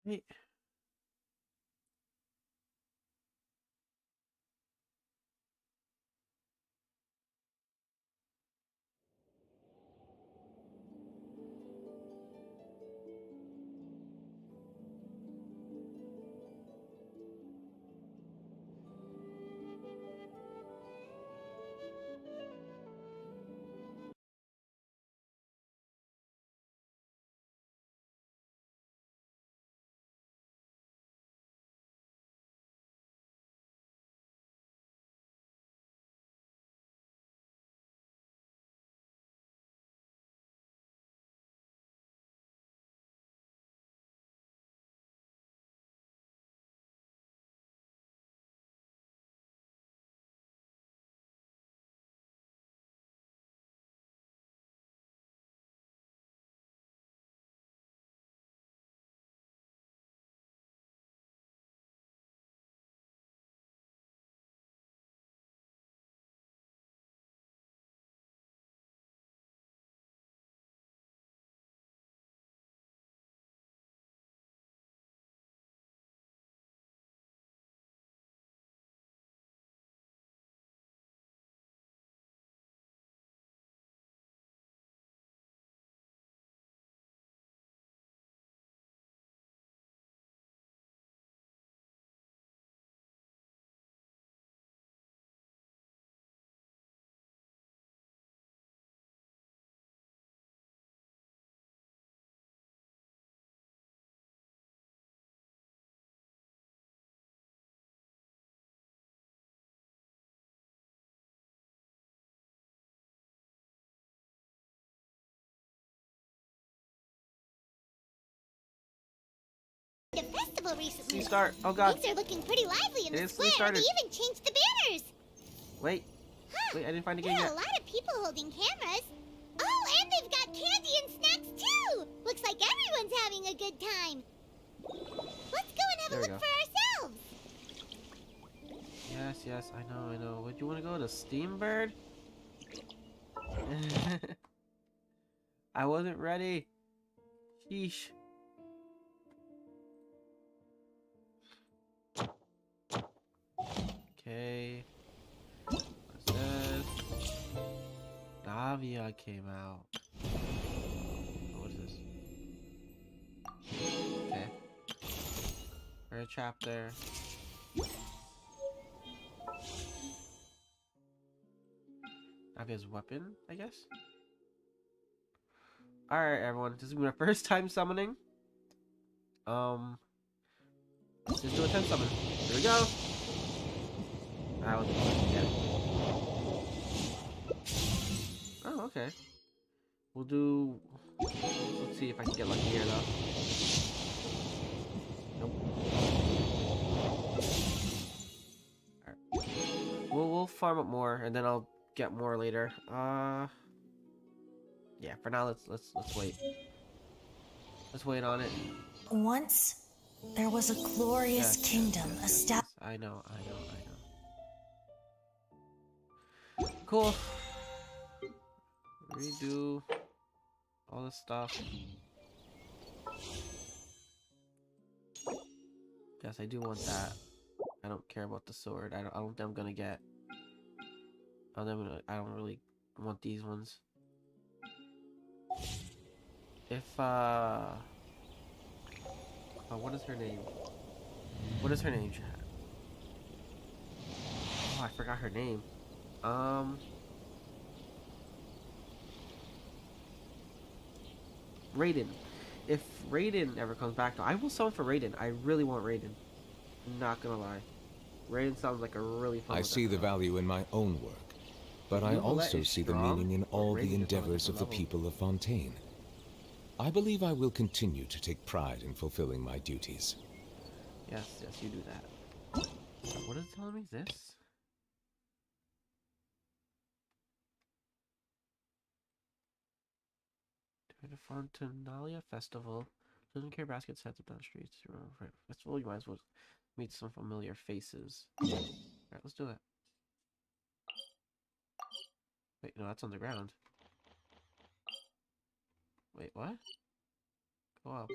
Wait. A festival recently. Scene start. Oh god. Things are looking pretty lively in It the is square. started. They even changed the banners. Wait. Huh. Wait, I didn't find the There game are yet. a lot of people holding cameras. Oh, and they've got candy and snacks too. Looks like everyone's having a good time. Let's go and have There a we look go. for ourselves. Yes, I know. Would you want to go to Steambird? I wasn't ready. Sheesh. Okay. What's this? Navia came out. What is this? Okay. For a chapter. Navia's weapon, I guess? Alright, everyone. This is my first time summoning. Let's just do a 10 summon. Here we go. I was yeah. Oh, okay. We'll do. Let's see if I can get lucky here, though. Nope. Alright. We'll farm up more, and then I'll get more later. Yeah. For now, let's wait. Let's wait on it. Once, there was a glorious kingdom established. I know. Cool. Redo all this stuff. Yes, I do want that. I don't care about the sword. I don't think I'm gonna get. I don't really want these ones. If what is her name? What is her name, chat? Oh, I forgot her name. Raiden. If Raiden ever comes back, I will summon for Raiden. I really want Raiden. Not gonna lie. Raiden sounds like a really fun. I see the value in my own work, but I also see the meaning in all the endeavors of the people of Fontaine. I believe I will continue to take pride in fulfilling my duties. Yes, you do that. What is it telling me? This? During the Fontanalia Festival, doesn't care basket sets up down the streets. Festival, you might as well meet some familiar faces. Alright, let's do it. Wait, no, that's on the ground. Wait, what? Go up.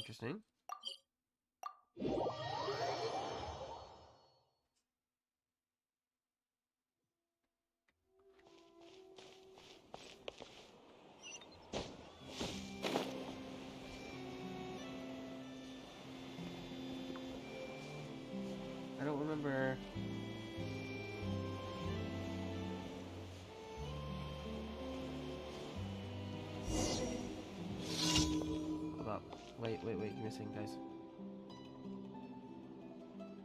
Interesting. I don't remember. Hold up. Wait, you're missing, guys.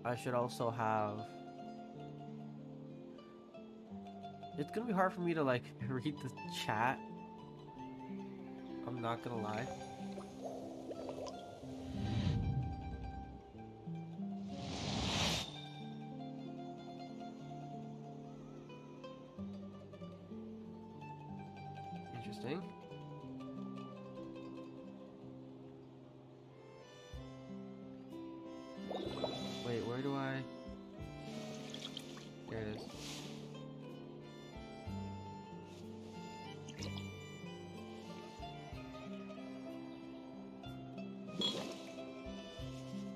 I should also have... It's gonna be hard for me to, like, read the chat. I'm not gonna lie. Interesting. Wait, where do I... There it is.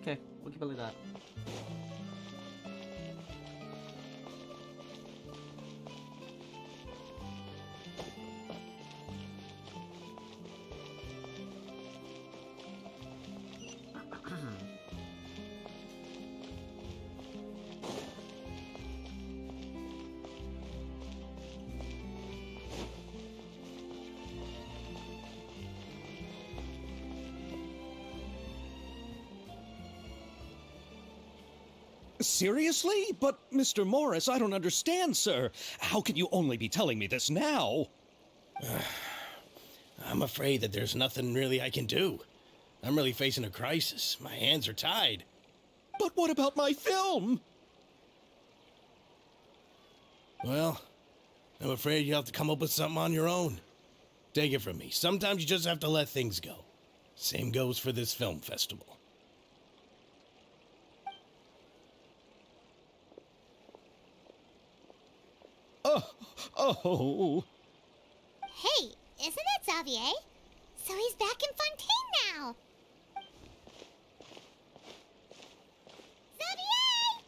Okay, we'll keep it like that. Seriously? But, Mr. Morris, I don't understand, sir. How can you only be telling me this now? I'm afraid that there's nothing really I can do. I'm really facing a crisis. My hands are tied. But what about my film? Well, I'm afraid you'll have to come up with something on your own. Take it from me. Sometimes you just have to let things go. Same goes for this film festival. Oh. Hey, isn't that Xavier? So he's back in Fontaine now. Xavier!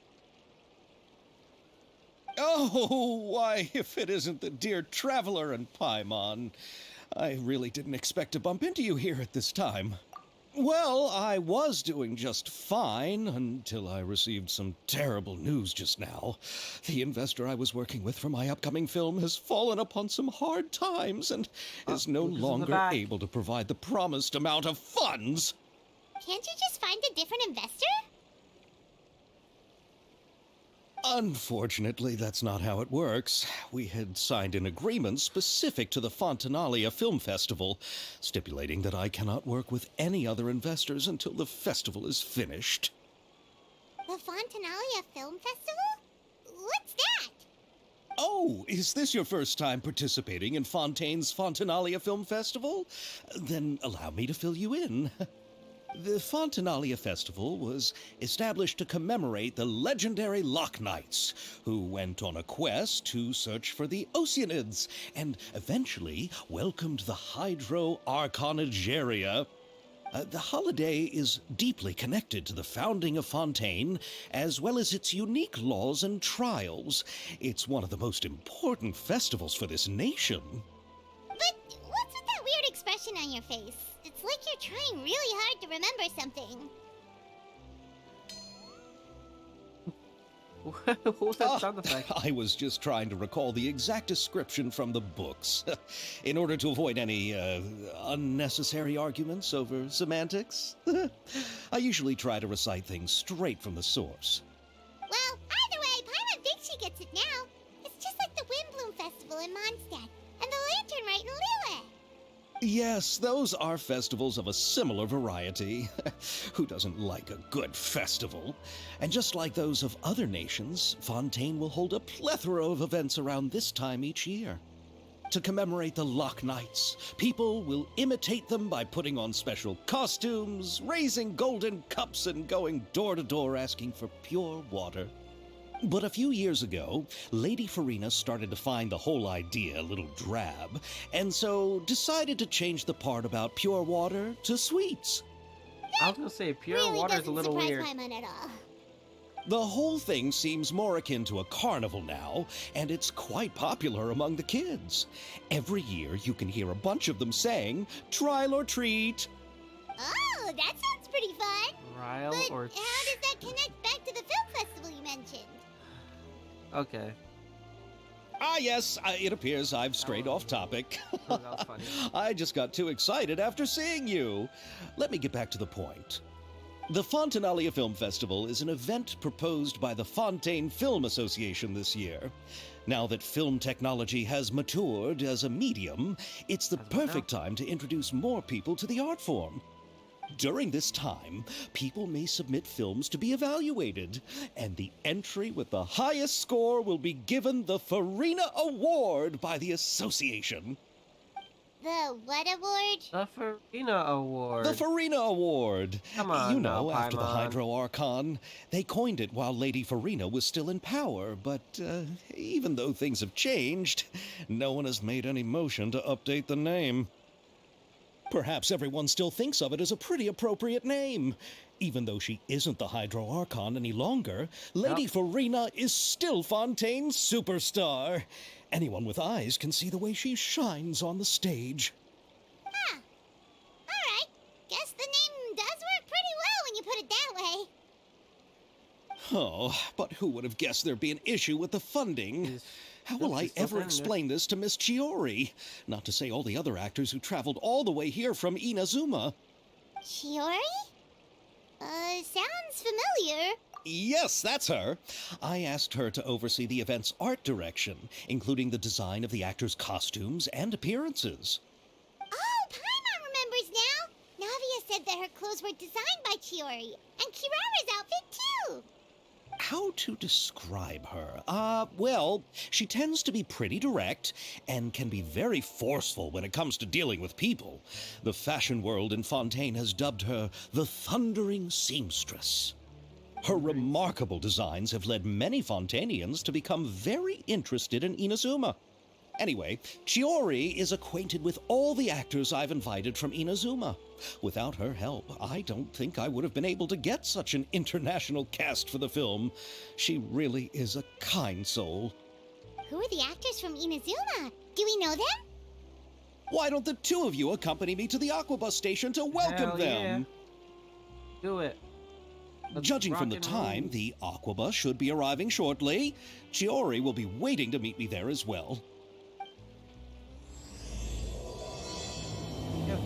Oh, why, if it isn't the dear Traveler and Paimon. I really didn't expect to bump into you here at this time. Well, I was doing just fine until I received some terrible news just now. The investor I was working with for my upcoming film has fallen upon some hard times and is no longer able to provide the promised amount of funds. Can't you just find a different investor? Unfortunately, that's not how it works. We had signed an agreement specific to the Fontanalia Film Festival, stipulating that I cannot work with any other investors until the festival is finished. The Fontanalia Film Festival? What's that? Oh, is this your first time participating in Fontaine's Fontanalia Film Festival? Then allow me to fill you in. The Fontanalia Festival was established to commemorate the legendary Loch Knights, who went on a quest to search for the Oceanids and eventually welcomed the Hydro Arconageria. The holiday is deeply connected to the founding of Fontaine, as well as its unique laws and trials. It's one of the most important festivals for this nation. But what's with that weird expression on your face? It's like you're trying really hard to remember something. What was that sound effect? I was just trying to recall the exact description from the books, in order to avoid any unnecessary arguments over semantics. I usually try to recite things straight from the source. Well, either way, Paimon thinks she gets it now. It's just like the Windbloom Festival in Mondstadt, and the Lantern Rite in Lille. Yes, those are festivals of a similar variety. Who doesn't like a good festival? And just like those of other nations, Fontaine will hold a plethora of events around this time each year. To commemorate the Loch Knights, people will imitate them by putting on special costumes, raising golden cups, and going door to door asking for pure water. But a few years ago, Lady Farina started to find the whole idea a little drab, and so decided to change the part about pure water to sweets. I was gonna say pure Really water is a doesn't little surprise weird. Paimon at all. The whole thing seems more akin to a carnival now, and it's quite popular among the kids. Every year you can hear a bunch of them saying, "Trial or treat." Oh, that sounds pretty fun. Trial But or how does that connect back to the film festival you mentioned? Okay. Ah, yes, it appears I've strayed off topic. That was funny. I just got too excited after seeing you. Let me get back to the point. The Fontinalia Film Festival is an event proposed by the Fontaine Film Association this year. Now that film technology has matured as a medium, it's the As what now? perfect time to introduce more people to the art form. During this time, people may submit films to be evaluated, and the entry with the highest score will be given the Farina Award by the association. The what award? The Farina Award. The Farina Award. Come on You now, know, after the Paimon. Hydro Archon. They coined it while Lady Farina was still in power, but even though things have changed, no one has made any motion to update the name. Perhaps everyone still thinks of it as a pretty appropriate name. Even though she isn't the Hydro Archon any longer, Lady Farina is still Fontaine's superstar. Anyone with eyes can see the way she shines on the stage. Huh. Alright. Guess the name does work pretty well when you put it that way. Oh, but who would have guessed there'd be an issue with the funding? Is- How will I She's still ever saying it. explain this to Miss Chiori? Not to say all the other actors who traveled all the way here from Inazuma. Chiori? Sounds familiar. Yes, that's her. I asked her to oversee the event's art direction, including the design of the actors' costumes and appearances. Oh, Paimon remembers now. Navia said that her clothes were designed by Chiori, and Kirara's outfit too. How to describe her? Well, she tends to be pretty direct and can be very forceful when it comes to dealing with people. The fashion world in Fontaine has dubbed her the Thundering Seamstress. Her remarkable designs have led many Fontainians to become very interested in Inazuma. Anyway, Chiori is acquainted with all the actors I've invited from Inazuma. Without her help, I don't think I would have been able to get such an international cast for the film. She really is a kind soul. Who are the actors from Inazuma? Do we know them? Why don't the two of you accompany me to the Aquabus station to welcome Hell them? yeah. Do it. Let's Judging rock from the and time, roll. the Aquabus should be arriving shortly. Chiori will be waiting to meet me there as well. Yep.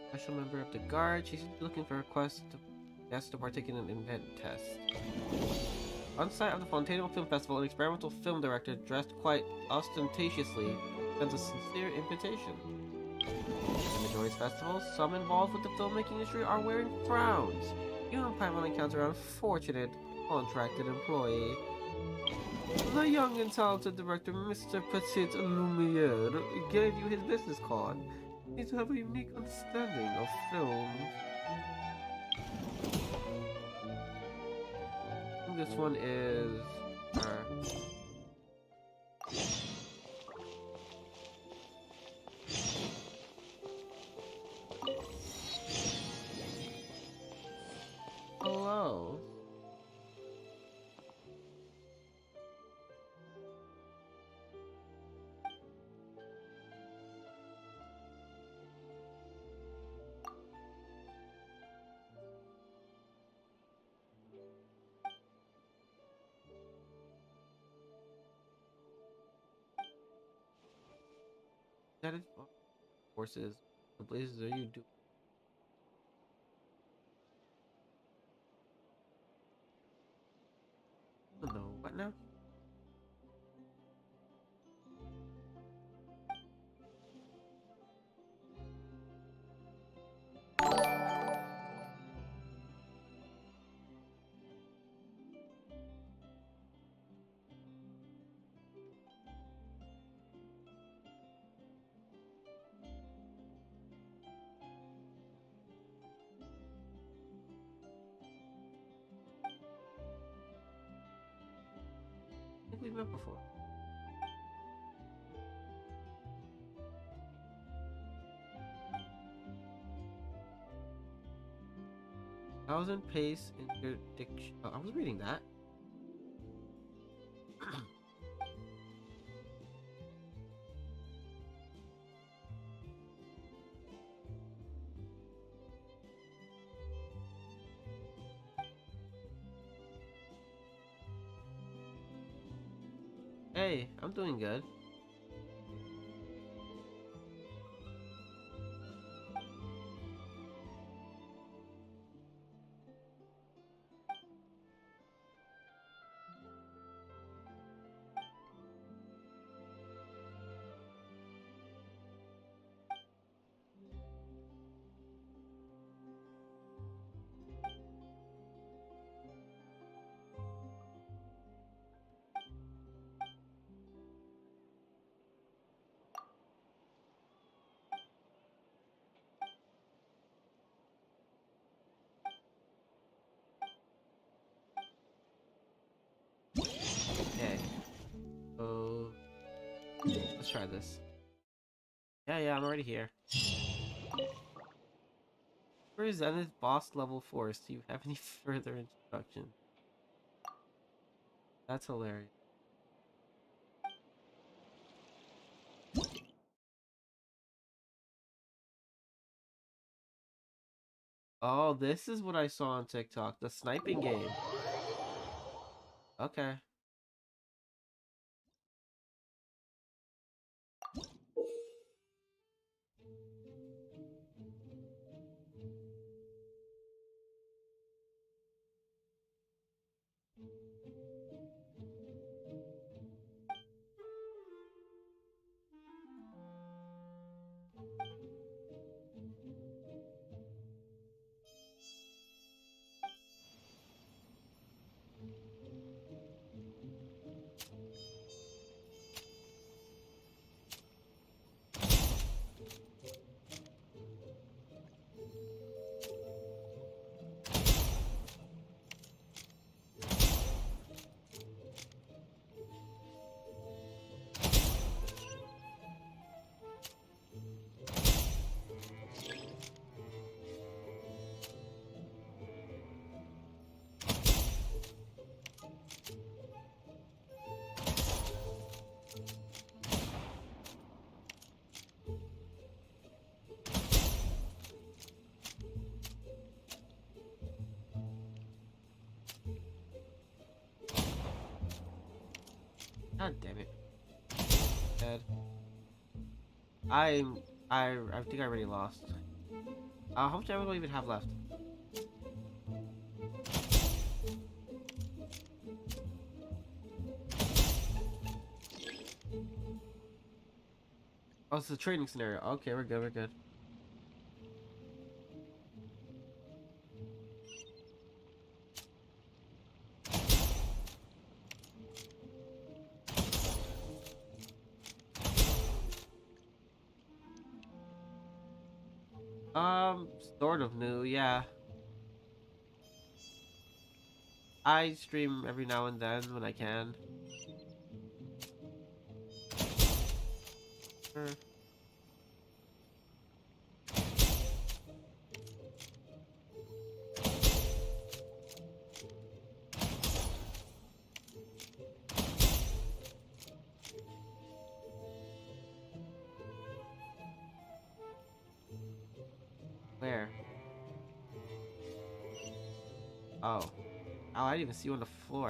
Special member of the guard. She's looking for requests to guests to partake in an event test. On site of the Fontaine Film Festival, an experimental film director dressed quite ostentatiously sends a sincere invitation. In Midori's festival, some involved with the filmmaking industry are wearing frowns. You and Paimon encounter an unfortunate contracted employee. The young and talented director, Mr. Petit Lumiere, gave you his business card. You need to have a unique understanding of film. I think this one is her. Hello. That is forces. The blazes are you do. Oh no, what now? met before. Thousand pace interdiction. Oh, I was reading that. Hey, I'm doing good. Okay. So let's try this. Yeah, I'm already here. Where is Zenith boss level force? Do you have any further instruction? That's hilarious. Oh, this is what I saw on TikTok. The sniping game. Okay. God damn it. Dead. I think I already lost. How much ammo do I even have left? Oh, it's a training scenario. Okay, we're good, we're good. Sort of new, yeah. I stream every now and then when I can. Sure. Where? Oh. Oh, I didn't even see you on the floor.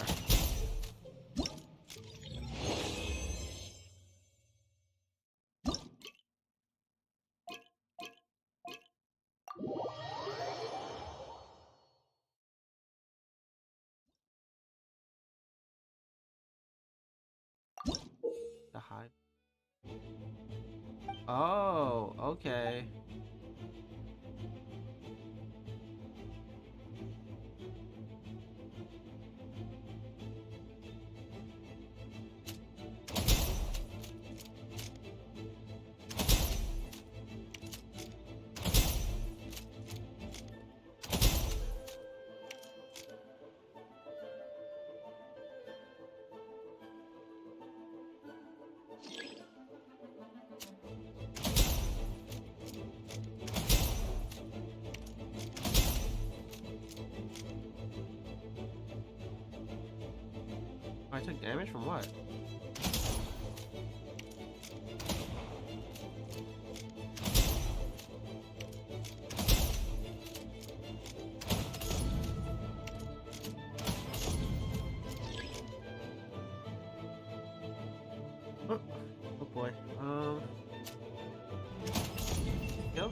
The hide. Oh, okay. took damage from what? Oh, oh boy. Go.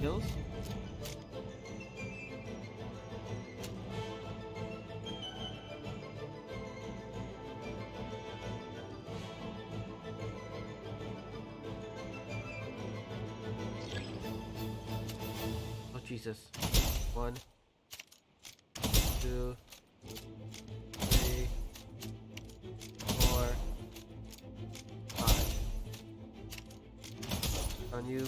Kills. Oh Jesus. 1, 2, 3, 4, 5. On you.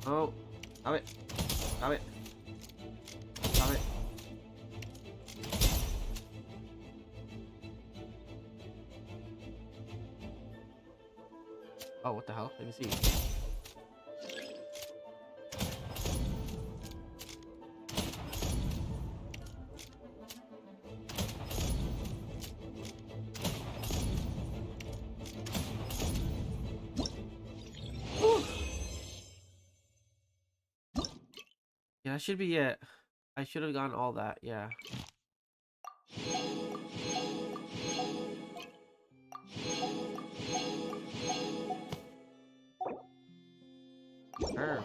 Oh, stop it. Stop it. Stop it. Oh, what the hell? Let me see. Yeah, that should be it. I should have gotten all that, yeah. Sure.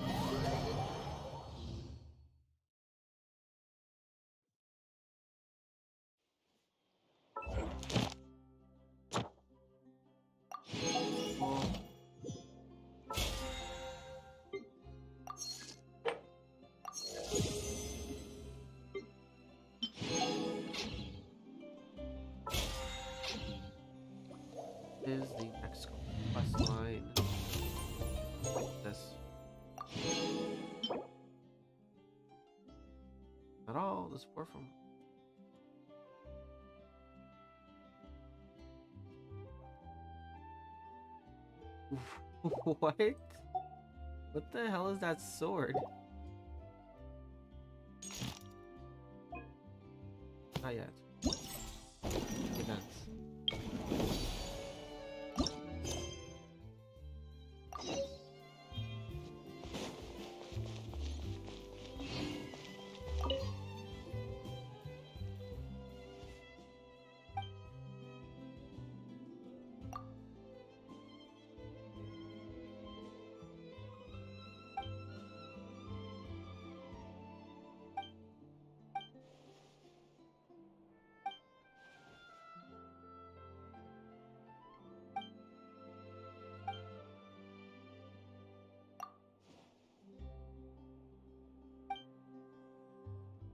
Cool. Is the next quest line. This. Not all the support from. What? What the hell is that sword? Not yet. Events.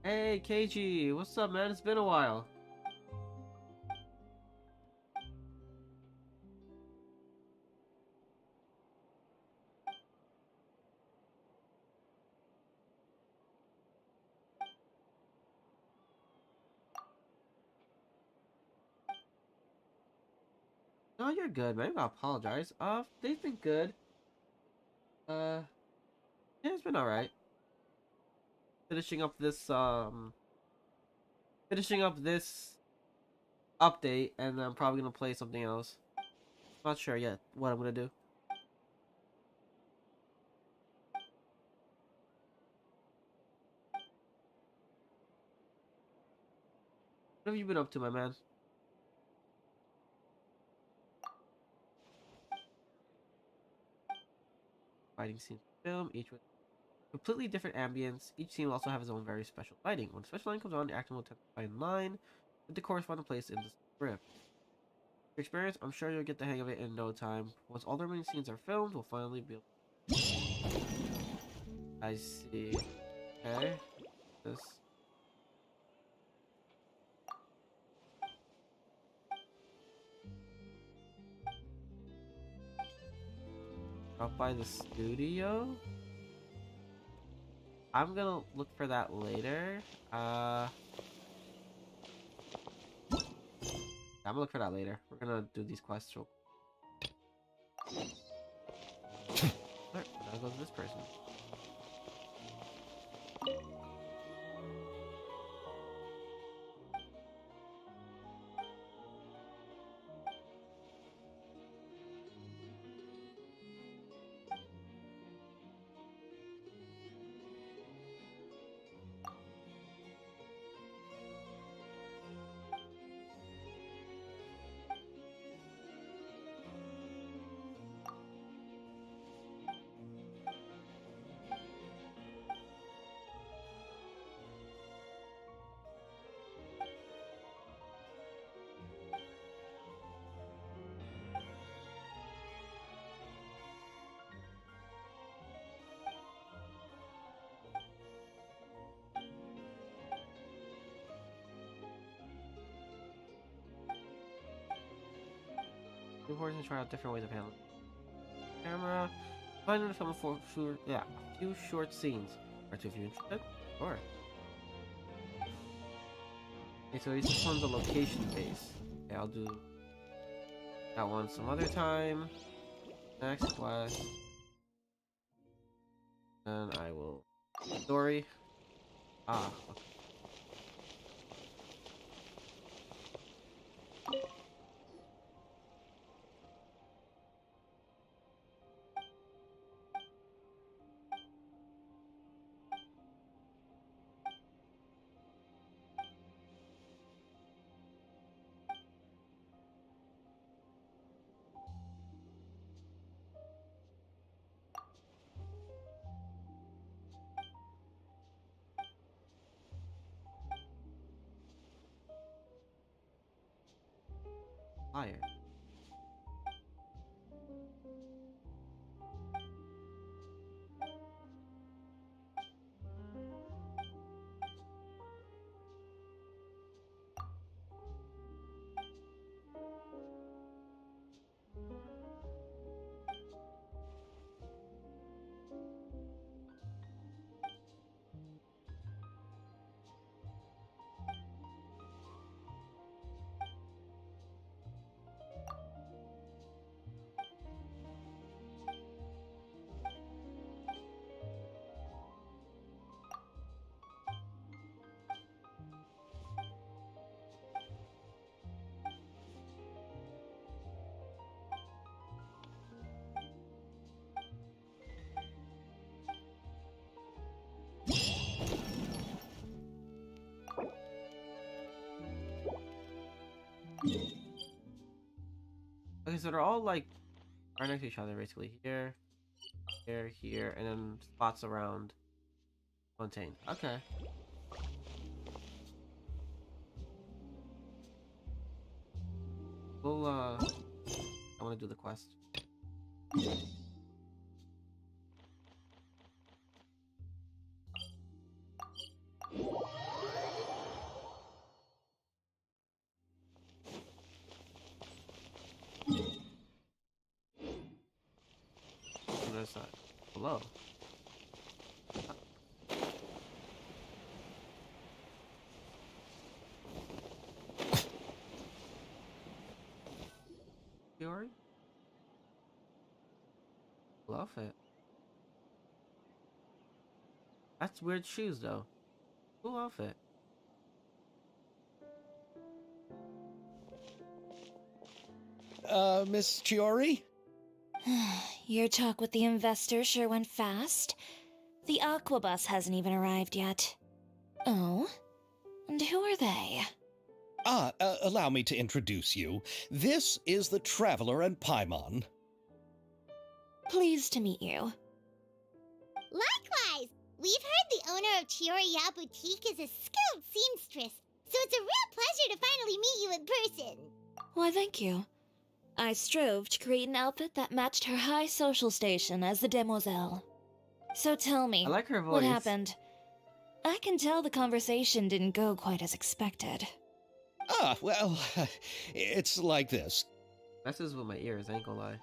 Hey, KG, what's up, man? It's been a while. No, you're good, man. I apologize. They've been good. Yeah, it's been alright. Finishing up this update, and I'm probably gonna play something else. Not sure yet what I'm gonna do. What have you been up to, my man? Fighting scenes film, each with completely different ambience. Each scene will also have its own very special lighting. When a special line comes on, the actor will attempt to find line with the corresponding place in the script. Your experience, I'm sure you'll get the hang of it in no time. Once all the remaining scenes are filmed, we'll finally be able. I see. Okay. This. Drop by the studio? I'm gonna look for that later. I'm gonna look for that later. We're gonna do these quests real quick. There goes this person. New portions try out different ways of handling camera. Find in the film for a few short scenes. Are two of you interested? Sure. Okay, so this one's a location base. Okay, I'll do that one some other time. Next quest. And I will story. Ah, okay. Fire. Okay, so they're all like right next to each other, basically. Here, here, here, and then spots around Fontaine. Okay. We'll I want to do the quest. There's that below. Fiori? Love it. That's weird shoes though. Cool outfit. Miss Chiori? Your talk with the investor sure went fast. The Aquabus hasn't even arrived yet. Oh? And who are they? Allow me to introduce you. This is the Traveler and Paimon. Pleased to meet you. Likewise! We've heard the owner of Chioriya Boutique is a skilled seamstress, so it's a real pleasure to finally meet you in person. Why, thank you. I strove to create an outfit that matched her high social station as the demoiselle. So tell me, I like her voice. what happened? I can tell the conversation didn't go quite as expected. Well, it's like this. Messes with my ears, I ain't gonna lie.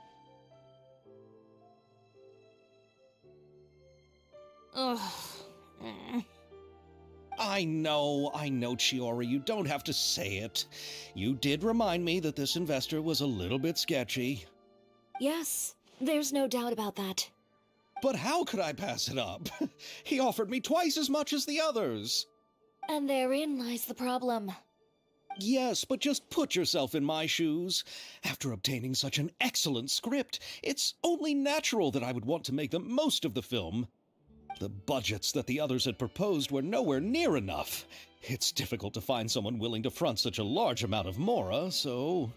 Ugh. I know, Chiori, you don't have to say it. You did remind me that this investor was a little bit sketchy. Yes, there's no doubt about that. But how could I pass it up? He offered me twice as much as the others. And therein lies the problem. Yes, but just put yourself in my shoes. After obtaining such an excellent script, it's only natural that I would want to make the most of the film. The budgets that the others had proposed were nowhere near enough. It's difficult to find someone willing to front such a large amount of mora, so...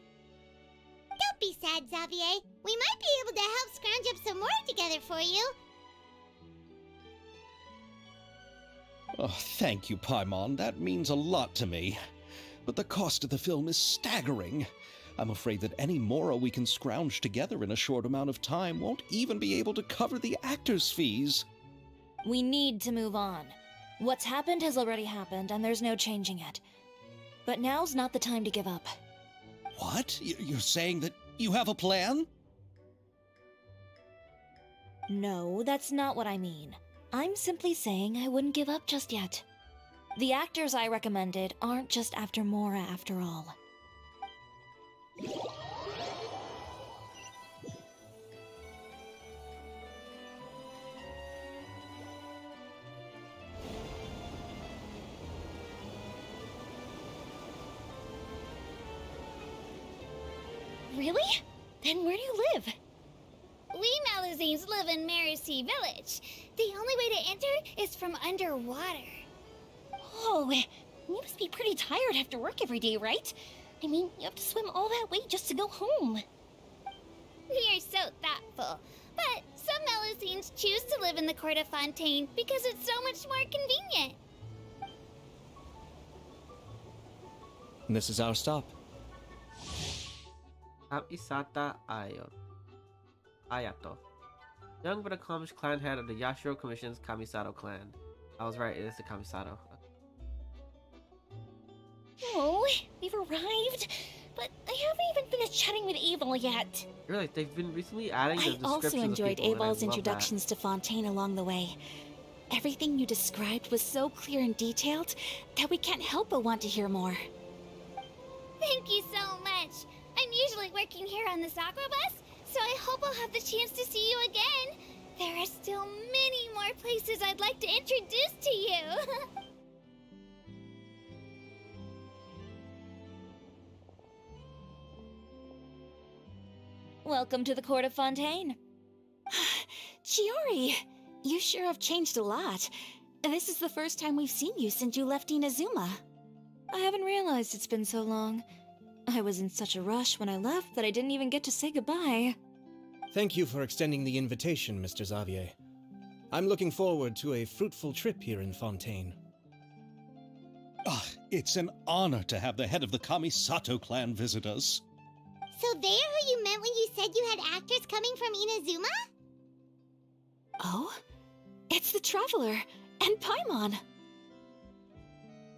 Don't be sad, Xavier. We might be able to help scrounge up some more together for you. Oh, thank you, Paimon. That means a lot to me. But the cost of the film is staggering. I'm afraid that any mora we can scrounge together in a short amount of time won't even be able to cover the actors' fees. We need to move on. What's happened has already happened, and there's no changing it. But now's not the time to give up. What? You're saying that You have a plan? No, that's not what I mean. I'm simply saying I wouldn't give up just yet. The actors I recommended aren't just after Mora after all. Really? Then where do you live? We Malazines live in Mercy Village. The only way to enter is from underwater. Oh, you must be pretty tired after work every day, right? I mean, you have to swim all that way just to go home. We are so thoughtful. But some Malazines choose to live in the Court of Fontaine because it's so much more convenient. This is our stop. Kamisata Ayato. Young but accomplished clan head of the Yashiro Commission's Kamisato clan. I was right, it is the Kamisato. Oh, we've arrived, but I haven't even finished chatting with Abel yet. Really, they've been recently adding the I descriptions also enjoyed of people, and I Abel's love introductions to Fontaine along the way. Everything you described was so clear and detailed that we can't help but want to hear more. Thank you so much. I'm usually working here on this aqua bus, so I hope I'll have the chance to see you again. There are still many more places I'd like to introduce to you. Welcome to the Court of Fontaine. Chiori, you sure have changed a lot. This is the first time we've seen you since you left Inazuma. I haven't realized it's been so long. I was in such a rush when I left that I didn't even get to say goodbye. Thank you for extending the invitation, Mr. Xavier. I'm looking forward to a fruitful trip here in Fontaine. Ah, it's an honor to have the head of the Kamisato clan visit us. So they're who you meant when you said you had actors coming from Inazuma? Oh? It's the Traveler and Paimon.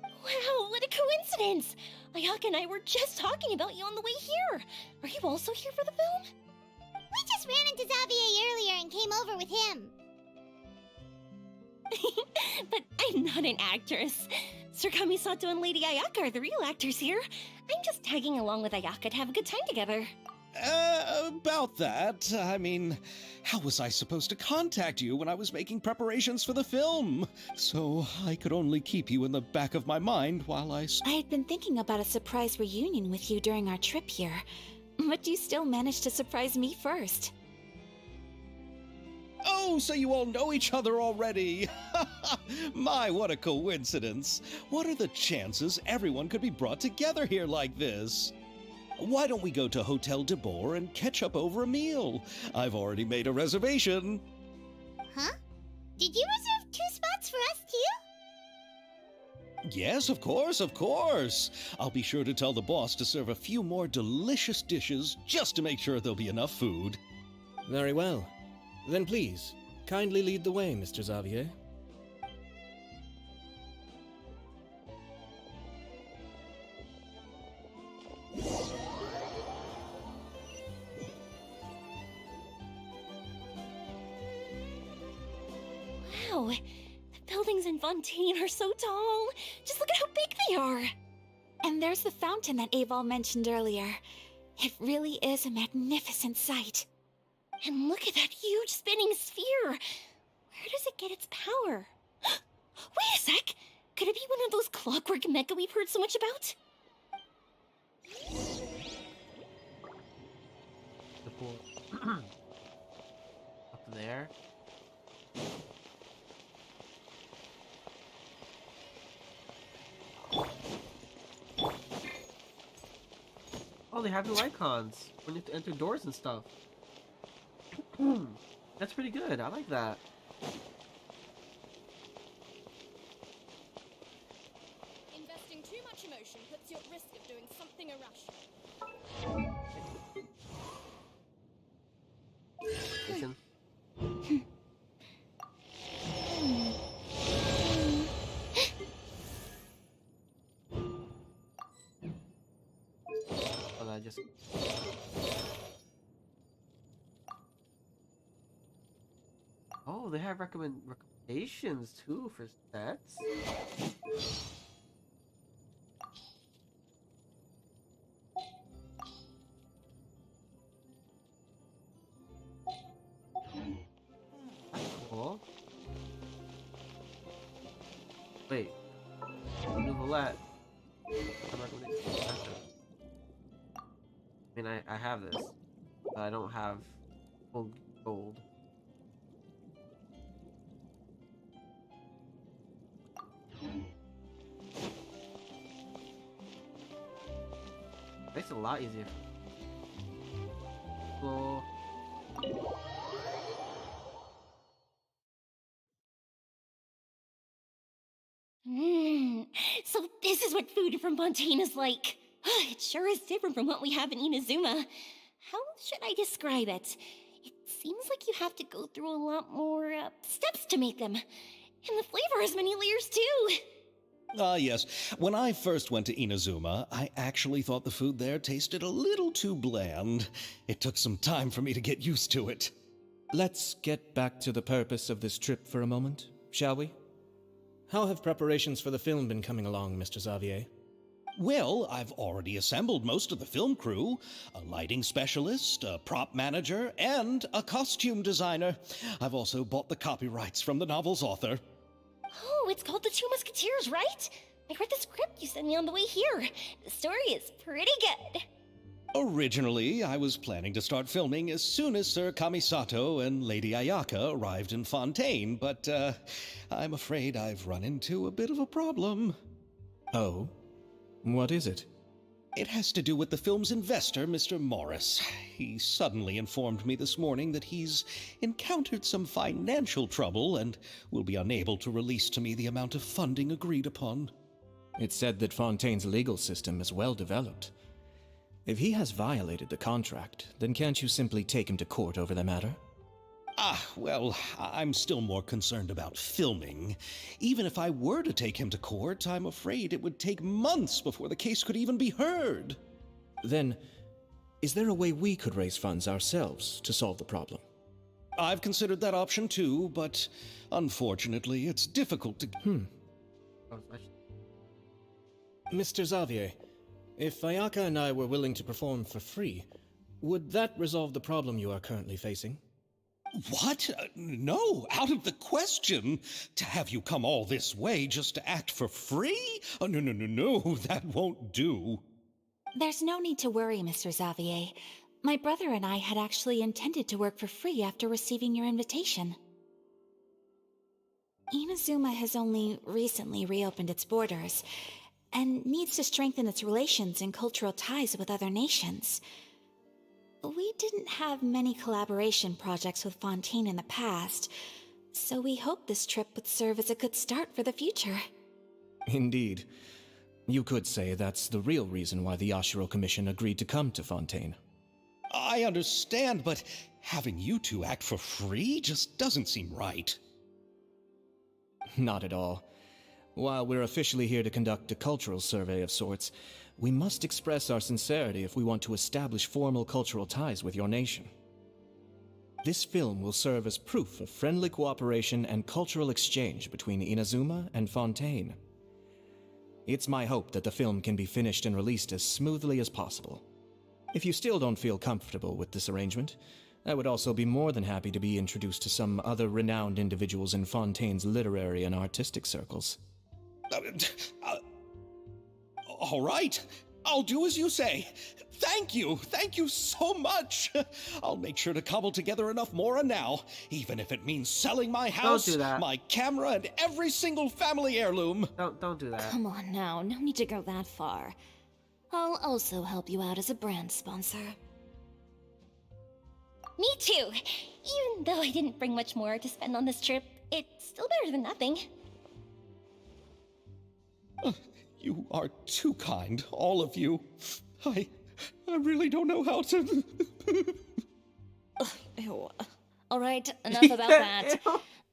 Wow, what a coincidence! Ayaka and I were just talking about you on the way here. Are you also here for the film? We just ran into Xavier earlier and came over with him. But I'm not an actress. Sir Kamisato and Lady Ayaka are the real actors here. I'm just tagging along with Ayaka to have a good time together. About that, I mean, how was I supposed to contact you when I was making preparations for the film? So I could only keep you in the back of my mind while I had been thinking about a surprise reunion with you during our trip here, but you still managed to surprise me first. Oh, so you all know each other already! My, what a coincidence! What are the chances everyone could be brought together here like this? Why don't we go to Hotel de Boer and catch up over a meal? I've already made a reservation. Huh? Did you reserve 2 spots for us too? Yes, of course, of course. I'll be sure to tell the boss to serve a few more delicious dishes just to make sure there'll be enough food. Very well. Then please, kindly lead the way, Mr. Xavier. Wow, the buildings in Fontaine are so tall. Just look at how big they are. And there's the fountain that Aval mentioned earlier. It really is a magnificent sight. And look at that huge spinning sphere. Where does it get its power? Wait a sec. Could it be one of those clockwork mecha we've heard so much about? The pool. Up there. Oh, they have new icons when you have to enter doors and stuff. That's pretty good. I like that. Investing too much emotion puts you at risk of doing something irrational. Listen. Oh, I just Oh, they have recommendations too for sets. That's cool. Wait, Nouvellette. I mean, I have this, but I don't have full gold. Makes it a lot easier. Cool. So this is what food from Fontaine is like. It sure is different from what we have in Inazuma. How should I describe it? It seems like you have to go through a lot more steps to make them. And the flavor has many layers too. Ah, yes. When I first went to Inazuma, I actually thought the food there tasted a little too bland. It took some time for me to get used to it. Let's get back to the purpose of this trip for a moment, shall we? How have preparations for the film been coming along, Mr. Xavier? Well, I've already assembled most of the film crew, a lighting specialist, a prop manager, and a costume designer. I've also bought the copyrights from the novel's author. Oh, it's called The Two Musketeers, right? I read the script you sent me on the way here. The story is pretty good. Originally, I was planning to start filming as soon as Sir Kamisato and Lady Ayaka arrived in Fontaine, but I'm afraid I've run into a bit of a problem. Oh? What is it? It has to do with the film's investor, Mr. Morris. He suddenly informed me this morning that he's encountered some financial trouble and will be unable to release to me the amount of funding agreed upon. It's said that Fontaine's legal system is well developed. If he has violated the contract, then can't you simply take him to court over the matter? Well, I'm still more concerned about filming. Even if I were to take him to court, I'm afraid it would take months before the case could even be heard. Then, is there a way we could raise funds ourselves to solve the problem? I've considered that option too, but unfortunately, it's difficult to... Mr. Xavier, if Ayaka and I were willing to perform for free, would that resolve the problem you are currently facing? What? No, out of the question. To have you come all this way just to act for free? Oh, no, that won't do. There's no need to worry, Mr. Xavier. My brother and I had actually intended to work for free after receiving your invitation. Inazuma has only recently reopened its borders, and needs to strengthen its relations and cultural ties with other nations. We didn't have many collaboration projects with Fontaine in the past, so we hoped this trip would serve as a good start for the future. Indeed. You could say that's the real reason why the Yashiro Commission agreed to come to Fontaine. I understand, but having you two act for free just doesn't seem right. Not at all. While we're officially here to conduct a cultural survey of sorts, we must express our sincerity if we want to establish formal cultural ties with your nation. This film will serve as proof of friendly cooperation and cultural exchange between Inazuma and Fontaine. It's my hope that the film can be finished and released as smoothly as possible. If you still don't feel comfortable with this arrangement, I would also be more than happy to be introduced to some other renowned individuals in Fontaine's literary and artistic circles. All right, I'll do as you say. Thank you so much. I'll make sure to cobble together enough mora now, even if it means selling my house, Don't do that. my camera, and every single family heirloom. Don't do that. Come on now, no need to go that far. I'll also help you out as a brand sponsor. Me too. Even though I didn't bring much more to spend on this trip, it's still better than nothing. You are too kind, all of you. I really don't know how to... Ew. Alright, enough about that.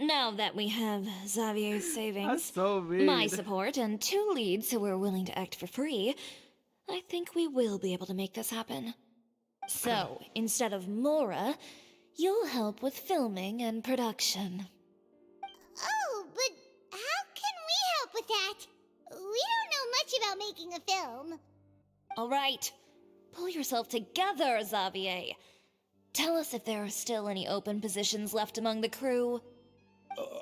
Now that we have Xavier's savings, That's so mean. my support, and 2 leads who are willing to act for free, I think we will be able to make this happen. So, instead of Mora, You'll help with filming and production. Oh, but how can we help with that? We don't know much about making a film. All right, pull yourself together, Xavier. Tell us if there are still any open positions left among the crew.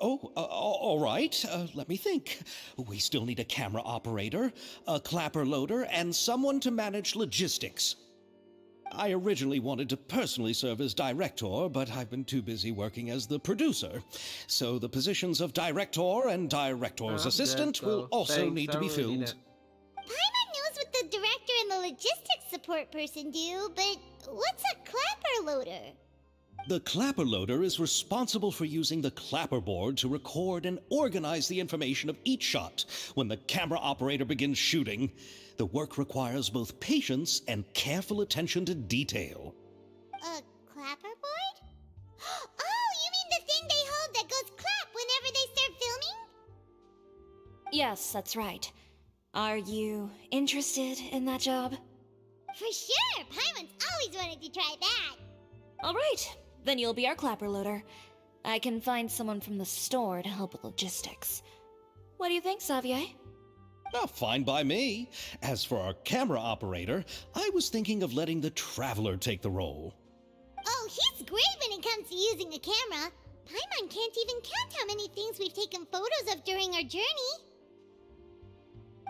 All right. Let me think. We still need a camera operator, a clapper loader, and someone to manage logistics. I originally wanted to personally serve as director, but I've been too busy working as the producer. So the positions of director and director's assistant will also need to be filled. Paimon knows what the director and the logistics support person do, but what's a clapper loader? The clapper loader is responsible for using the clapper board to record and organize the information of each shot when the camera operator begins shooting. The work requires both patience and careful attention to detail. A clapper board? Oh, you mean the thing they hold that goes clap whenever they start filming? Yes, that's right. Are you interested in that job? For sure! Paimon's always wanted to try that! All right, then you'll be our clapper loader. I can find someone from the store to help with logistics. What do you think, Xavier? Oh, fine by me. As for our camera operator, I was thinking of letting the Traveler take the role. Oh, he's great when it comes to using a camera. Paimon can't even count how many things we've taken photos of during our journey.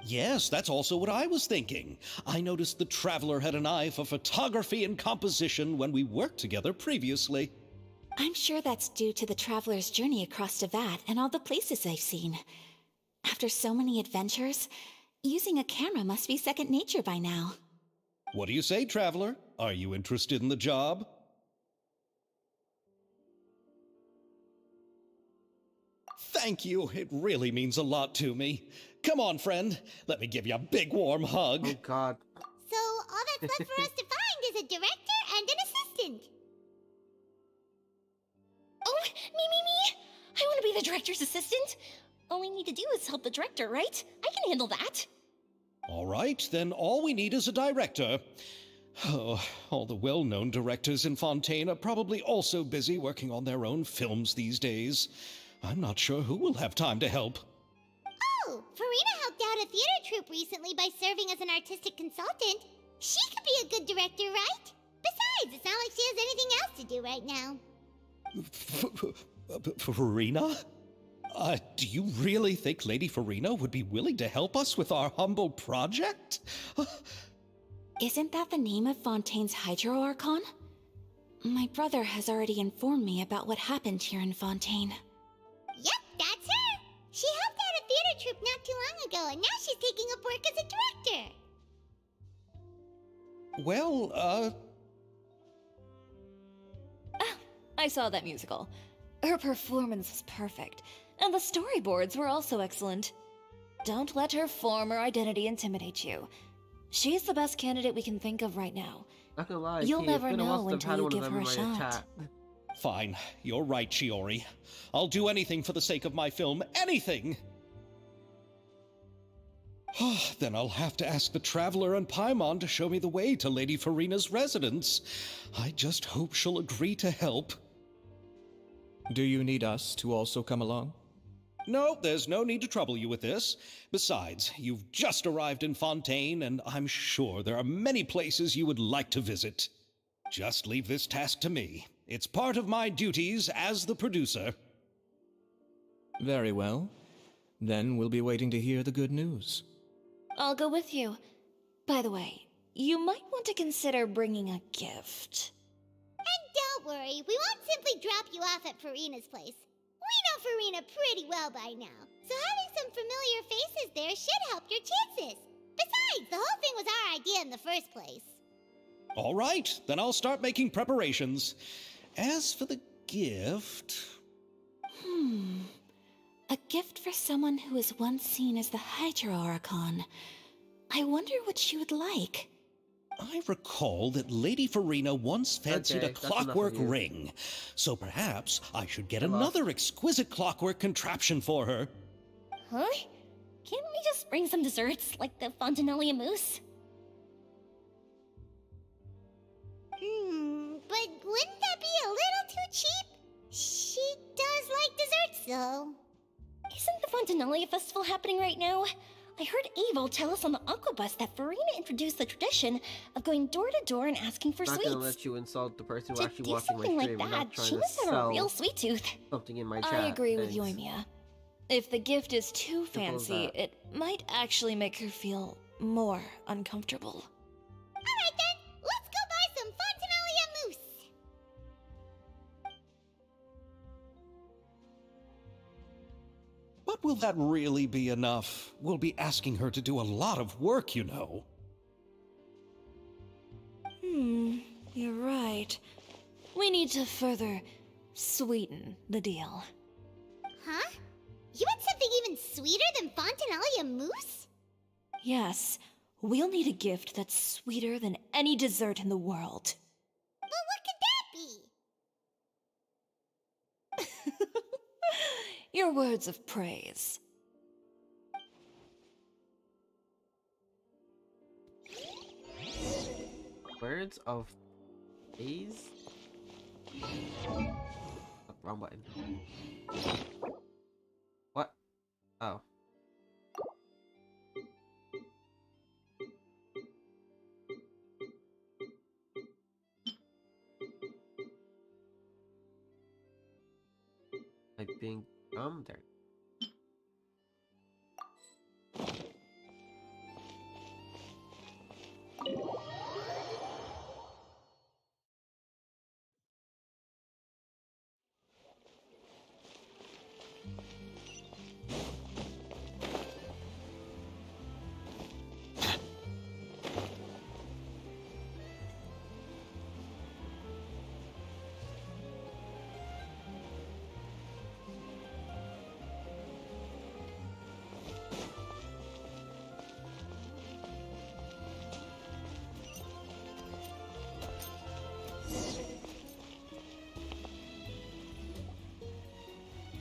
Yes, that's also what I was thinking. I noticed the Traveler had an eye for photography and composition when we worked together previously. I'm sure that's due to the Traveler's journey across Devat and all the places they've seen. After so many adventures, using a camera must be second nature by now. What do you say, Traveler? Are you interested in the job? Thank you. It really means a lot to me. Come on, friend. Let me give you a big warm hug. Oh, God. So, all that's left for us to find is a director and an assistant. Oh, me! I want to be the director's assistant. All we need to do is help the director, right? I can handle that. All right, then all we need is a director. Oh, all the well-known directors in Fontaine are probably also busy working on their own films these days. I'm not sure who will have time to help. Oh, Farina helped out a theater troupe recently by serving as an artistic consultant. She could be a good director, right? Besides, it's not like she has anything else to do right now. Farina? Do you really think Lady Farina would be willing to help us with our humble project? Isn't that the name of Fontaine's Hydro Archon? My brother has already informed me about what happened here in Fontaine. Yep, that's her. She helped out a theater troupe not too long ago, and now she's taking up work as a director. Well, I saw that musical. Her performance was perfect, and the storyboards were also excellent. Don't let her form or identity intimidate you. She's the best candidate we can think of right now. Not gonna lie, You'll T, never it's been a while know since I've until had you one of give them her in a my shot. chat. fine. You're right, Shiori. I'll do anything for the sake of my film. Anything! Then I'll have to ask the Traveler and Paimon to show me the way to Lady Farina's residence. I just hope she'll agree to help. Do you need us to also come along? No, there's no need to trouble you with this. Besides, you've just arrived in Fontaine, and I'm sure there are many places you would like to visit. Just leave this task to me. It's part of my duties as the producer. Very well. Then we'll be waiting to hear the good news. I'll go with you. By the way, you might want to consider bringing a gift. And don't worry, we won't simply drop you off at Farina's place. We know Farina pretty well by now, so having some familiar faces there should help your chances. Besides, the whole thing was our idea in the first place. All right, then I'll start making preparations. As for the gift... A gift for someone who was once seen as the Hydro Archon. I wonder what she would like. I recall that Lady Farina once fancied Okay, a that's enough of clockwork you. ring, so perhaps I should get Hello? another exquisite clockwork contraption for her. Huh? Can't we just bring some desserts, like the Fontanalia mousse? But wouldn't that be a little too so. Isn't the Fontanalia Festival happening right now? I heard Evil tell us on the Aquabus that Farina introduced the tradition of going door to door and asking for I'm not sweets. gonna let you insult the person who's To actually do watching my something stream. like I'm not that, trying she to must have a sell real sweet tooth. something in my chat. I agree with Thanks. Yoimiya. If the gift is too Simple as fancy, that. it might actually make her feel more uncomfortable. Alright then, let's go buy some Fontanalia mousse. But will that really be enough? We'll be asking her to do a lot of work, you know. You're right. We need to further sweeten the deal. Huh? You had something even sweeter than Fontanalia mousse? Yes, we'll need a gift that's sweeter than any dessert in the world. Well, what could that be? Your words of praise. Words of A's? Oh, wrong button. What? Oh. I think there.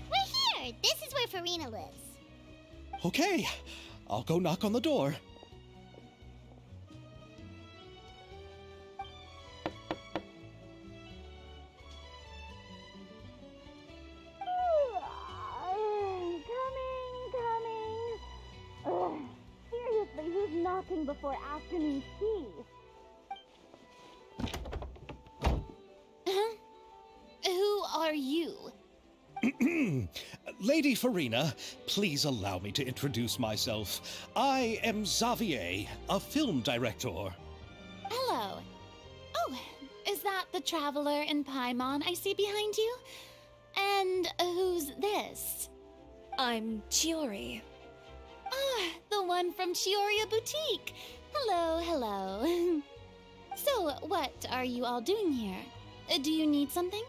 We're here! This is where Farina lives. Okay, I'll go knock on the door. Coming. Seriously, who's knocking before afternoon tea? Who are you? Lady Farina, please allow me to introduce myself. I am Xavier, a film director. Hello. Oh, is that the traveler in Paimon I see behind you? And who's this? I'm Chiori. Ah, the one from Chioria Boutique. Hello, hello. So, what are you all doing here? Do you need something?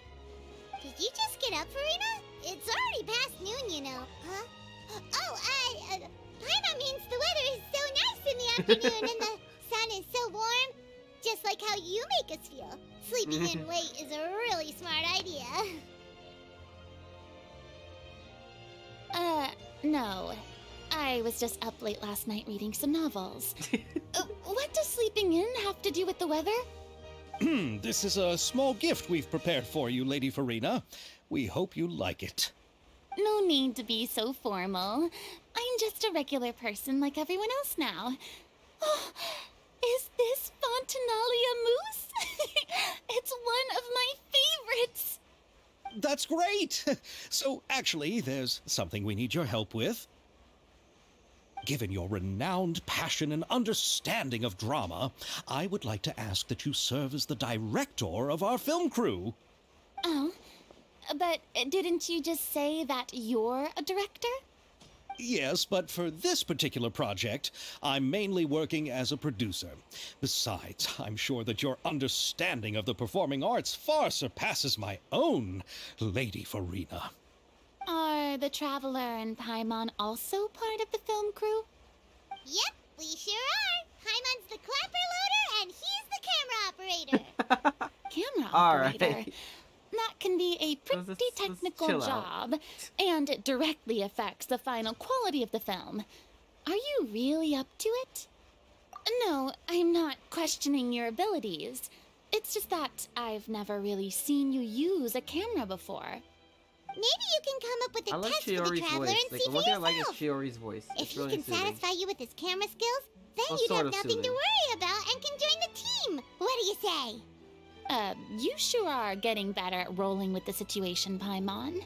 Did you just get up, Farina? It's already past noon, you know. Huh? Oh, Paimon means the weather is so nice in the afternoon and the sun is so warm. Just like how you make us feel. Sleeping in late is a really smart idea. No. I was just up late last night reading some novels. What does sleeping in have to do with the weather? This is a small gift we've prepared for you, Lady Farina. We hope you like it. No need to be so formal. I'm just a regular person like everyone else now. Oh, is this Fontanalia mousse? It's one of my favorites. That's great! So, actually, there's something we need your help with. Given your renowned passion and understanding of drama, I would like to ask that you serve as the director of our film crew. Oh, but didn't you just say that you're a director? Yes, but for this particular project, I'm mainly working as a producer. Besides, I'm sure that your understanding of the performing arts far surpasses my own, Lady Farina. Are the Traveler and Paimon also part of the film crew? Yep, we sure are. Paimon's the clapper loader and he's the camera operator. Camera All operator. right. That can be a pretty Let's technical chill out. job, and it directly affects the final quality of the film. Are you really up to it? No, I'm not questioning your abilities. It's just that I've never really seen you use a camera before. Maybe you can come up with a I like test for the Chiori's traveler voice. and Like, see the for one thing I like is yourself. Chiori's voice. If It's he really can soothing. satisfy you with his camera skills, then Well, you'd sort have of nothing to soothing. worry about and can join the team. What do you say? You sure are getting better at rolling with the situation, Paimon.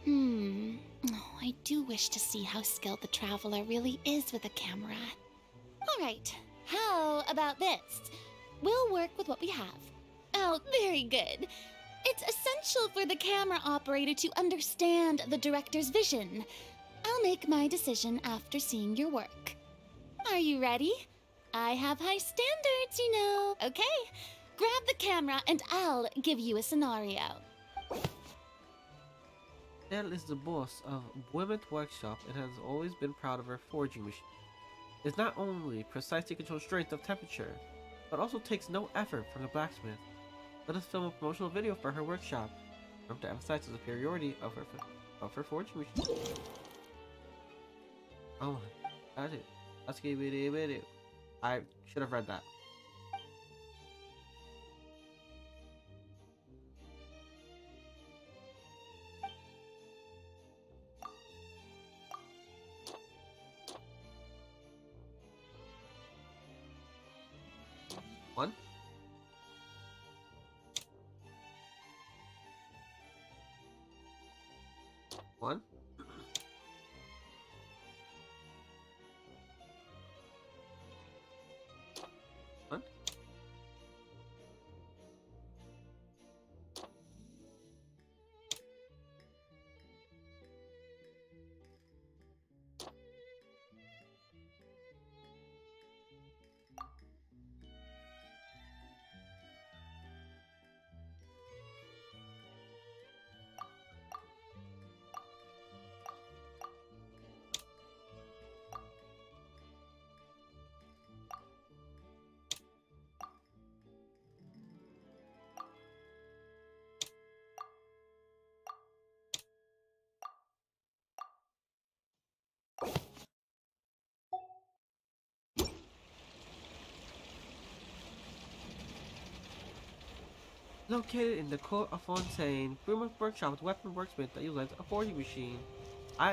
Oh, I do wish to see how skilled the Traveler really is with a camera. Alright, how about this? We'll work with what we have. Oh, very good. It's essential for the camera operator to understand the director's vision. I'll make my decision after seeing your work. Are you ready? I have high standards, you know. Okay, grab the camera and I'll give you a scenario. Elle is the boss of Women's Workshop and has always been proud of her forging machine. It not only precisely controls strength of temperature, but also takes no effort from the blacksmith. Let us film a promotional video for her workshop, to emphasize the superiority of her forging machine. Oh, that's it. Let's give it a video. I should have read that. One. One. One. Located in the court of Fontaine, Bruma's workshop with weapon worksmith that utilizes a forging machine.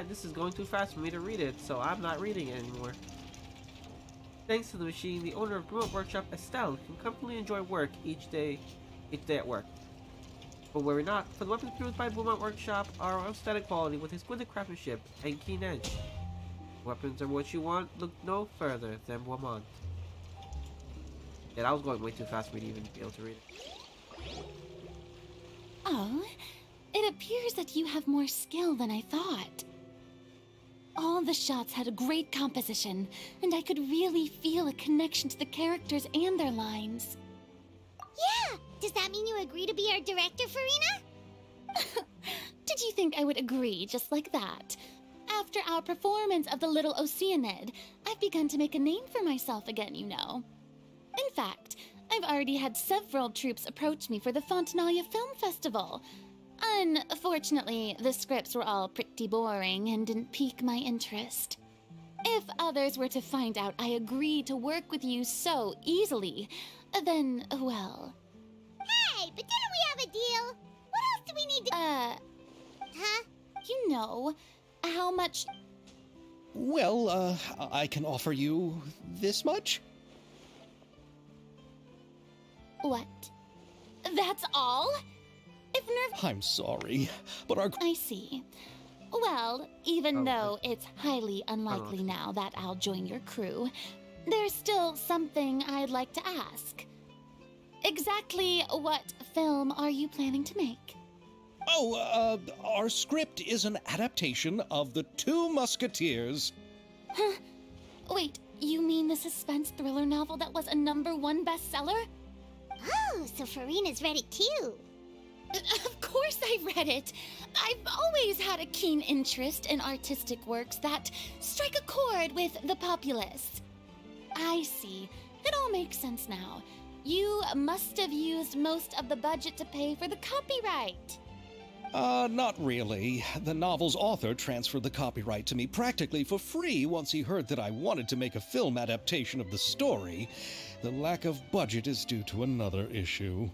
This is going too fast for me to read it, so I'm not reading it anymore. Thanks to the machine, the owner of Bruma's workshop, Estelle, can comfortably enjoy work each day at work. But worry not, for the weapons produced by Beaumont Workshop are of outstanding quality with exquisite craftsmanship and keen edge. Weapons are what you want, look no further than Beaumont. Yeah, that was going way too fast for me to even be able to read it. Oh, it appears that you have more skill than I thought. All the shots had a great composition, and I could really feel a connection to the characters and their lines. Yeah! Does that mean you agree to be our director, Farina? Did you think I would agree just like that? After our performance of the Little Oceanid, I've begun to make a name for myself again, you know. In fact, I've already had several troops approach me for the Fontanalia Film Festival. Unfortunately, the scripts were all pretty boring and didn't pique my interest. If others were to find out I agreed to work with you so easily, then, well... Hey, but didn't we have a deal? What else do we need to... Huh? You know, how much... Well, I can offer you this much? What? That's all? If I'm sorry, but our... I see. Well, even though it's highly unlikely now that I'll join your crew, there's still something I'd like to ask. Exactly what film are you planning to make? Oh, our script is an adaptation of The Two Musketeers. Huh? Wait, you mean the suspense thriller novel that was a #1 bestseller? Oh, so Farina's read it too. Of course I read it. I've always had a keen interest in artistic works that strike a chord with the populace. I see. It all makes sense now. You must have used most of the budget to pay for the copyright. Not really. The novel's author transferred the copyright to me practically for free once he heard that I wanted to make a film adaptation of the story. The lack of budget is due to another issue.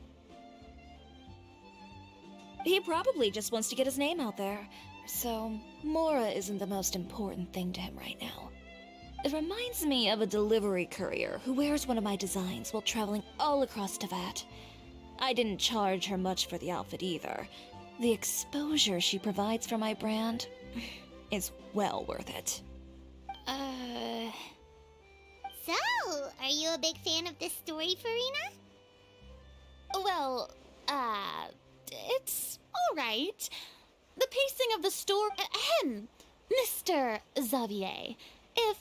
He probably just wants to get his name out there. So, Mora isn't the most important thing to him right now. It reminds me of a delivery courier who wears one of my designs while traveling all across Teyvat. I didn't charge her much for the outfit either. The exposure she provides for my brand is well worth it. So, are you a big fan of this story, Farina? Well, it's alright. The pacing of the story. Ahem! Mr. Xavier, if,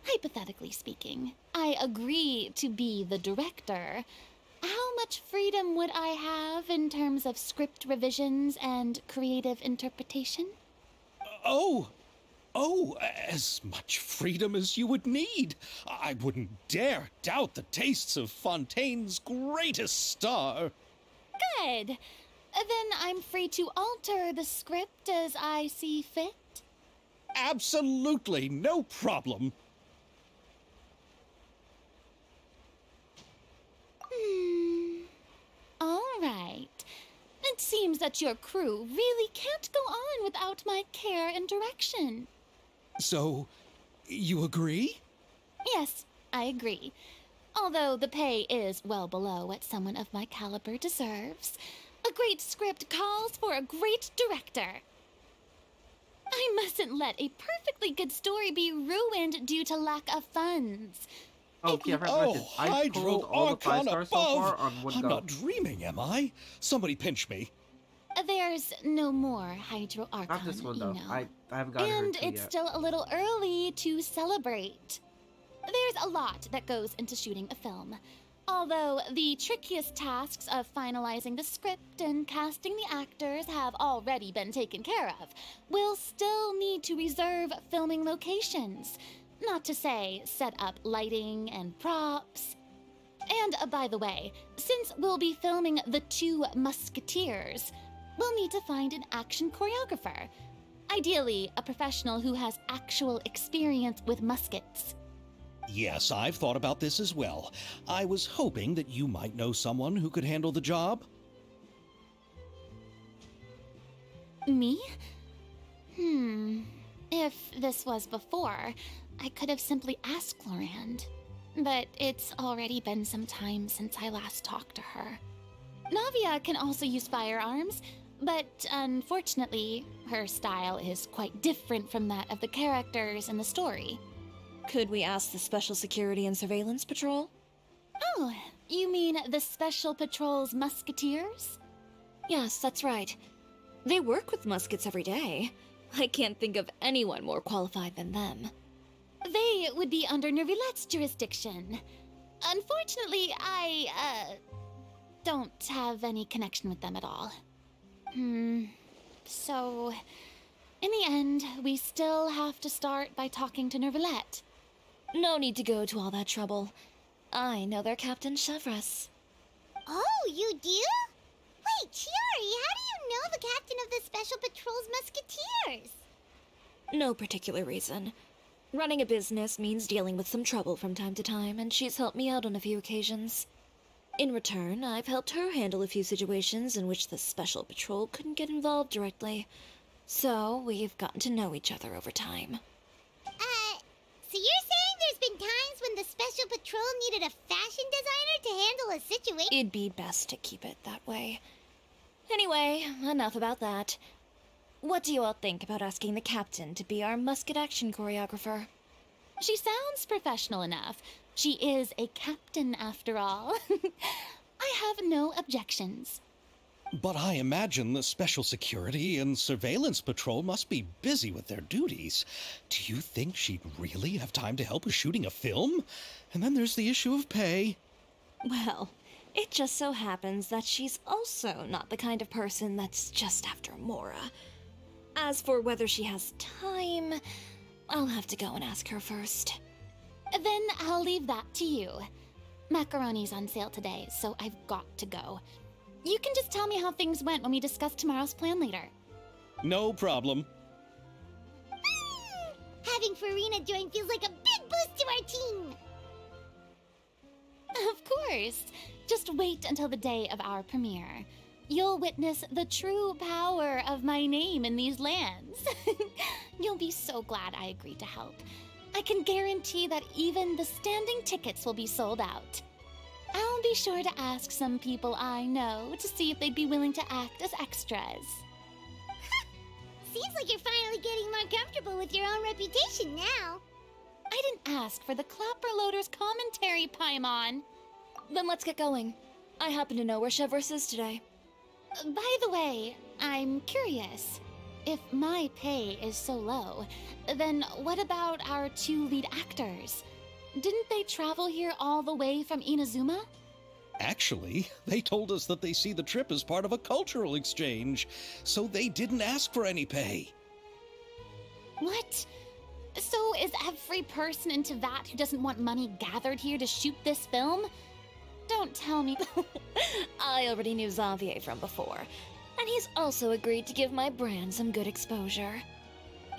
hypothetically speaking, I agree to be the director, how much freedom would I have in terms of script revisions and creative interpretation? Oh, as much freedom as you would need. I wouldn't dare doubt the tastes of Fontaine's greatest star. Good. Then I'm free to alter the script as I see fit. Absolutely, no problem. All right. It seems that your crew really can't go on without my care and direction. So, you agree? Yes, I agree. Although the pay is well below what someone of my caliber deserves. A great script calls for a great director. I mustn't let a perfectly good story be ruined due to lack of funds. Okay, I forgot to mention, I pulled all the 5 stars so far on one I'm go. not dreaming, am I? Somebody pinch me. There's no more Hydro Archon, Not this one though. you know. I haven't gotten And her to it's yet. still a little early to celebrate. There's a lot that goes into shooting a film. Although the trickiest tasks of finalizing the script and casting the actors have already been taken care of, we'll still need to reserve filming locations. Not to say set up lighting and props. And by the way, since we'll be filming The Two Musketeers, we'll need to find an action choreographer. Ideally, a professional who has actual experience with muskets. Yes, I've thought about this as well. I was hoping that you might know someone who could handle the job. Me? If this was before, I could have simply asked Florand. But it's already been some time since I last talked to her. Navia can also use firearms, but unfortunately, her style is quite different from that of the characters in the story. Could we ask the Special Security and Surveillance Patrol? Oh, you mean the Special Patrol's Musketeers? Yes, that's right. They work with muskets every day. I can't think of anyone more qualified than them. They would be under Nervilette's jurisdiction. Unfortunately, I, don't have any connection with them at all. So, in the end, we still have to start by talking to Nervilette. No need to go to all that trouble. I know their Captain Chevres. Oh, you do? Wait, Chiari, how do you know the captain of the Special Patrol's Musketeers? No particular reason. Running a business means dealing with some trouble from time to time, and she's helped me out on a few occasions. In return, I've helped her handle a few situations in which the Special Patrol couldn't get involved directly. So, we've gotten to know each other over time. So you're saying there's been times when the Special Patrol needed a fashion designer to handle a situation? It'd be best to keep it that way. Anyway, enough about that. What do you all think about asking the captain to be our musket action choreographer? She sounds professional enough. She is a captain, after all. I have no objections. But I imagine the Special Security and Surveillance Patrol must be busy with their duties. Do you think she'd really have time to help with shooting a film? And then there's the issue of pay. Well, it just so happens that she's also not the kind of person that's just after Mora. As for whether she has time, I'll have to go and ask her first. Then I'll leave that to you. Macaroni's on sale today, so I've got to go. You can just tell me how things went when we discuss tomorrow's plan later. No problem. Having Farina join feels like a big boost to our team! Of course. Just wait until the day of our premiere. you'll witness the true power of my name in these lands. You'll be so glad I agreed to help. I can guarantee that even the standing tickets will be sold out. I'll be sure to ask some people I know to see if they'd be willing to act as extras. Seems like you're finally getting more comfortable with your own reputation now. I didn't ask for the Clapper Loader's commentary, Paimon. Then let's get going. I happen to know where Chevreuse is today. By the way, I'm curious. If my pay is so low, then what about our 2 lead actors? Didn't they travel here all the way from Inazuma? Actually, they told us that they see the trip as part of a cultural exchange, so they didn't ask for any pay. What? So is every person in Teyvat who doesn't want money gathered here to shoot this film? Don't tell me. I already knew Xavier from before, and he's also agreed to give my brand some good exposure.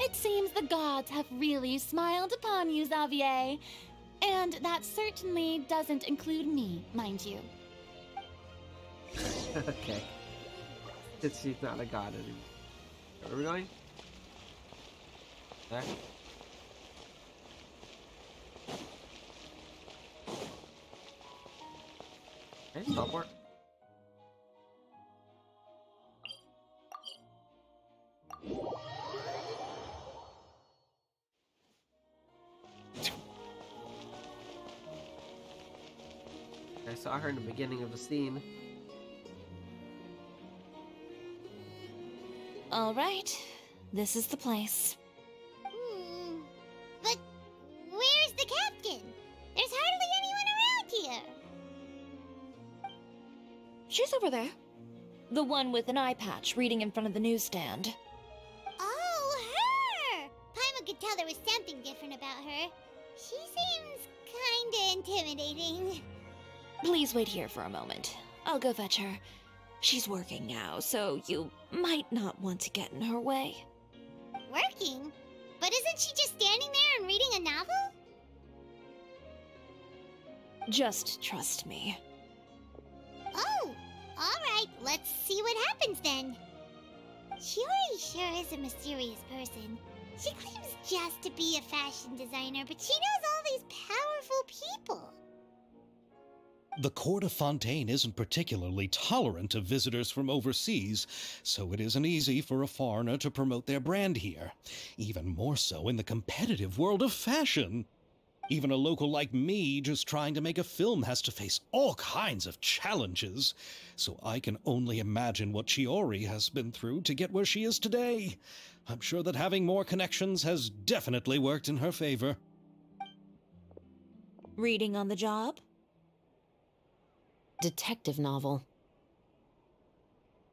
It seems the gods have really smiled upon you, Xavier. And that certainly doesn't include me, mind you. Okay. Since she's not a god anymore. Where are we going? There. Okay, teleport. I saw her in the beginning of the scene. All right, this is the place. But where's the captain? There's hardly anyone around here. She's over there. The one with an eye patch reading in front of the newsstand. Oh, her! Paimon could tell there was something different about her. She seems kinda intimidating. Please wait here for a moment. I'll go fetch her. She's working now, so you might not want to get in her way. Working? But isn't she just standing there and reading a novel? Just trust me. Oh, alright, let's see what happens then. Shiori sure is a mysterious person. She claims just to be a fashion designer, but she knows all these powerful people. The court of Fontaine isn't particularly tolerant of visitors from overseas, so it isn't easy for a foreigner to promote their brand here. Even more so in the competitive world of fashion. Even a local like me just trying to make a film has to face all kinds of challenges, so I can only imagine what Shiori has been through to get where she is today. I'm sure that having more connections has definitely worked in her favor. Reading on the job? Detective novel.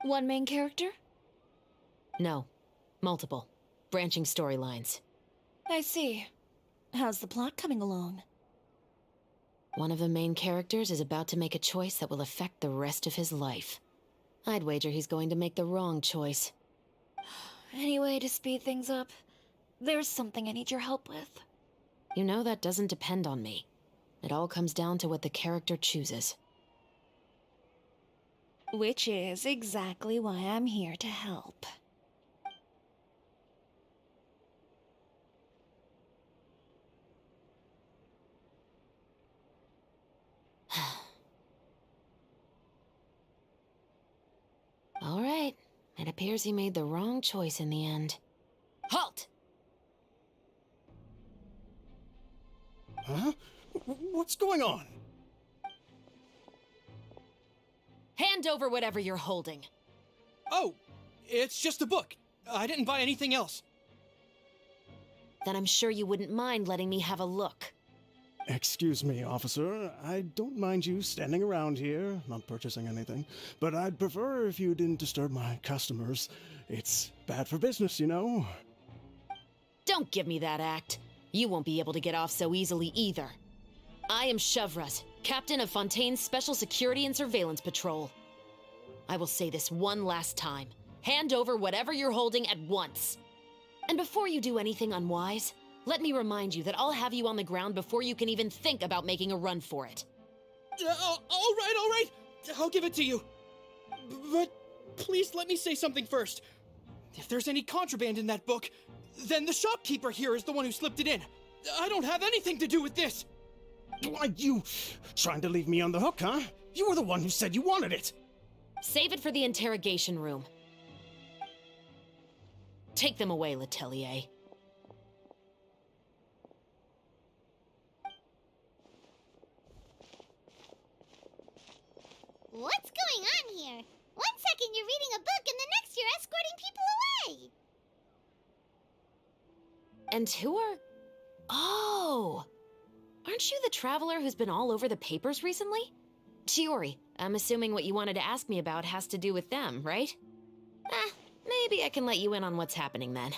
One main character? No. Multiple. Branching storylines. I see. How's the plot coming along? One of the main characters is about to make a choice that will affect the rest of his life. I'd wager he's going to make the wrong choice. Any way to speed things up? There's something I need your help with. You know that doesn't depend on me. It all comes down to what the character chooses. Which is exactly why I'm here to help. All right. It appears he made the wrong choice in the end. Halt! Huh? What's going on? Hand over whatever you're holding. Oh, it's just a book. I didn't buy anything else. Then I'm sure you wouldn't mind letting me have a look. Excuse me, officer. I don't mind you standing around here, not purchasing anything, but I'd prefer if you didn't disturb my customers. It's bad for business, you know. Don't give me that act. You won't be able to get off so easily either. I am Chevreuse, captain of Fontaine's Special Security and Surveillance Patrol. I will say this one last time. Hand over whatever you're holding at once. And before you do anything unwise, let me remind you that I'll have you on the ground before you can even think about making a run for it. All right. I'll give it to you. But please let me say something first. If there's any contraband in that book, then the shopkeeper here is the one who slipped it in. I don't have anything to do with this. Why, you trying to leave me on the hook, huh? You were the one who said you wanted it. Save it for the interrogation room. Take them away, Letelier. What's going on here? One second you're reading a book and the next you're escorting people away. And who are... Oh! Aren't you the traveler who's been all over the papers recently? Chiori, I'm assuming what you wanted to ask me about has to do with them, right? Maybe I can let you in on what's happening then.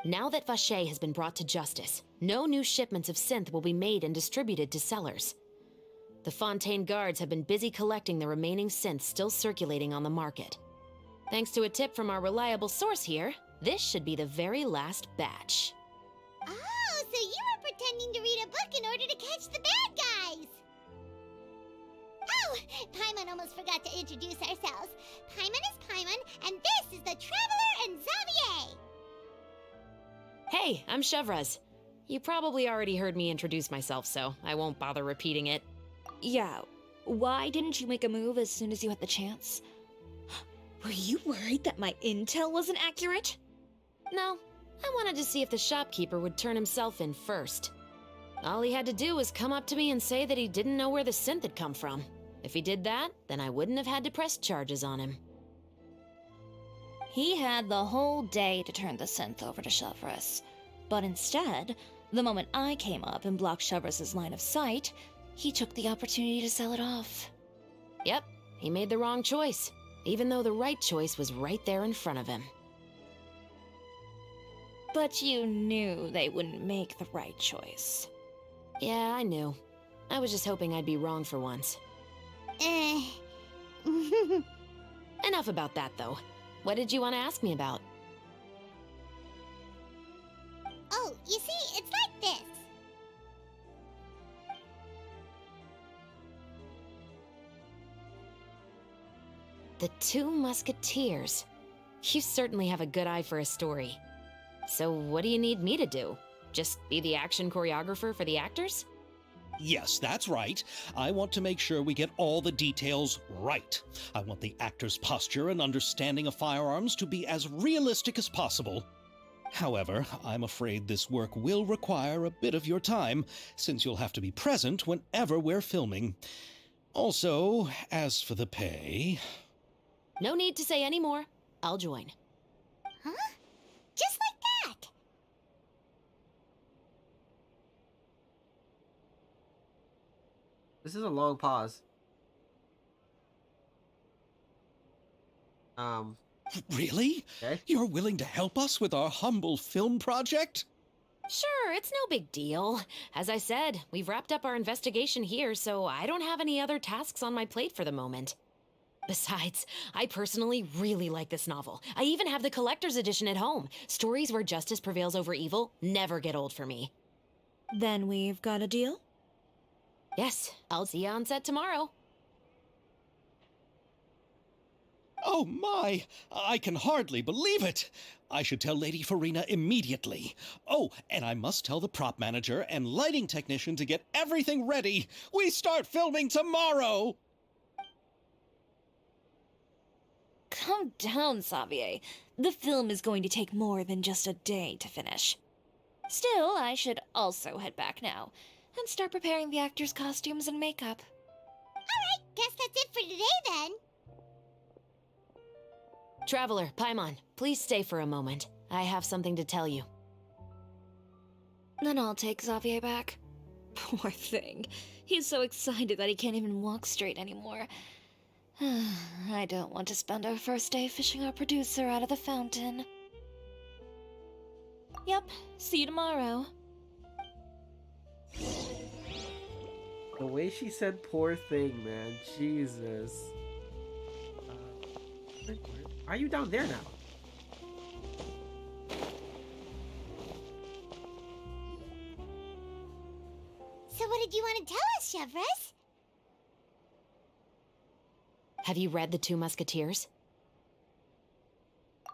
Now that Vacher has been brought to justice, no new shipments of synth will be made and distributed to sellers. The Fontaine guards have been busy collecting the remaining synths still circulating on the market. Thanks to a tip from our reliable source here, this should be the very last batch. Oh, so you were pretending to read a book in order to catch the bad guys. Oh, Paimon almost forgot to introduce ourselves. Paimon is Paimon, and this is the Traveler and Xavier. Hey, I'm Chevraz. You probably already heard me introduce myself, so I won't bother repeating it. Yeah, why didn't you make a move as soon as you had the chance? Were you worried that my intel wasn't accurate? No, I wanted to see if the shopkeeper would turn himself in first. All he had to do was come up to me and say that he didn't know where the synth had come from. If he did that, then I wouldn't have had to press charges on him. He had the whole day to turn the synth over to Chevraz. But instead, the moment I came up and blocked Chevraz's line of sight, he took the opportunity to sell it off. Yep, he made the wrong choice, even though the right choice was right there in front of him. But you knew they wouldn't make the right choice. Yeah, I knew. I was just hoping I'd be wrong for once. Enough about that, though. What did you want to ask me about? Oh, you see, it's like this. The Two Musketeers. You certainly have a good eye for a story. So what do you need me to do? Just be the action choreographer for the actors? Yes, that's right. I want to make sure we get all the details right. I want the actor's posture and understanding of firearms to be as realistic as possible. However, I'm afraid this work will require a bit of your time, since you'll have to be present whenever we're filming. Also, as for the pay... No need to say any more. I'll join. Huh? Just like that? This is a long pause. Really? Okay. You're willing to help us with our humble film project? Sure, it's no big deal. As I said, we've wrapped up our investigation here, so I don't have any other tasks on my plate for the moment. Besides, I personally really like this novel. I even have the collector's edition at home. Stories where justice prevails over evil never get old for me. Then we've got a deal? Yes, I'll see you on set tomorrow. Oh my! I can hardly believe it! I should tell Lady Farina immediately. Oh, and I must tell the prop manager and lighting technician to get everything ready. We start filming tomorrow! Calm down, Xavier. The film is going to take more than just a day to finish. Still, I should also head back now and start preparing the actors' costumes and makeup. Alright, guess that's it for today then. Traveler, Paimon, please stay for a moment. I have something to tell you. Then I'll take Xavier back. Poor thing. He's so excited that he can't even walk straight anymore. I don't want to spend our first day fishing our producer out of the fountain. Yep, see you tomorrow. The way she said "poor thing," man, Jesus. Are you down there now? So what did you want to tell us, Chevraz? Have you read The Two Musketeers?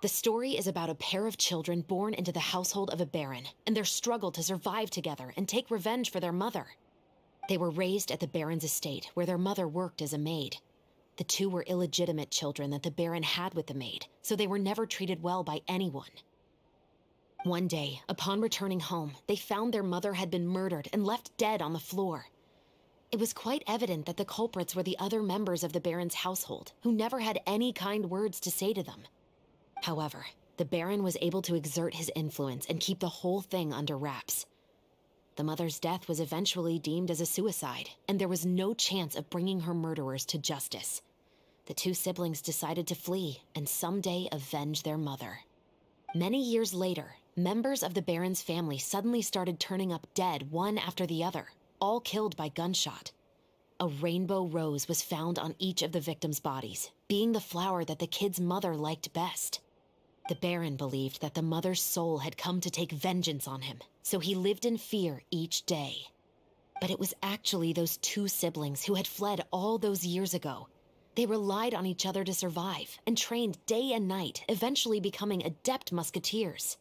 The story is about a pair of children born into the household of a baron and their struggle to survive together and take revenge for their mother. They were raised at the baron's estate, where their mother worked as a maid. The two were illegitimate children that the baron had with the maid, so they were never treated well by anyone. One day, upon returning home, they found their mother had been murdered and left dead on the floor. It was quite evident that the culprits were the other members of the baron's household, who never had any kind words to say to them. However, the baron was able to exert his influence and keep the whole thing under wraps. The mother's death was eventually deemed as a suicide, and there was no chance of bringing her murderers to justice. The two siblings decided to flee and someday avenge their mother. Many years later, members of the baron's family suddenly started turning up dead one after the other, all killed by gunshot. A rainbow rose was found on each of the victims' bodies, being the flower that the kid's mother liked best. The baron believed that the mother's soul had come to take vengeance on him, so he lived in fear each day. But it was actually those two siblings who had fled all those years ago. They relied on each other to survive and trained day and night, eventually becoming adept musketeers.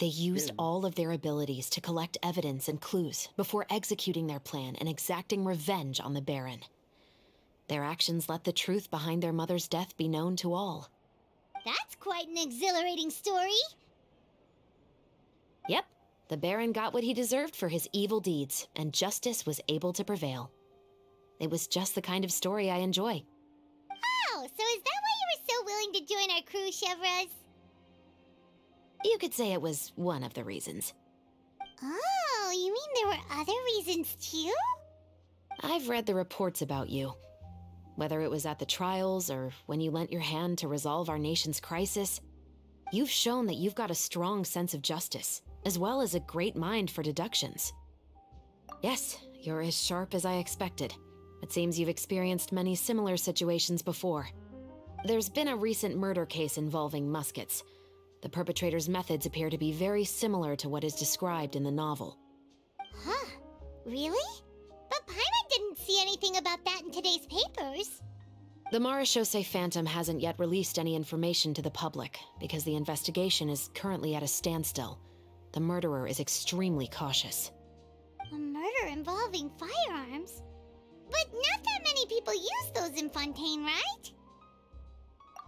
They used all of their abilities to collect evidence and clues before executing their plan and exacting revenge on the baron. Their actions let the truth behind their mother's death be known to all. That's quite an exhilarating story. Yep, the baron got what he deserved for his evil deeds, and justice was able to prevail. It was just the kind of story I enjoy. Oh, so is that why you were so willing to join our crew, Chevraz? You could say it was one of the reasons. Oh, you mean there were other reasons too? I've read the reports about you. Whether it was at the trials or when you lent your hand to resolve our nation's crisis, you've shown that you've got a strong sense of justice, as well as a great mind for deductions. Yes, you're as sharp as I expected. It seems you've experienced many similar situations before. There's been a recent murder case involving muskets. The perpetrator's methods appear to be very similar to what is described in the novel. Huh? Really? But Paimon didn't see anything about that in today's papers. The Marechaussee Phantom hasn't yet released any information to the public because the investigation is currently at a standstill. The murderer is extremely cautious. A murder involving firearms? But not that many people use those in Fontaine, right?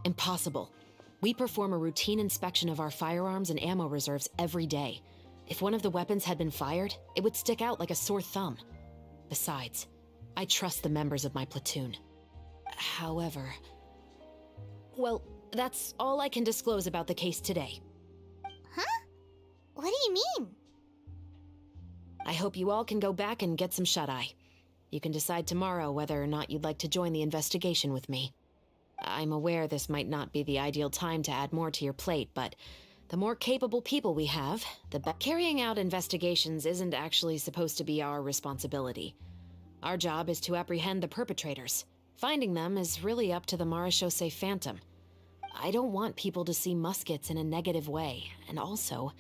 Impossible. We perform a routine inspection of our firearms and ammo reserves every day. If one of the weapons had been fired, it would stick out like a sore thumb. Besides, I trust the members of my platoon. However... Well, that's all I can disclose about the case today. Huh? What do you mean? I hope you all can go back and get some shut-eye. You can decide tomorrow whether or not you'd like to join the investigation with me. I'm aware this might not be the ideal time to add more to your plate, but the more capable people we have, the better. Carrying out investigations isn't actually supposed to be our responsibility. Our job is to apprehend the perpetrators. Finding them is really up to the Marechaussee Phantom. I don't want people to see muskets in a negative way, and also,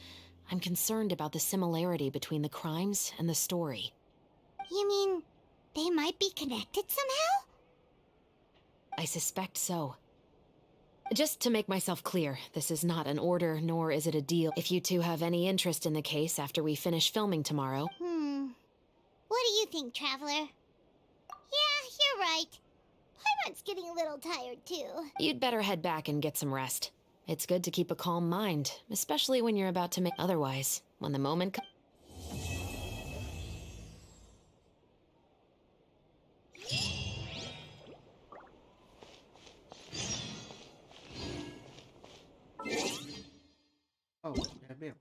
I'm concerned about the similarity between the crimes and the story. You mean they might be connected somehow? I suspect so. Just to make myself clear, this is not an order, nor is it a deal. If you two have any interest in the case after we finish filming tomorrow... What do you think, Traveler? Yeah, you're right. Paimon's getting a little tired, too. You'd better head back and get some rest. It's good to keep a calm mind, especially when you're about to make... Otherwise, when the moment comes... Oh, yeah, mail.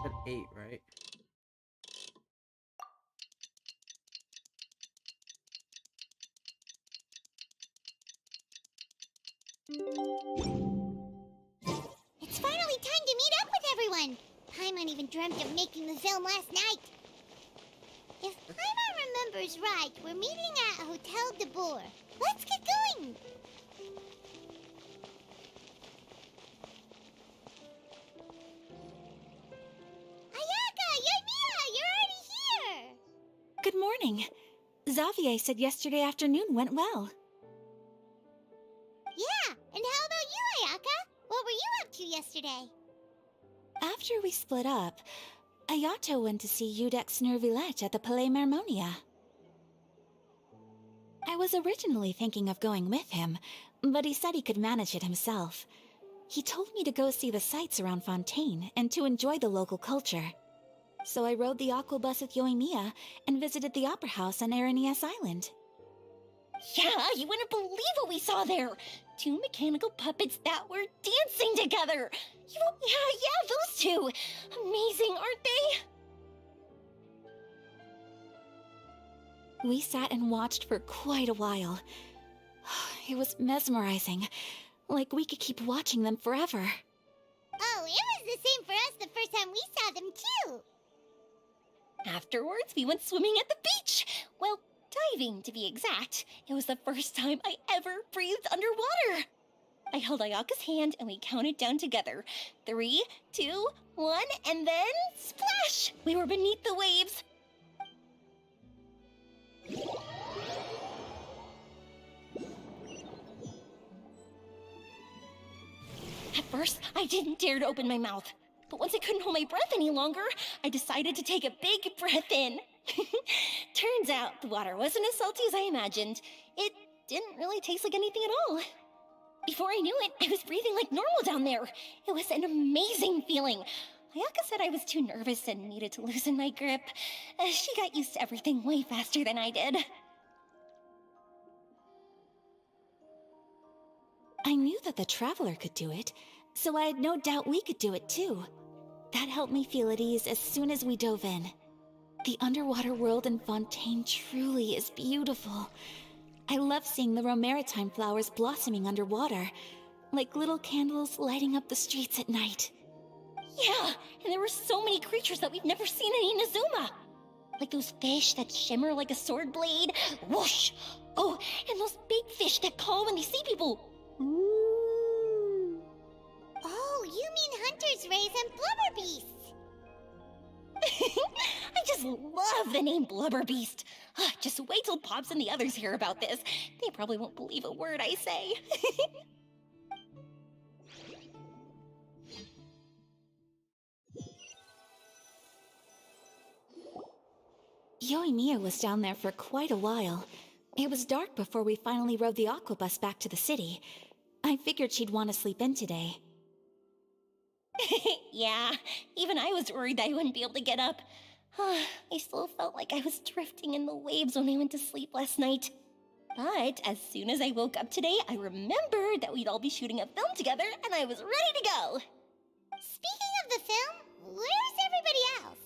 At 8, right? It's finally time to meet up with everyone. Paimon even dreamt of making the film last night. If Paimon remembers right, we're meeting at Hotel de Boer. Let's get going. Ayaka, Ymira, you're already here. Good morning. Xavier said yesterday afternoon went well. Yeah, and how about you, Ayaka? What were you up to yesterday? After we split up, Ayato went to see Udex Nervillette at the Palais Mermonia. I was originally thinking of going with him, but he said he could manage it himself. He told me to go see the sights around Fontaine and to enjoy the local culture. So I rode the aqua bus with Yoimiya and visited the opera house on Aranias Island. Yeah, you wouldn't believe what we saw there. 2 mechanical puppets that were dancing together. Yeah, those two. Amazing, aren't they? We sat and watched for quite a while. It was mesmerizing, like we could keep watching them forever. Oh, it was the same for us the first time we saw them, too. Afterwards, we went swimming at the beach. Well, diving, to be exact. It was the first time I ever breathed underwater. I held Ayaka's hand and we counted down together. 3, 2, 1, and then splash! We were beneath the waves. At first, I didn't dare to open my mouth. But once I couldn't hold my breath any longer, I decided to take a big breath in. Turns out the water wasn't as salty as I imagined. It didn't really taste like anything at all. Before I knew it, I was breathing like normal down there. It was an amazing feeling. Ayaka said I was too nervous and needed to loosen my grip. She got used to everything way faster than I did. I knew that the Traveler could do it, so I had no doubt we could do it too. That helped me feel at ease as soon as we dove in. The underwater world in Fontaine truly is beautiful. I love seeing the romaritime flowers blossoming underwater, like little candles lighting up the streets at night. Yeah, and there were so many creatures that we've never seen in Inazuma. Like those fish that shimmer like a sword blade. Whoosh! Oh, and those big fish that call when they see people. Ooh. Oh, you mean Hunter's Rays and Blubber Beasts. I just love the name Blubber Beast. Just wait till Pops and the others hear about this. They probably won't believe a word I say. Yoimiya was down there for quite a while. It was dark before we finally rode the aqua bus back to the city. I figured she'd want to sleep in today. Yeah, even I was worried that I wouldn't be able to get up. I still felt like I was drifting in the waves when I went to sleep last night. But as soon as I woke up today, I remembered that we'd all be shooting a film together, and I was ready to go. Speaking of the film, where's everybody else?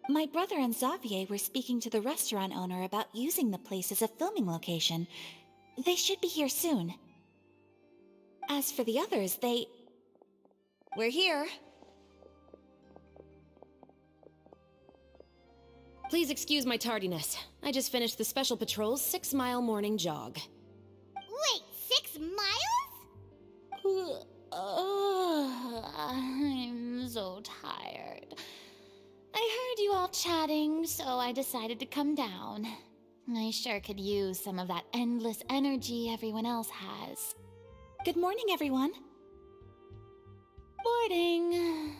My brother and Xavier were speaking to the restaurant owner about using the place as a filming location. They should be here soon. As for the others, We're here. Please excuse my tardiness. I just finished the Special Patrol's 6-mile morning jog. Wait, 6 miles? I'm so tired. I heard you all chatting, so I decided to come down. I sure could use some of that endless energy everyone else has. Good morning, everyone. Boarding.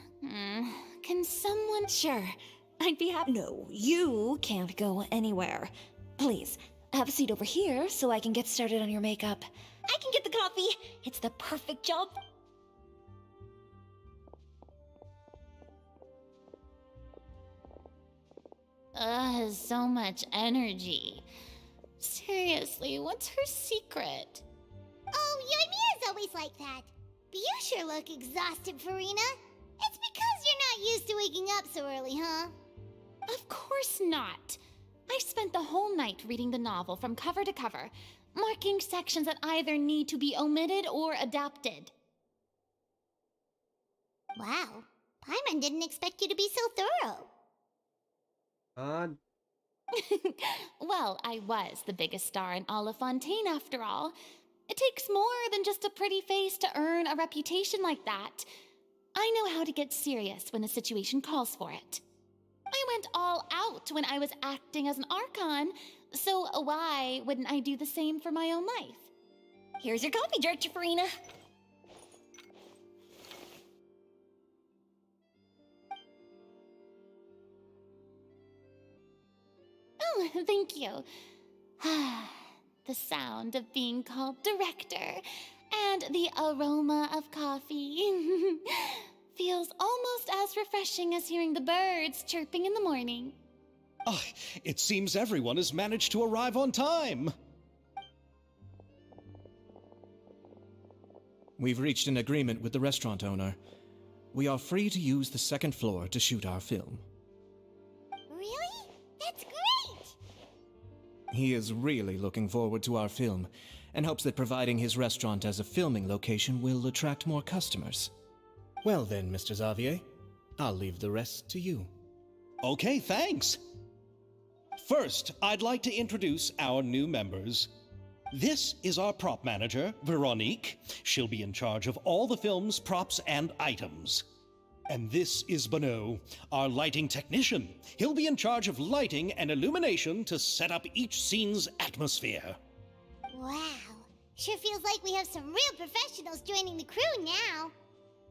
Can someone... Sure, I'd be happy. No, you can't go anywhere. Please, have a seat over here so I can get started on your makeup. I can get the coffee. It's the perfect job. So much energy. Seriously, what's her secret? Oh, Yoimiya's always like that. But you sure look exhausted, Farina. It's because you're not used to waking up so early, huh? Of course not. I spent the whole night reading the novel from cover to cover, marking sections that either need to be omitted or adapted. Wow, Paimon didn't expect you to be so thorough. Well, I was the biggest star in all of Fontaine after all. It takes more than just a pretty face to earn a reputation like that. I know how to get serious when the situation calls for it. I went all out when I was acting as an Archon, so why wouldn't I do the same for my own life? Here's your coffee, Director Farina. Oh, thank you. The sound of being called director and the aroma of coffee feels almost as refreshing as hearing the birds chirping in the morning. Ah, it seems everyone has managed to arrive on time. We've reached an agreement with the restaurant owner. We are free to use the second floor to shoot our film. Really? That's great! He is really looking forward to our film and hopes that providing his restaurant as a filming location will attract more customers. Well then, Mr. Xavier, I'll leave the rest to you. Okay, thanks. First, I'd like to introduce our new members. This is our prop manager, Veronique. She'll be in charge of all the film's props and items. And this is Bonneau, our lighting technician. He'll be in charge of lighting and illumination to set up each scene's atmosphere. Wow. Sure feels like we have some real professionals joining the crew now.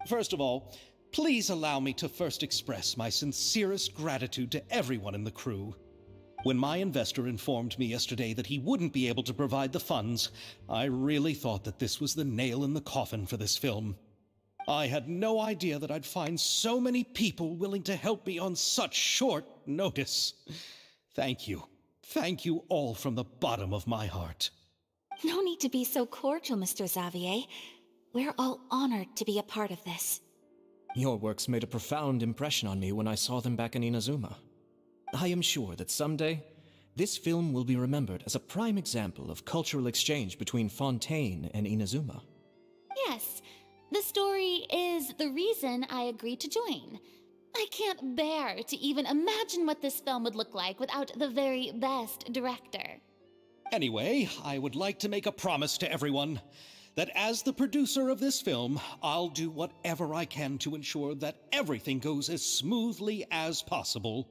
First of all, please allow me to first express my sincerest gratitude to everyone in the crew. When my investor informed me yesterday that he wouldn't be able to provide the funds, I really thought that this was the nail in the coffin for this film. I had no idea that I'd find so many people willing to help me on such short notice. Thank you. Thank you all from the bottom of my heart. No need to be so cordial, Mr. Xavier. We're all honored to be a part of this. Your works made a profound impression on me when I saw them back in Inazuma. I am sure that someday, this film will be remembered as a prime example of cultural exchange between Fontaine and Inazuma. Yes, the story is the reason I agreed to join. I can't bear to even imagine what this film would look like without the very best director. Anyway, I would like to make a promise to everyone that as the producer of this film, I'll do whatever I can to ensure that everything goes as smoothly as possible.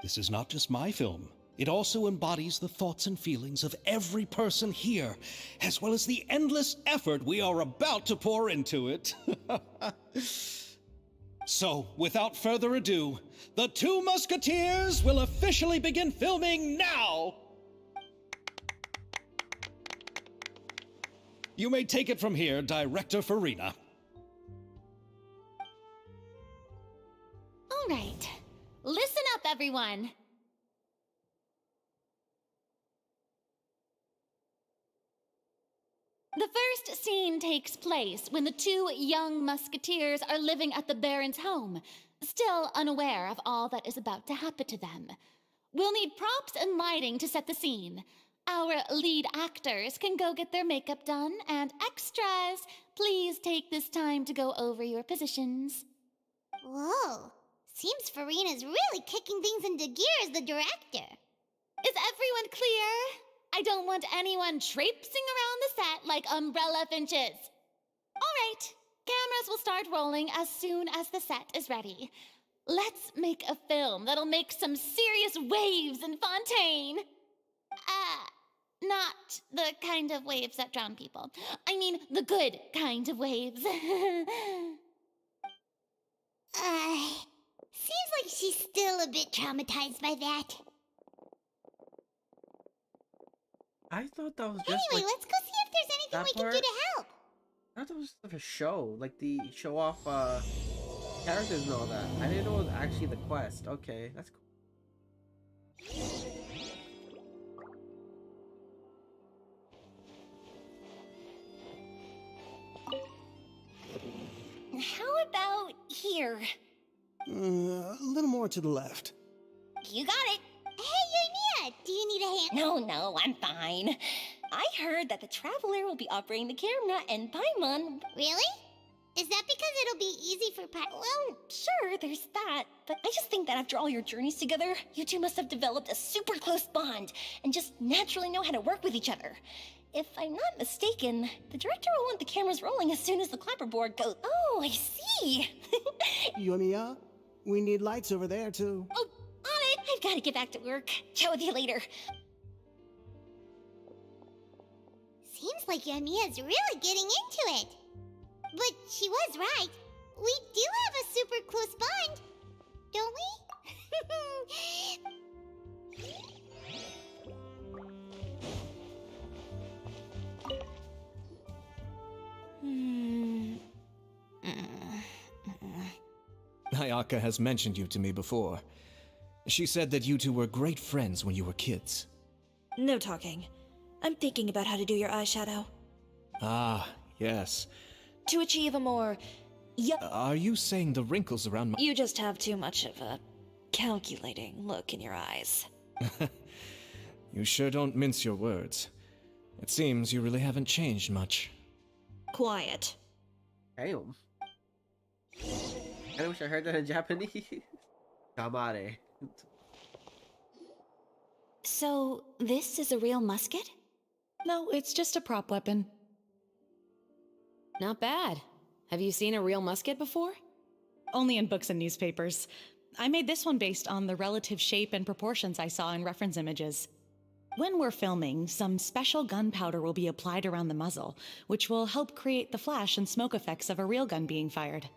This is not just my film. It also embodies the thoughts and feelings of every person here, as well as the endless effort we are about to pour into it. So, without further ado, the Two Musketeers will officially begin filming now! You may take it from here, Director Farina. All right. Listen up, everyone! The first scene takes place when the two young musketeers are living at the Baron's home, still unaware of all that is about to happen to them. We'll need props and lighting to set the scene. Our lead actors can go get their makeup done, and extras, please take this time to go over your positions. Whoa. Seems Farina's really kicking things into gear as the director. Is everyone clear? I don't want anyone traipsing around the set like umbrella finches. All right, cameras will start rolling as soon as the set is ready. Let's make a film that'll make some serious waves in Fontaine. Not the kind of waves that drown people. I mean, the good kind of waves. Seems like she's still a bit traumatized by that. I thought that was just Anyway, let's go see if there's anything we can do to help. I thought it was just a show, like the show off characters and all that. I didn't know it was actually the quest. Okay, that's cool. How about here? A little more to the left. You got it. Hey, Yoimiya, do you need a hand? No, I'm fine. I heard that the Traveler will be operating the camera and Paimon... Really? Is that because it'll be easy for Well, sure, there's that. But I just think that after all your journeys together, you two must have developed a super close bond and just naturally know how to work with each other. If I'm not mistaken, the director will want the cameras rolling as soon as the clapperboard goes... Oh, I see! Yoimiya, we need lights over there, too. Oh, I've got to get back to work. Chat with you later. Seems like Yamiya's really getting into it. But she was right. We do have a super close bond, don't we? Ayaka has mentioned you to me before. She said that you two were great friends when you were kids. No talking. I'm thinking about how to do your eyeshadow. Ah, yes. To achieve a more... Are you saying the wrinkles around my... You just have too much of a calculating look in your eyes. You sure don't mince your words. It seems you really haven't changed much. Quiet. Damn. I wish I heard that in Japanese. Kamare. So, this is a real musket? No, it's just a prop weapon. Not bad. Have you seen a real musket before? Only in books and newspapers. I made this one based on the relative shape and proportions I saw in reference images. When we're filming, some special gunpowder will be applied around the muzzle, which will help create the flash and smoke effects of a real gun being fired.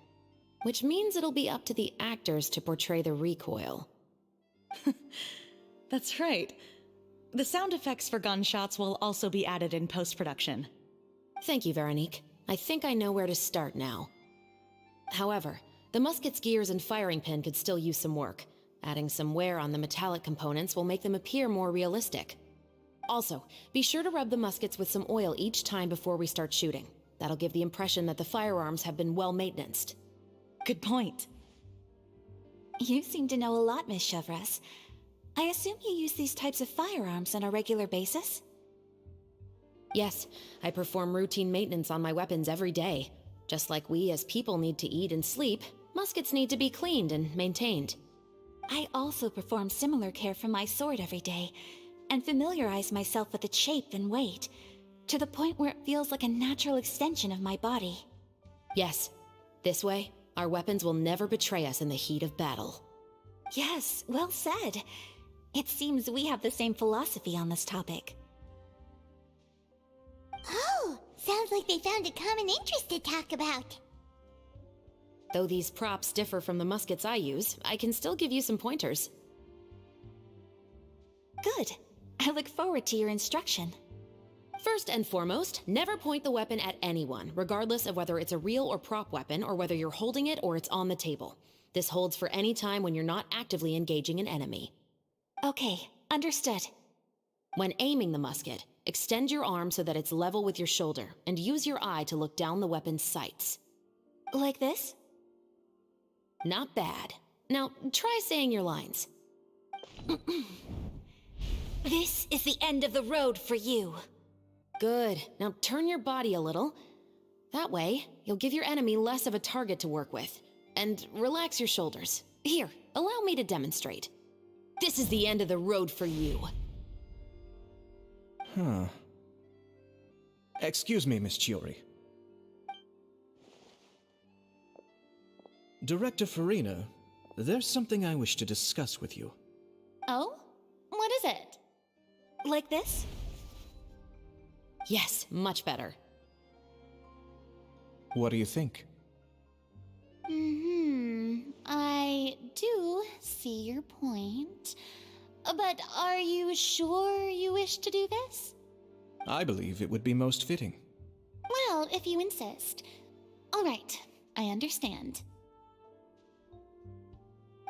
Which means it'll be up to the actors to portray the recoil. That's right. The sound effects for gunshots will also be added in post-production. Thank you, Veronique. I think I know where to start now. However, the musket's gears and firing pin could still use some work. Adding some wear on the metallic components will make them appear more realistic. Also, be sure to rub the muskets with some oil each time before we start shooting. That'll give the impression that the firearms have been well maintained. Good point. You seem to know a lot, Miss Chevres. I assume you use these types of firearms on a regular basis? Yes, I perform routine maintenance on my weapons every day. Just like we as people need to eat and sleep, muskets need to be cleaned and maintained. I also perform similar care for my sword every day, and familiarize myself with its shape and weight, to the point where it feels like a natural extension of my body. Yes, this way, our weapons will never betray us in the heat of battle. Yes, well said. It seems we have the same philosophy on this topic. Oh, sounds like they found a common interest to talk about. Though these props differ from the muskets I use, I can still give you some pointers. Good. I look forward to your instruction. First and foremost, never point the weapon at anyone, regardless of whether it's a real or prop weapon or whether you're holding it or it's on the table. This holds for any time when you're not actively engaging an enemy. Okay, understood. When aiming the musket, extend your arm so that it's level with your shoulder, and use your eye to look down the weapon's sights. Like this? Not bad. Now, try saying your lines. This is the end of the road for you. Good. Now turn your body a little. That way, you'll give your enemy less of a target to work with. And relax your shoulders. Here, allow me to demonstrate. This is the end of the road for you. Huh. Excuse me, Miss Chiori. Director Farina, there's something I wish to discuss with you. Oh? What is it? Like this? Yes, much better. What do you think? I do see your point. But are you sure you wish to do this? I believe it would be most fitting. Well, if you insist. All right, I understand.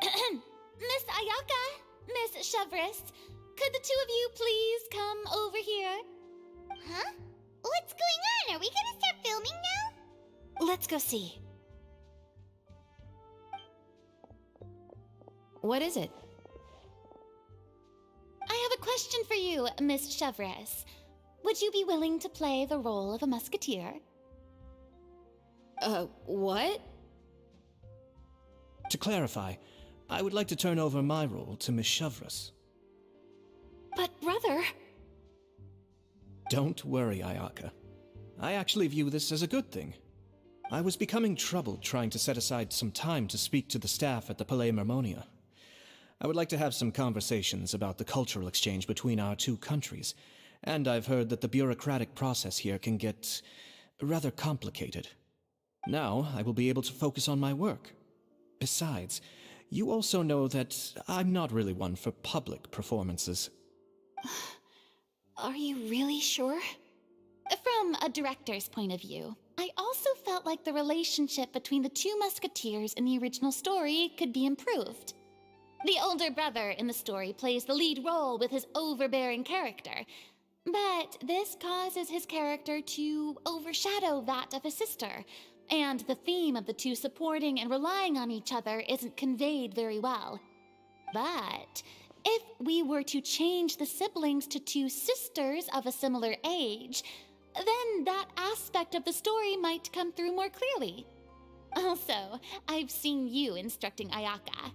Miss Ayaka, Miss Chevres, could the two of you please come over here? Huh? What's going on? Are we gonna start filming now? Let's go see. What is it? I have a question for you, Miss Chevres. Would you be willing to play the role of a musketeer? What? To clarify, I would like to turn over my role to Miss Chevres. But, brother... Don't worry, Ayaka. I actually view this as a good thing. I was becoming troubled trying to set aside some time to speak to the staff at the Palais Mermonia. I would like to have some conversations about the cultural exchange between our two countries, and I've heard that the bureaucratic process here can get rather complicated. Now, I will be able to focus on my work. Besides, you also know that I'm not really one for public performances. Are you really sure? From a director's point of view, I also felt like the relationship between the two musketeers in the original story could be improved. The older brother in the story plays the lead role with his overbearing character, but this causes his character to overshadow that of his sister, and the theme of the two supporting and relying on each other isn't conveyed very well. But if we were to change the siblings to two sisters of a similar age, then that aspect of the story might come through more clearly. Also, I've seen you instructing Ayaka.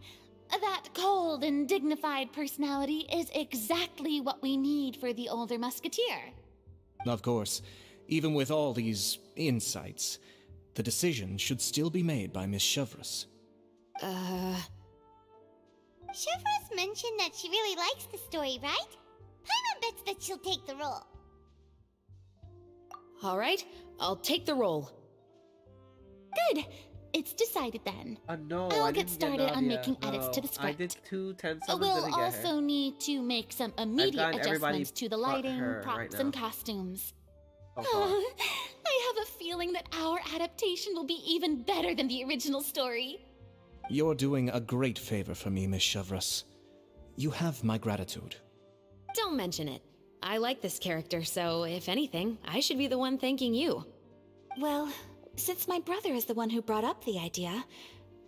That cold and dignified personality is exactly what we need for the older musketeer. Of course, even with all these insights, the decision should still be made by Miss Chevreuse. Chevreuse mentioned that she really likes the story, right? Paimon bets that she'll take the role. All right, I'll take the role. Good. It's decided then. No, I'll I get didn't started get on Nadia. making edits to the No, script. I did 2/10 We'll didn't get also her. need to make some immediate gotten everybody adjustments to the but lighting, her props, right and now. costumes. Oh, Oh, I have a feeling that our adaptation will be even better than the original story. You're doing a great favor for me, Miss Chevreuse. You have my gratitude. Don't mention it. I like this character, so if anything, I should be the one thanking you. Well, since my brother is the one who brought up the idea,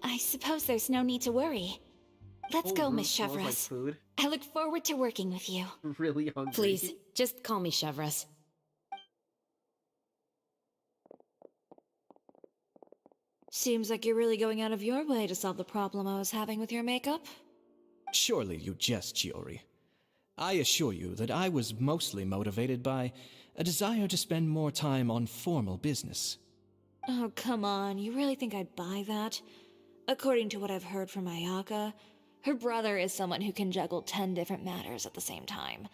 I suppose there's no need to worry. Let's go, Miss Smells like Chevreuse. food. I look forward to working with you. Really hungry. Please, just call me Chevreuse. Seems like you're really going out of your way to solve the problem I was having with your makeup. Surely you jest, Chiori. I assure you that I was mostly motivated by a desire to spend more time on formal business. Oh, come on. You really think I'd buy that? According to what I've heard from Ayaka, her brother is someone who can juggle 10 different matters at the same time.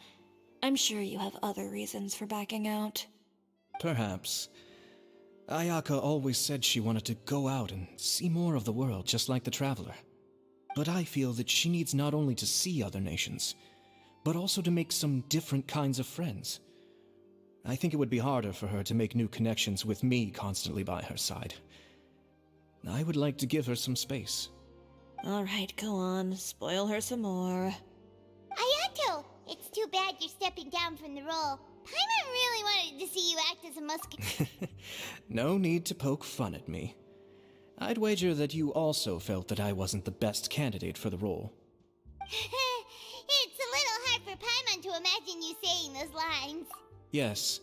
I'm sure you have other reasons for backing out. Perhaps. Ayaka always said she wanted to go out and see more of the world, just like the Traveler. But I feel that she needs not only to see other nations, but also to make some different kinds of friends. I think it would be harder for her to make new connections with me constantly by her side. I would like to give her some space. All right, go on. Spoil her some more. Ayato, it's too bad you're stepping down from the role. Paimon really wanted to see you act as a musketeer. No need to poke fun at me. I'd wager that you also felt that I wasn't the best candidate for the role. It's a little hard for Paimon to imagine you saying those lines. Yes,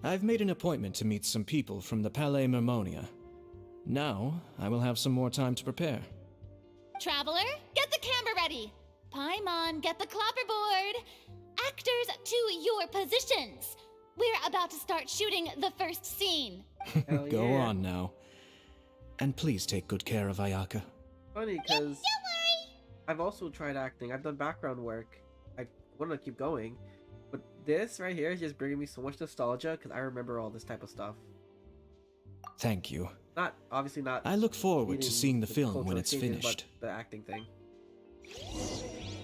I've made an appointment to meet some people from the Palais Mermonia. Now, I will have some more time to prepare. Traveler, get the camera ready. Paimon, get the clapperboard. Actors, to your positions. We're about to start shooting the first scene. Go on now. And please take good care of Ayaka. Funny, because I've also tried acting. I've done background work. I want to keep going. But this right here is just bringing me so much nostalgia because I remember all this type of stuff. Thank you. Obviously not. I look forward to meaning seeing the film cultural when it's changes, finished. But the acting thing.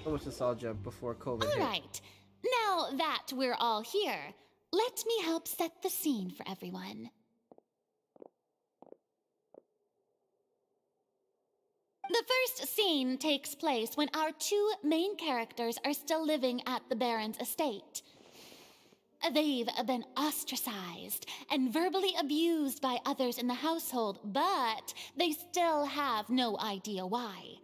So much nostalgia before COVID All hit. right. Now that we're all here, let me help set the scene for everyone. The first scene takes place when our two main characters are still living at the Baron's estate. They've been ostracized and verbally abused by others in the household, but they still have no idea why.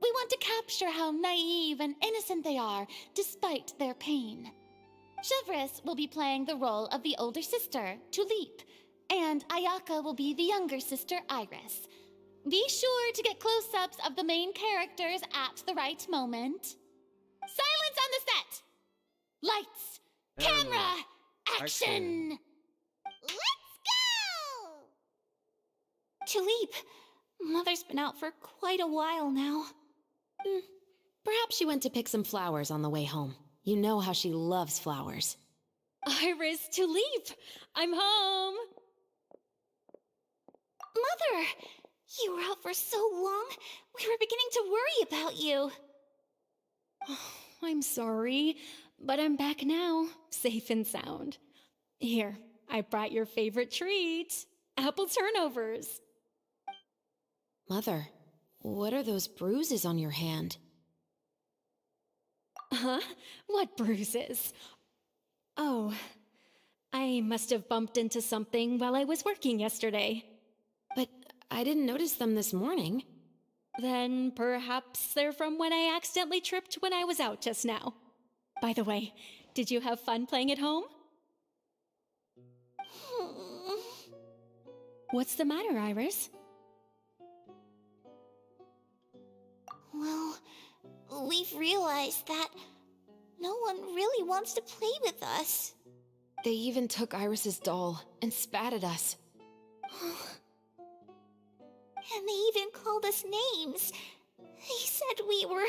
We want to capture how naive and innocent they are, despite their pain. Chevreuse will be playing the role of the older sister, Tulip, and Ayaka will be the younger sister, Iris. Be sure to get close-ups of the main characters at the right moment. Silence on the set! Lights! Camera! Action! Let's go! Tulip, Mother's been out for quite a while now. Perhaps she went to pick some flowers on the way home. You know how she loves flowers. Iris, Tulip! I'm home! Mother! You were out for so long, we were beginning to worry about you. I'm sorry, but I'm back now, safe and sound. Here, I brought your favorite treat, apple turnovers. Mother, what are those bruises on your hand? Huh? What bruises? Oh, I must have bumped into something while I was working yesterday. But I didn't notice them this morning. Then perhaps they're from when I accidentally tripped when I was out just now. By the way, did you have fun playing at home? What's the matter, Iris? Well, we've realized that no one really wants to play with us. They even took Iris's doll and spat at us. And they even called us names. They said we were...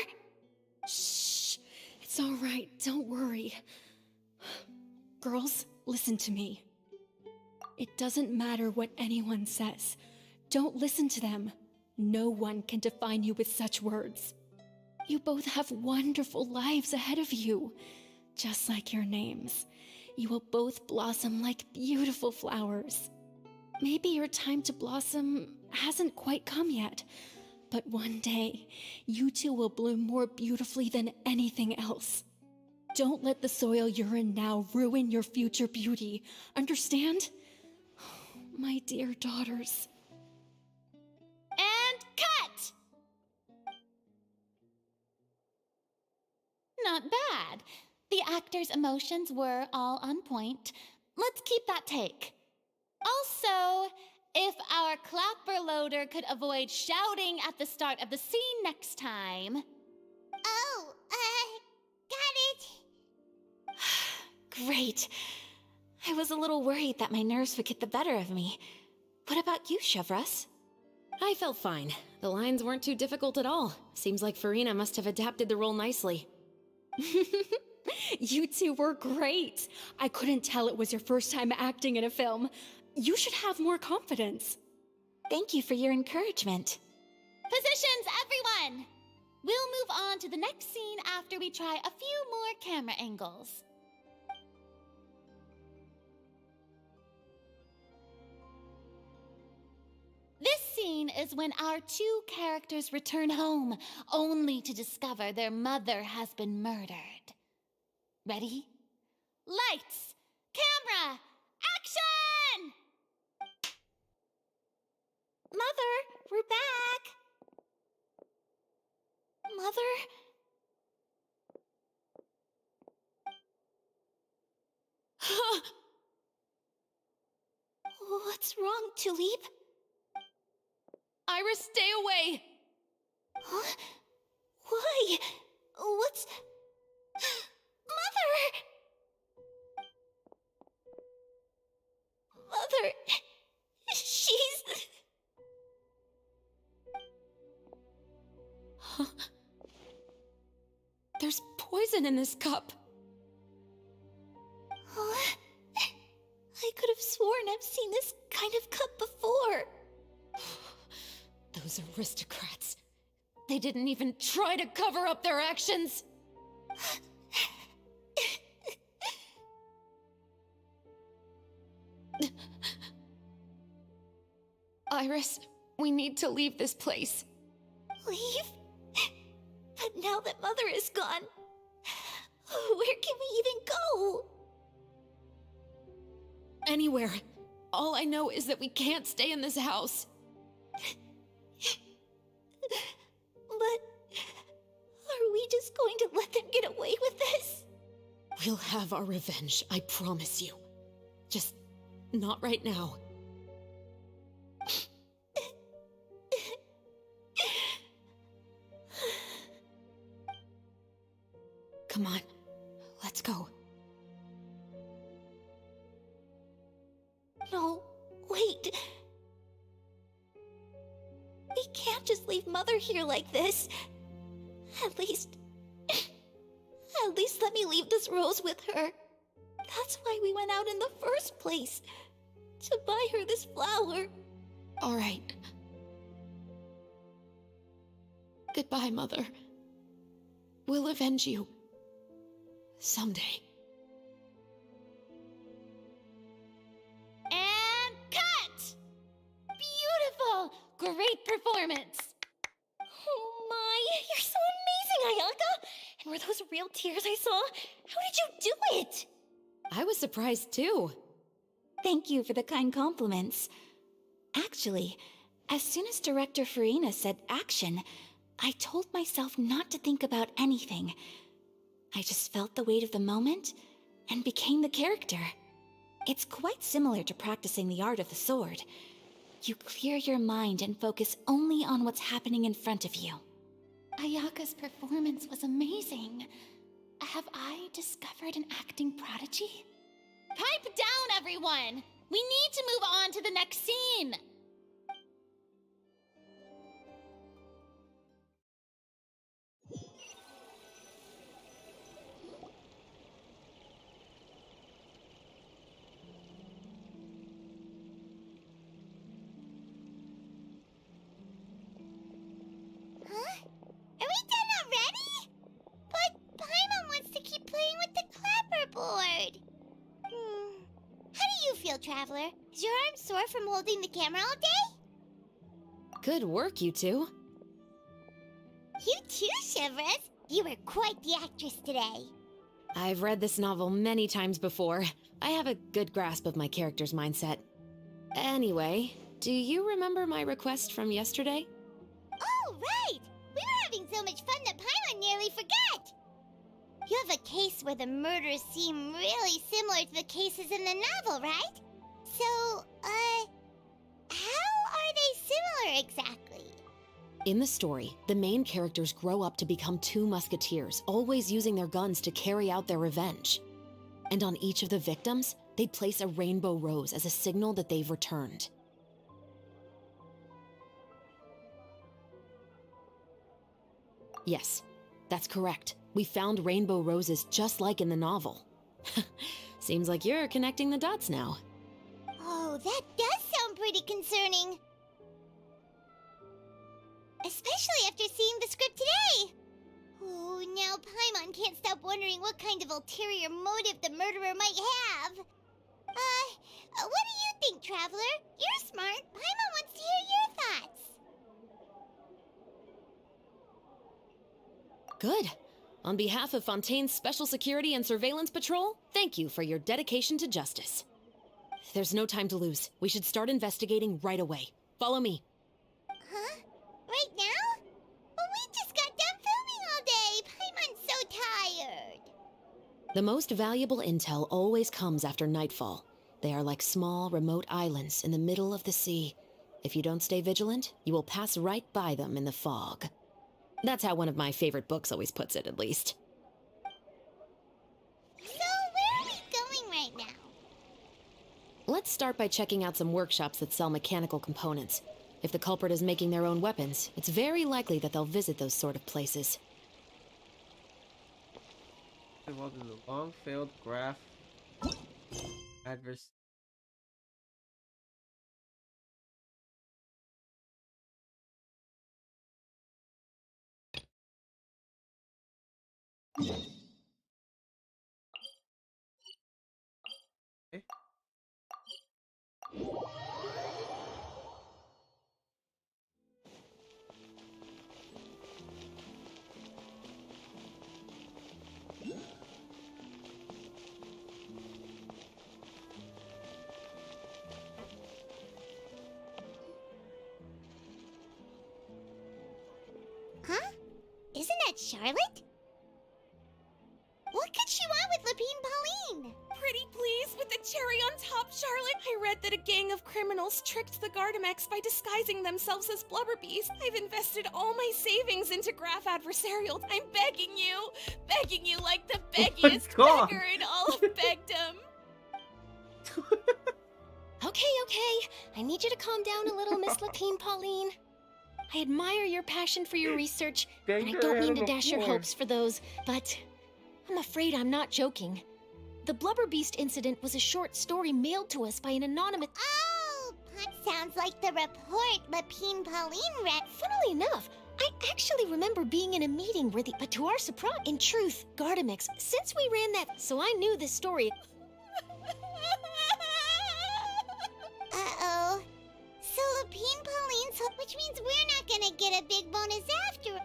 Shh! It's all right, don't worry. Girls, listen to me. It doesn't matter what anyone says. Don't listen to them. No one can define you with such words. You both have wonderful lives ahead of you. Just like your names. You will both blossom like beautiful flowers. Maybe your time to blossom hasn't quite come yet, but one day, you two will bloom more beautifully than anything else. Don't let the soil you're in now ruin your future beauty. Understand? My dear daughters. And cut! Not bad. The actor's emotions were all on point. Let's keep that take. Also, if our clapper loader could avoid shouting at the start of the scene next time. Oh, got it. Great. I was a little worried that my nerves would get the better of me. What about you, Chevras? I felt fine. The lines weren't too difficult at all. Seems like Farina must have adapted the role nicely. You two were great. I couldn't tell it was your first time acting in a film. You should have more confidence. Thank you for your encouragement. Positions, everyone! We'll move on to the next scene after we try a few more camera angles. This scene is when our two characters return home, only to discover their mother has been murdered. Ready? Lights! Camera! Action! Mother, we're back. Mother? What's wrong, Tulip? Iris, stay away! Huh? Why? What's... Mother! Mother... She's... Huh? There's poison in this cup. Huh? I could have sworn I've seen this kind of cup before. Those aristocrats. They didn't even try to cover up their actions. Iris, we need to leave this place. Leave? But now that Mother is gone, where can we even go? Anywhere. All I know is that we can't stay in this house. But are we just going to let them get away with this? We'll have our revenge, I promise you. Just not right now. Come on, let's go. No, wait. We can't just leave Mother here like this. At least, At least let me leave this rose with her. That's why we went out in the first place. To buy her this flower. All right. Goodbye, Mother. We'll avenge you. Someday. And cut! Beautiful! Great performance! Oh my, you're so amazing, Ayaka! And were those real tears I saw? How did you do it? I was surprised too. Thank you for the kind compliments. Actually, as soon as Director Farina said action, I told myself not to think about anything. I just felt the weight of the moment and became the character. It's quite similar to practicing the art of the sword. You clear your mind and focus only on what's happening in front of you. Ayaka's performance was amazing. Have I discovered an acting prodigy? Pipe down, everyone! We need to move on to the next scene! Huh? Are we done already? But Paimon wants to keep playing with the clapperboard. How do you feel, Traveler? Is your arm sore from holding the camera all day? Good work, you two. You too, Shivers. You were quite the actress today. I've read this novel many times before. I have a good grasp of my character's mindset. Anyway, do you remember my request from yesterday? Oh, right! We were having so much fun that Paimon nearly forgot! You have a case where the murders seem really similar to the cases in the novel, right? So, how are they similar exactly? In the story, the main characters grow up to become two musketeers, always using their guns to carry out their revenge. And on each of the victims, they place a rainbow rose as a signal that they've returned. Yes, that's correct. We found rainbow roses just like in the novel. Seems like you're connecting the dots now. Oh, that does sound pretty concerning. Especially after seeing the script today. Oh, now Paimon can't stop wondering what kind of ulterior motive the murderer might have. What do you think, Traveler? You're smart. Paimon wants to hear your thoughts. Good. On behalf of Fontaine's Special Security and Surveillance Patrol, thank you for your dedication to justice. There's no time to lose. We should start investigating right away. Follow me. Huh? Right now? Well, we just got done filming all day. Paimon's so tired. The most valuable intel always comes after nightfall. They are like small, remote islands in the middle of the sea. If you don't stay vigilant, you will pass right by them in the fog. That's how one of my favorite books always puts it, at least. So, where are we going right now? Let's start by checking out some workshops that sell mechanical components. If the culprit is making their own weapons, it's very likely that they'll visit those sort of places. Involved in the long failed graph adverse. Okay. Huh? Isn't that Charlotte? What could she want with Lapine Pauline? Pretty please with the cherry on top, Charlotte. I read that a gang of criminals tricked the Gardamex by disguising themselves as blubberbees. I've invested all my savings into Graph Adversarial. I'm begging you like the beggiest beggar in all of Begdom. Okay. I need you to calm down a little, Miss Lapine Pauline. I admire your passion for your research, and I don't mean to dash your hopes for those, but I'm afraid I'm not joking. The Blubber Beast incident was a short story mailed to us by an anonymous— Oh, sounds like the report Lapine Pauline read. Funnily enough, I actually remember being in a meeting where but to our surprise, in truth, Gardamex, since we ran that, so I knew this story. Uh-oh. So Lapine Pauline's hooked, which means we're not gonna get a big bonus after.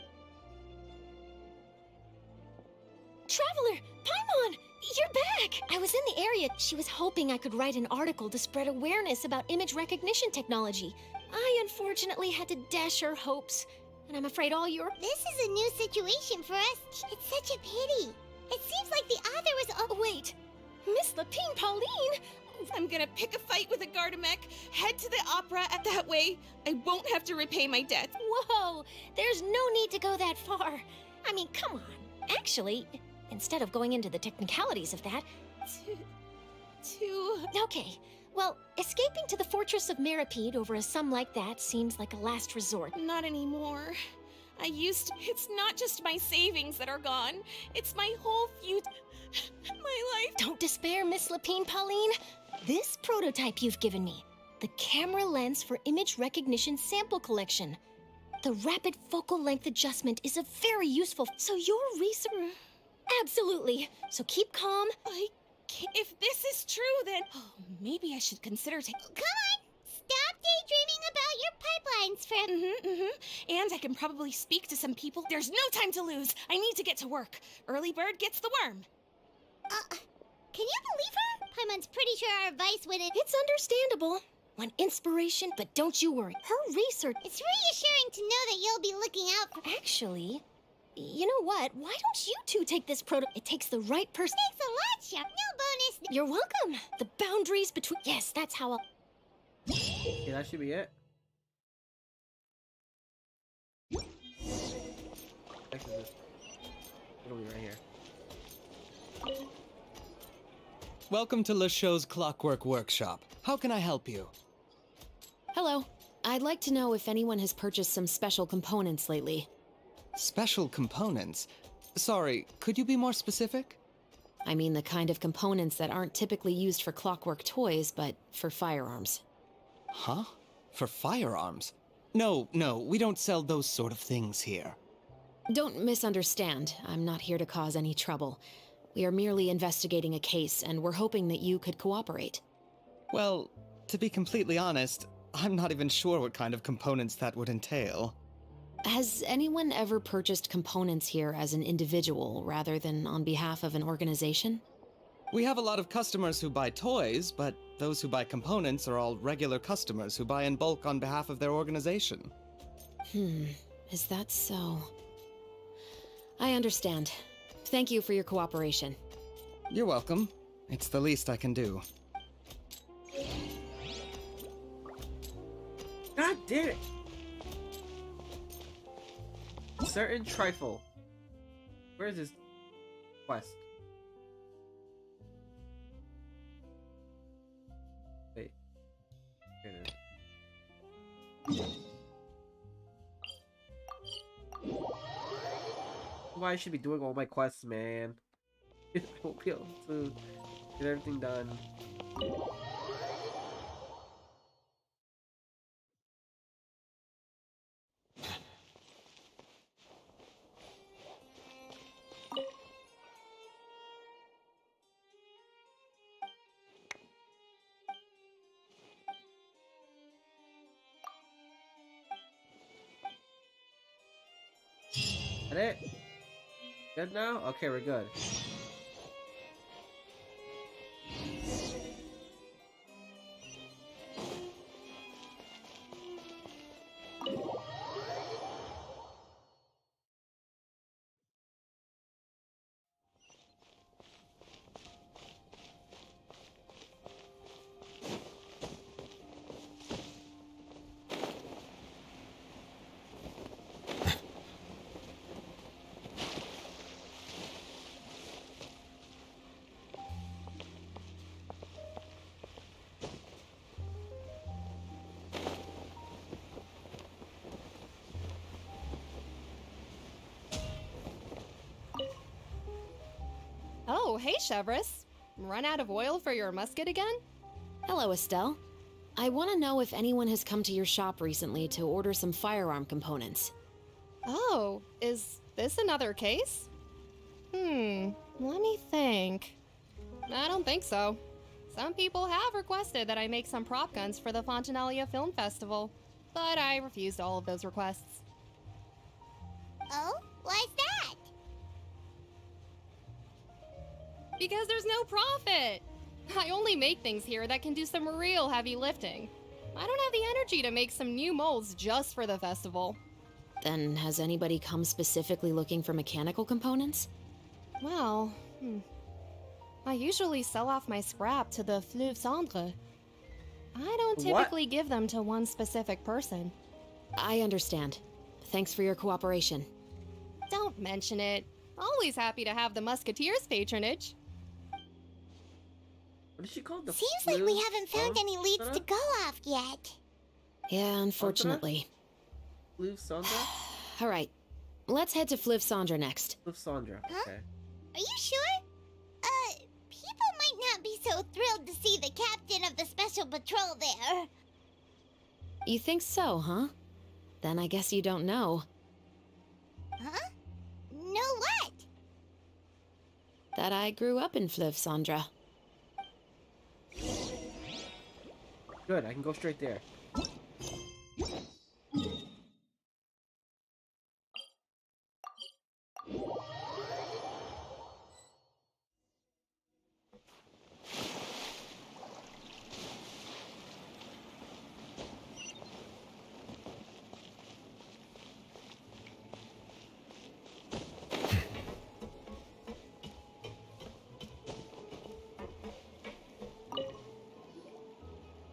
Traveler, Paimon, you're back! I was in the area. She was hoping I could write an article to spread awareness about image recognition technology. I unfortunately had to dash her hopes. And I'm afraid all your— This is a new situation for us. It's such a pity. It seems like the author was— Oh, wait. Miss Lapine Pauline! I'm gonna pick a fight with a Gardamek, head to the opera, and that way I won't have to repay my debt. Whoa! There's no need to go that far. I mean, come on. Actually, instead of going into the technicalities of that— Okay, well, escaping to the fortress of Meripede over a sum like that seems like a last resort. Not anymore. It's not just my savings that are gone. It's my whole future. My life. Don't despair, Miss Lapine Pauline. This prototype you've given me, the camera lens for image recognition sample collection. The rapid focal length adjustment is a very useful— So your research— Absolutely. So keep calm. If this is true, then maybe I should consider taking— Come on! Stop daydreaming about your pipelines, friend. And I can probably speak to some people. There's no time to lose. I need to get to work. Early bird gets the worm. Can you believe her? Paimon's pretty sure our advice wouldn't— It's understandable. One inspiration, but don't you worry. Her research— It's reassuring to know that you'll be looking out for— Actually, you know what? Why don't you two take this It takes the right person— Thanks a lot, Chef. No bonus— You're welcome. The boundaries between— Yes, that's how I'll— Okay, that should be it. It'll be right here. Welcome to Le Show's Clockwork Workshop. How can I help you? Hello. I'd like to know if anyone has purchased some special components lately. Special components? Sorry, could you be more specific? I mean the kind of components that aren't typically used for clockwork toys, but for firearms. Huh? For firearms? No, we don't sell those sort of things here. Don't misunderstand. I'm not here to cause any trouble. We are merely investigating a case, and we're hoping that you could cooperate. Well, to be completely honest, I'm not even sure what kind of components that would entail. Has anyone ever purchased components here as an individual rather than on behalf of an organization? We have a lot of customers who buy toys, but those who buy components are all regular customers who buy in bulk on behalf of their organization. Is that so? I understand. Thank you for your cooperation. You're welcome. It's the least I can do. God damn it! Certain trifle. Where is this quest? Wait. Here it is. Why I should be doing all my quests, man. I won't be able to get everything done. That it? Good now? Okay, we're good. Oh, hey, Chevris. Run out of oil for your musket again? Hello, Estelle. I want to know if anyone has come to your shop recently to order some firearm components. Oh, is this another case? Let me think. I don't think so. Some people have requested that I make some prop guns for the Fontanalia Film Festival, but I refused all of those requests. Oh? Why's that? Because there's no profit! I only make things here that can do some real heavy lifting. I don't have the energy to make some new molds just for the festival. Then has anybody come specifically looking for mechanical components? Well, I usually sell off my scrap to the Fleuve Cendre. I don't typically give them to one specific person. I understand. Thanks for your cooperation. Don't mention it. Always happy to have the Musketeers' patronage. What is she called? The Seems like we haven't found any leads to go off yet. Yeah, unfortunately. Fleuve Cendre? Alright, let's head to Fleuve Cendre next. Fleuve Cendre, okay. Are you sure? People might not be so thrilled to see the captain of the Special Patrol there. You think so, huh? Then I guess you don't know. Huh? Know what? That I grew up in Fleuve Cendre. Good, I can go straight there.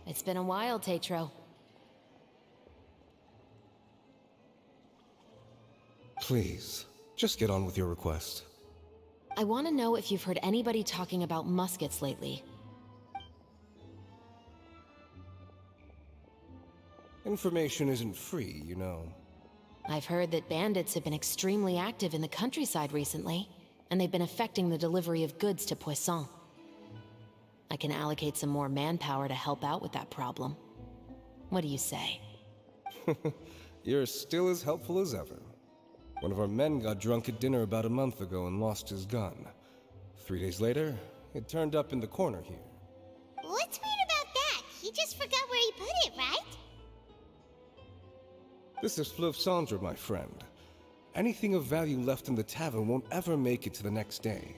It's been a while, Tetro. Please, just get on with your request. I want to know if you've heard anybody talking about muskets lately. Information isn't free, you know. I've heard that bandits have been extremely active in the countryside recently, and they've been affecting the delivery of goods to Poisson. I can allocate some more manpower to help out with that problem. What do you say? You're still as helpful as ever. One of our men got drunk at dinner about a month ago and lost his gun. 3 days later, it turned up in the corner here. What's weird about that? He just forgot where he put it, right? This is Fleuve Cendre, my friend. Anything of value left in the tavern won't ever make it to the next day.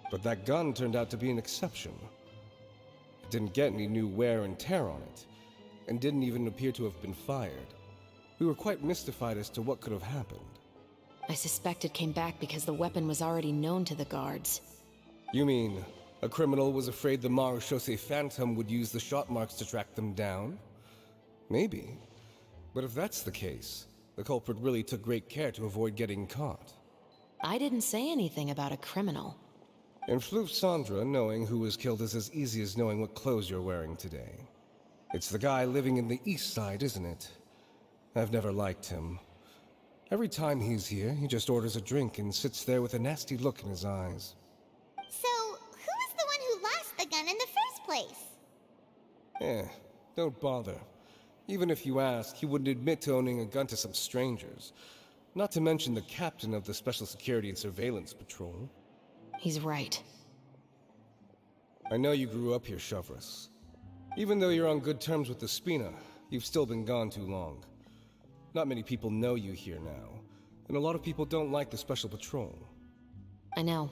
But that gun turned out to be an exception. It didn't get any new wear and tear on it, and didn't even appear to have been fired. We were quite mystified as to what could have happened. I suspect it came back because the weapon was already known to the guards. You mean, a criminal was afraid the Marechaussee Phantom would use the shot marks to track them down? Maybe. But if that's the case, the culprit really took great care to avoid getting caught. I didn't say anything about a criminal. In Fleuve Cendre, knowing who was killed is as easy as knowing what clothes you're wearing today. It's the guy living in the East Side, isn't it? I've never liked him. Every time he's here, he just orders a drink and sits there with a nasty look in his eyes. So, who was the one who lost the gun in the first place? Don't bother. Even if you asked, he wouldn't admit to owning a gun to some strangers. Not to mention the captain of the Special Security and Surveillance Patrol. He's right. I know you grew up here, Chevris. Even though you're on good terms with the Spina, you've still been gone too long. Not many people know you here now, and a lot of people don't like the Special Patrol. I know.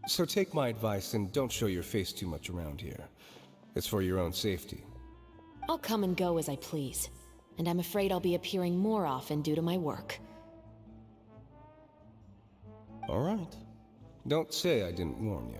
So take my advice and don't show your face too much around here. It's for your own safety. I'll come and go as I please, and I'm afraid I'll be appearing more often due to my work. All right. Don't say I didn't warn you.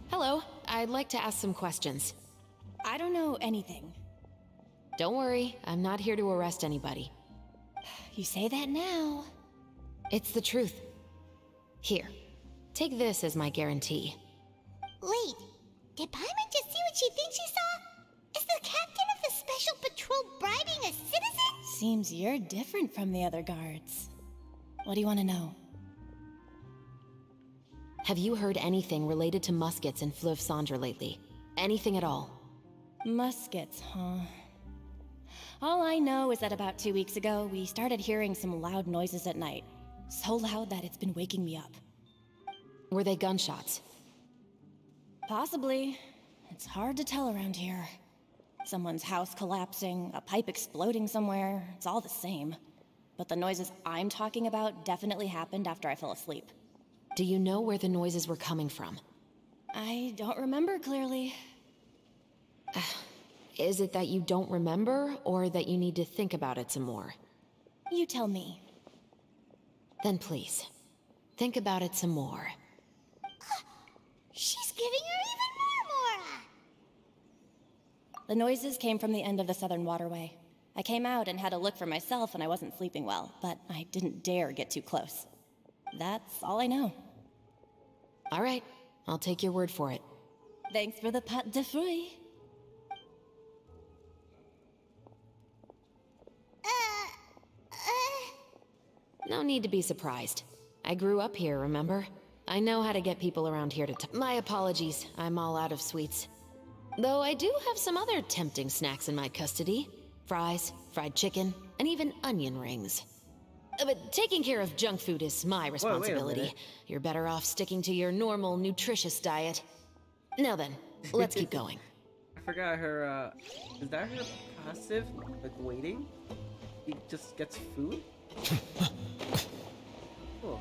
Hello, I'd like to ask some questions. I don't know anything. Don't worry, I'm not here to arrest anybody. You say that now. It's the truth. Here, take this as my guarantee. Wait, did Paimon just see what she thinks she saw? Is the captain of the Special Patrol bribing a citizen? Seems you're different from the other guards. What do you want to know? Have you heard anything related to muskets in Fleuve Cendre lately? Anything at all? Muskets, huh? All I know is that about 2 weeks ago, we started hearing some loud noises at night. So loud that it's been waking me up. Were they gunshots? Possibly. It's hard to tell around here. Someone's house collapsing, a pipe exploding somewhere, it's all the same. But the noises I'm talking about definitely happened after I fell asleep. Do you know where the noises were coming from? I don't remember clearly. Is it that you don't remember, or that you need to think about it some more? You tell me. Then please, think about it some more. She's giving her even more Mora! The noises came from the end of the Southern Waterway. I came out and had a look for myself and I wasn't sleeping well, but I didn't dare get too close. That's all I know. All right, I'll take your word for it. Thanks for the pâte de fruits. No need to be surprised. I grew up here, remember? I know how to get people around here to my apologies, I'm all out of sweets. Though I do have some other tempting snacks in my custody. Fries, fried chicken, and even onion rings. But taking care of junk food is my responsibility. You're better off sticking to your normal, nutritious diet. Now then, let's keep going. I forgot her, is that her passive? Like, waiting? He just gets food? Cool.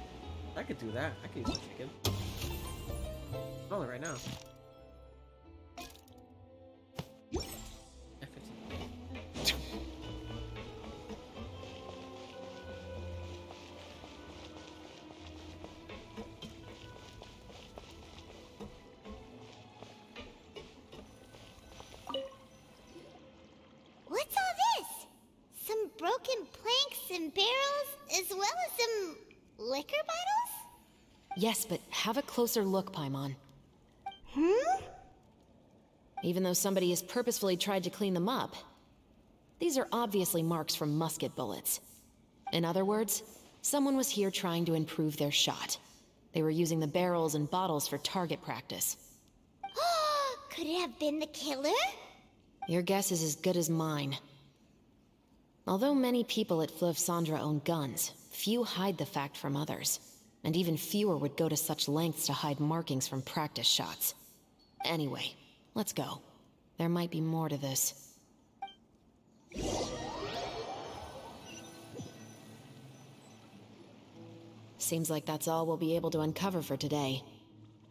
I could do that. I could use some chicken. Smell it right now. What's all this? Some broken planks and barrels, as well as some liquor bottles? Yes, but have a closer look, Paimon. Even though somebody has purposefully tried to clean them up, these are obviously marks from musket bullets. In other words, someone was here trying to improve their shot. They were using the barrels and bottles for target practice. Could it have been the killer? Your guess is as good as mine. Although many people at Fleuve Cendre own guns, few hide the fact from others. And even fewer would go to such lengths to hide markings from practice shots. Anyway, let's go. There might be more to this. Seems like that's all we'll be able to uncover for today.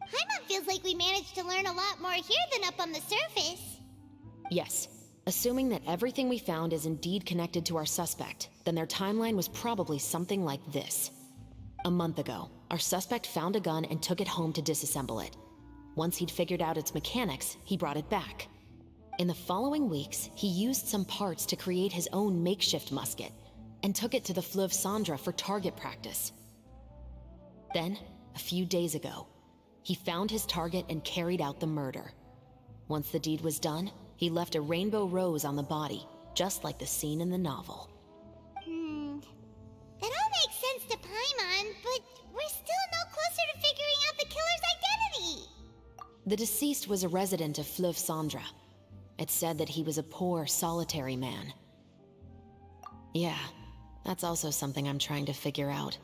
Paimon feels like we managed to learn a lot more here than up on the surface. Yes. Assuming that everything we found is indeed connected to our suspect, then their timeline was probably something like this. A month ago, our suspect found a gun and took it home to disassemble it. Once he'd figured out its mechanics, he brought it back. In the following weeks, he used some parts to create his own makeshift musket, and took it to the Fleuve Cendre for target practice. Then, a few days ago, he found his target and carried out the murder. Once the deed was done, he left a rainbow rose on the body, just like the scene in the novel. That all makes sense to Paimon, but we're still no closer to figuring out the killer's identity. The deceased was a resident of Fleuve Cendre. It's said that he was a poor, solitary man. Yeah, that's also something I'm trying to figure out.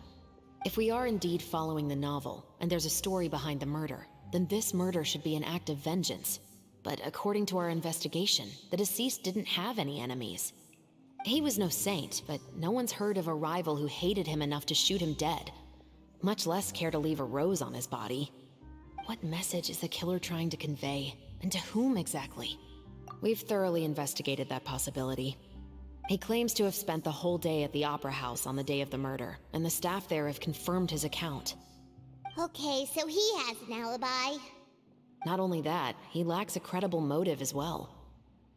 If we are indeed following the novel, and there's a story behind the murder, then this murder should be an act of vengeance. But according to our investigation, the deceased didn't have any enemies. He was no saint, but no one's heard of a rival who hated him enough to shoot him dead, much less care to leave a rose on his body. What message is the killer trying to convey, and to whom exactly? We've thoroughly investigated that possibility. He claims to have spent the whole day at the Opera House on the day of the murder, and the staff there have confirmed his account. Okay, so he has an alibi. Not only that, he lacks a credible motive as well.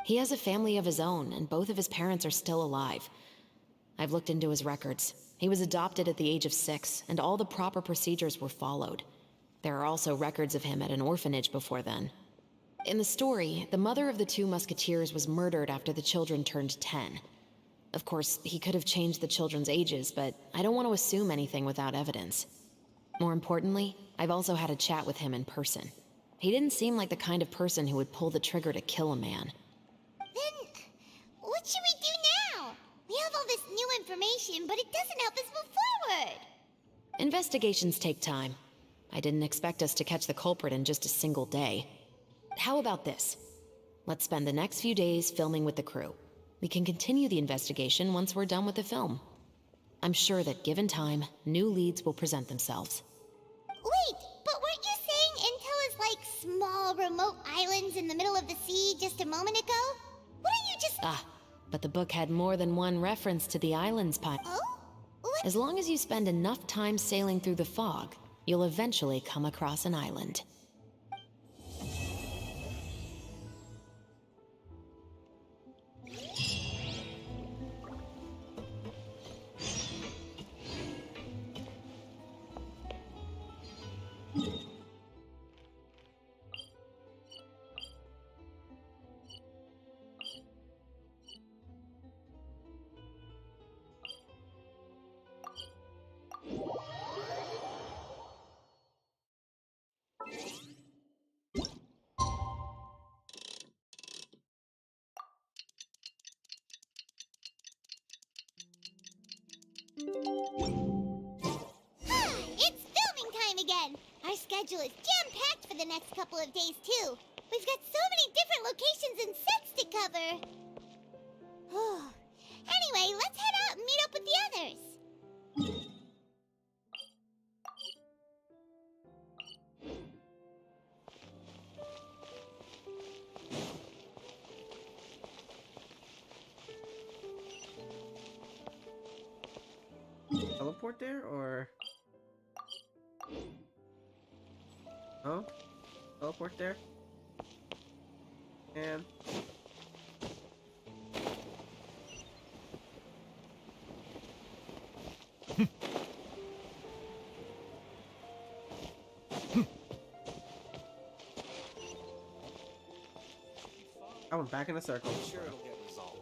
He has a family of his own, and both of his parents are still alive. I've looked into his records. He was adopted at the age of 6, and all the proper procedures were followed. There are also records of him at an orphanage before then. In the story, the mother of the 2 musketeers was murdered after the children turned 10. Of course, he could have changed the children's ages, but I don't want to assume anything without evidence. More importantly, I've also had a chat with him in person. He didn't seem like the kind of person who would pull the trigger to kill a man. Then, what should we do now? We have all this new information, but it doesn't help us move forward. Investigations take time. I didn't expect us to catch the culprit in just a single day. How about this? Let's spend the next few days filming with the crew. We can continue the investigation once we're done with the film. I'm sure that given time, new leads will present themselves. Wait, but weren't you saying Intel is like small, remote islands in the middle of the sea just a moment ago? Wouldn't you just... But the book had more than one reference to the islands, Oh? What? As long as you spend enough time sailing through the fog, you'll eventually come across an island. It's filming time again! Our schedule is jam-packed for the next couple of days, too. We've got so many different locations and sets to cover. Anyway, let's head out and meet up with the others. Teleport there, or... Oh? Teleport there? And... I went back in a circle. Sure it'll get resolved.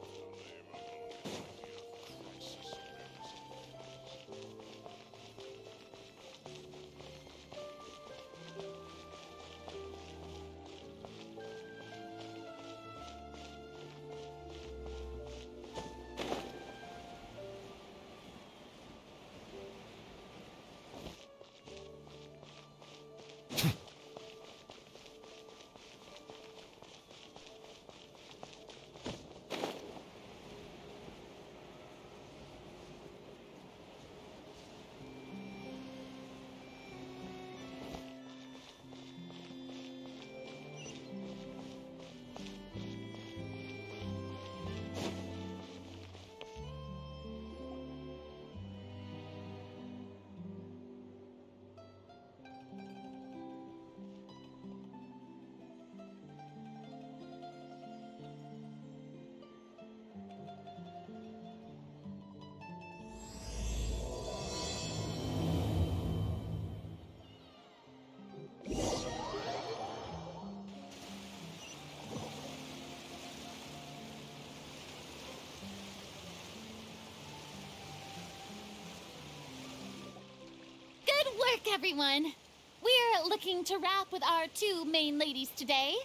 Good work, everyone! We're looking to wrap with our 2 main ladies today.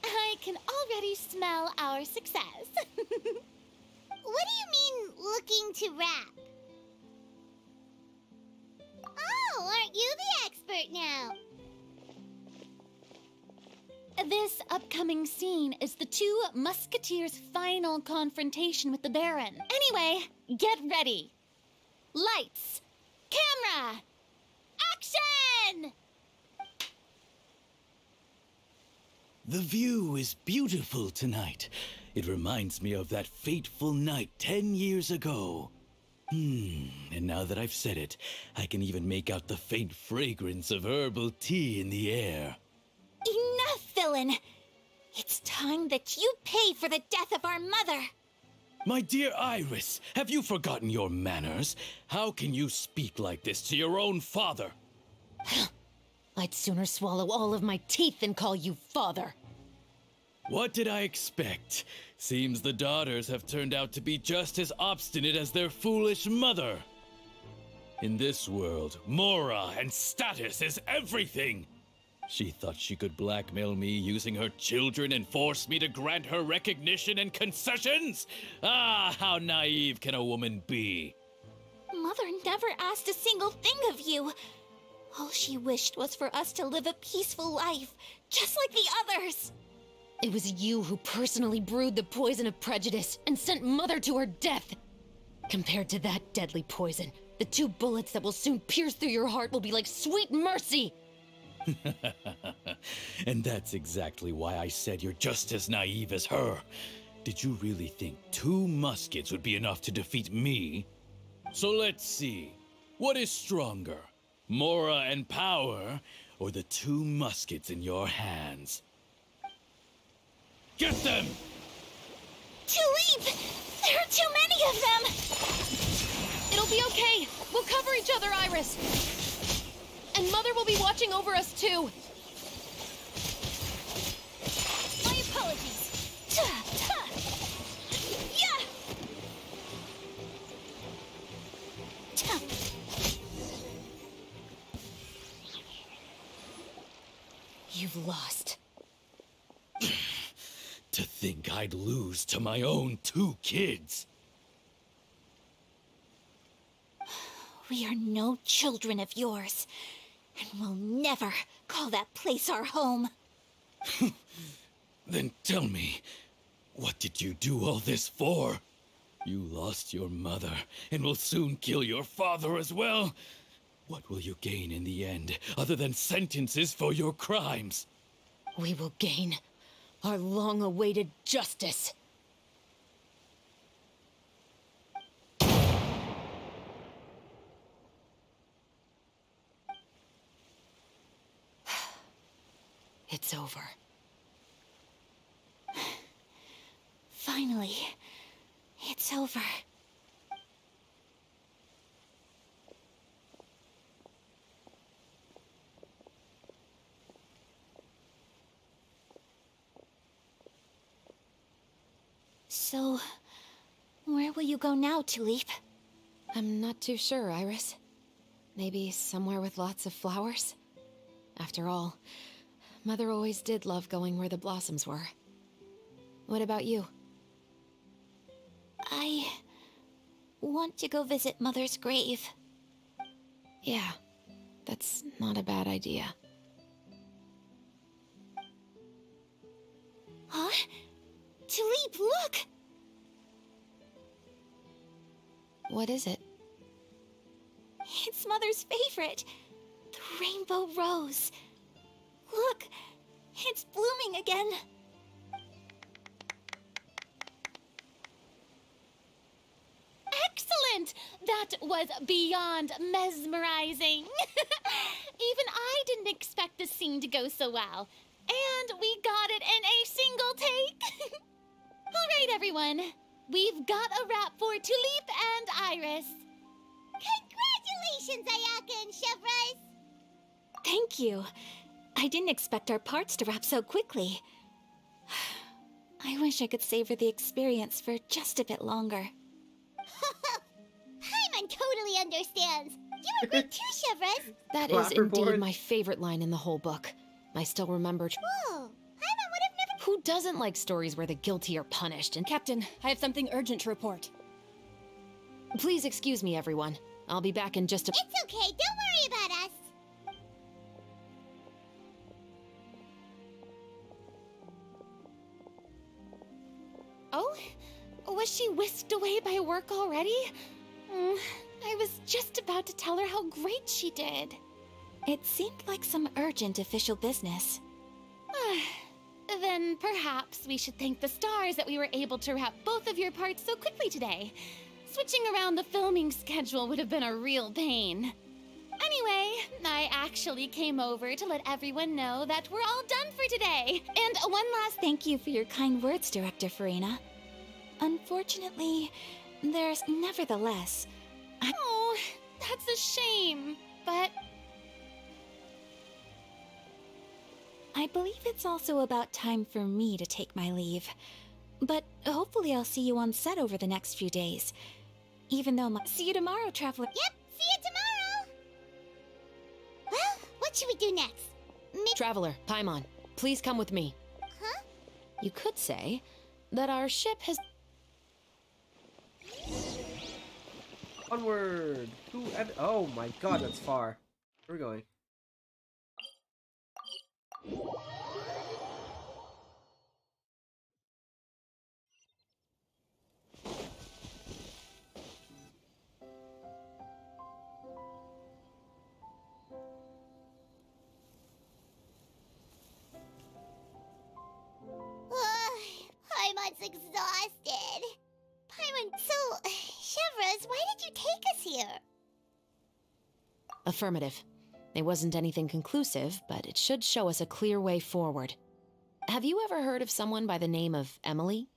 I can already smell our success. What do you mean, looking to wrap? Oh, aren't you the expert now? This upcoming scene is the 2 musketeers' final confrontation with the Baron. Anyway, get ready. Lights, camera, action! The view is beautiful tonight. It reminds me of that fateful night 10 years ago. And now that I've said it, I can even make out the faint fragrance of herbal tea in the air. Enough, villain! It's time that you pay for the death of our mother! My dear Iris, have you forgotten your manners? How can you speak like this to your own father? I'd sooner swallow all of my teeth than call you father. What did I expect? Seems the daughters have turned out to be just as obstinate as their foolish mother. In this world, Mora and status is everything. She thought she could blackmail me using her children and force me to grant her recognition and concessions? Ah, how naive can a woman be? Mother never asked a single thing of you. All she wished was for us to live a peaceful life, just like the others. It was you who personally brewed the poison of prejudice and sent Mother to her death. Compared to that deadly poison, the 2 bullets that will soon pierce through your heart will be like sweet mercy. And that's exactly why I said you're just as naive as her. Did you really think 2 muskets would be enough to defeat me? So let's see. What is stronger, Mora and power, or the 2 muskets in your hands? Get them! Tulip! There are too many of them! It'll be okay. We'll cover each other, Iris. And Mother will be watching over us, too. My apologies. Yeah! You've lost. To think I'd lose to my own 2 kids. We are no children of yours, and we'll never call that place our home. Then tell me, what did you do all this for? You lost your mother, and will soon kill your father as well. What will you gain in the end, other than sentences for your crimes? We will gain our long-awaited justice. It's over. Finally, it's over. So, where will you go now, Tulip? I'm not too sure, Iris. Maybe somewhere with lots of flowers? After all, Mother always did love going where the blossoms were. What about you? I want to go visit Mother's grave. Yeah, that's not a bad idea. Huh? Tulip, look! What is it? It's Mother's favorite. The rainbow rose. Look, it's blooming again. Excellent! That was beyond mesmerizing. Even I didn't expect the scene to go so well. And we got it in a single take. All right, everyone. We've got a wrap for Tulip and Iris. Congratulations, Ayaka and Chevrolet! Thank you. I didn't expect our parts to wrap so quickly. I wish I could savor the experience for just a bit longer. Paimon totally understands. You were great too, Chevrolet. That is indeed my favorite line in the whole book. I still remember. Whoa, Paimon would have never. Who doesn't like stories where the guilty are punished? And Captain, I have something urgent to report. Please excuse me, everyone. I'll be back in just a. It's okay. Don't worry about us. Oh? Was she whisked away by work already? I was just about to tell her how great she did. It seemed like some urgent official business. Then perhaps we should thank the stars that we were able to wrap both of your parts so quickly today. Switching around the filming schedule would have been a real pain. Anyway, I actually came over to let everyone know that we're all done for today. And one last thank you for your kind words, Director Farina. Unfortunately, there's nevertheless... Oh, that's a shame, but... I believe it's also about time for me to take my leave. But hopefully I'll see you on set over the next few days. Even though See you tomorrow, Traveler. Yep, see you tomorrow! Well, what should we do next? Traveler, Paimon, please come with me. Huh? You could say that our ship has... Onward! Oh my god, that's far. Where are we going? Paimon's exhausted. Paimon, so, Chevrolet, why did you take us here? Affirmative. It wasn't anything conclusive, but it should show us a clear way forward. Have you ever heard of someone by the name of Emily?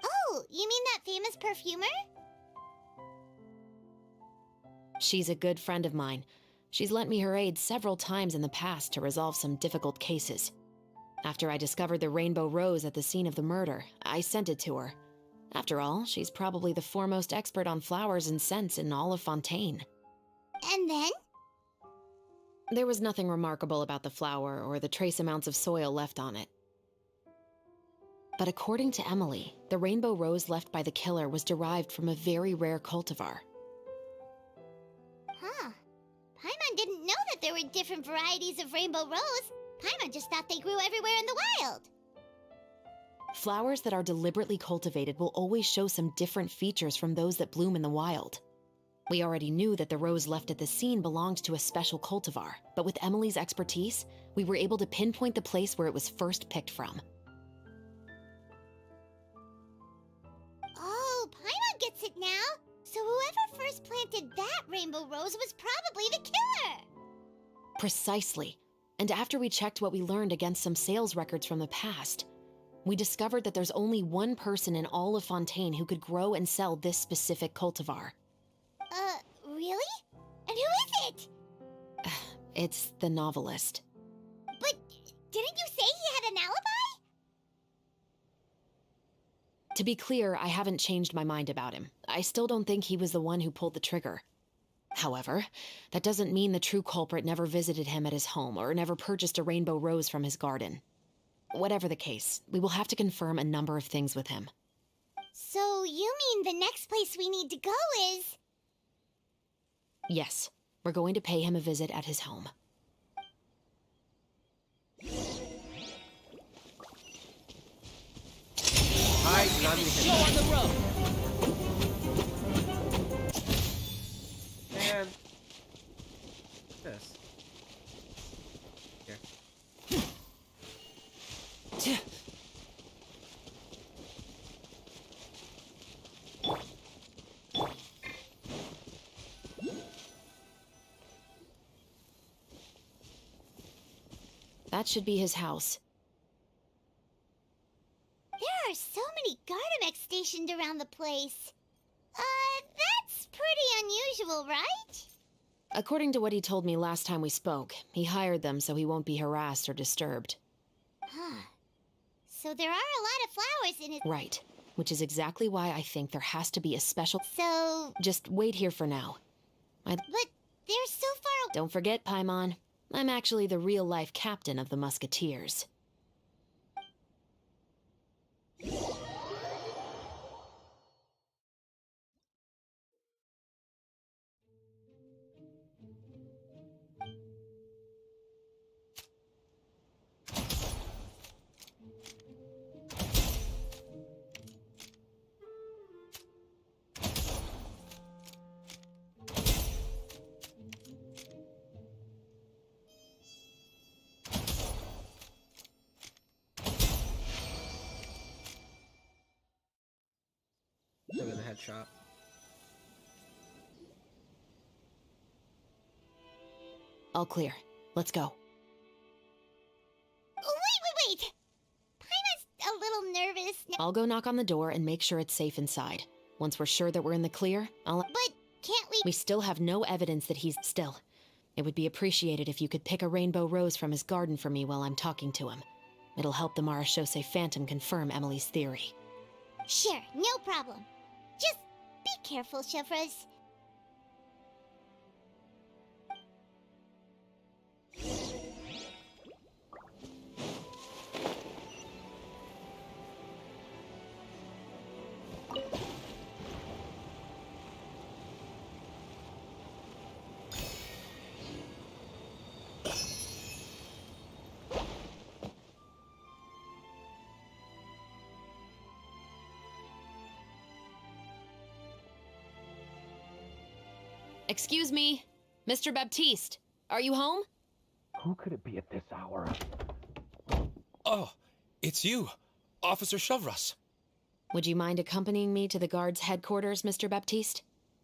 Oh, you mean that famous perfumer? She's a good friend of mine. She's lent me her aid several times in the past to resolve some difficult cases. After I discovered the rainbow rose at the scene of the murder, I sent it to her. After all, she's probably the foremost expert on flowers and scents in all of Fontaine. And then? There was nothing remarkable about the flower or the trace amounts of soil left on it. But according to Emily, the rainbow rose left by the killer was derived from a very rare cultivar. Huh. Paimon didn't know that there were different varieties of rainbow rose. Paimon just thought they grew everywhere in the wild. Flowers that are deliberately cultivated will always show some different features from those that bloom in the wild. We already knew that the rose left at the scene belonged to a special cultivar, but with Emily's expertise, we were able to pinpoint the place where it was first picked from. Oh, Paimon gets it now. So whoever first planted that rainbow rose was probably the killer. Precisely. And after we checked what we learned against some sales records from the past, we discovered that there's only one person in all of Fontaine who could grow and sell this specific cultivar. Really? And who is it? It's the novelist. But didn't you say he had an alibi? To be clear, I haven't changed my mind about him. I still don't think he was the one who pulled the trigger. However, that doesn't mean the true culprit never visited him at his home or never purchased a rainbow rose from his garden. Whatever the case, we will have to confirm a number of things with him. So you mean the next place we need to go is... Yes, we're going to pay him a visit at his home. Hi, show on the road. Man, this. Here. That should be his house. There are so many Gardamex stationed around the place. That's pretty unusual, right? According to what he told me last time we spoke, he hired them so he won't be harassed or disturbed. Huh. So there are a lot of flowers in it. Right, which is exactly why I think there has to be a special... So... Just wait here for now. But they're so far... Don't forget, Paimon. I'm actually the real-life captain of the Musketeers. Live in the head shop. All clear. Let's go. Wait! Paimon's a little nervous now. I'll go knock on the door and make sure it's safe inside. Once we're sure that we're in the clear, I'll... But can't we... We still have no evidence that he's... Still, it would be appreciated if you could pick a rainbow rose from his garden for me while I'm talking to him. It'll help the Marachose Phantom confirm Emily's theory. Sure, no problem. Just be careful, Chevres. Excuse me, Mr. Baptiste, are you home? Who could it be at this hour? Oh, it's you, Officer Chevres. Would you mind accompanying me to the guard's headquarters, Mr. Baptiste?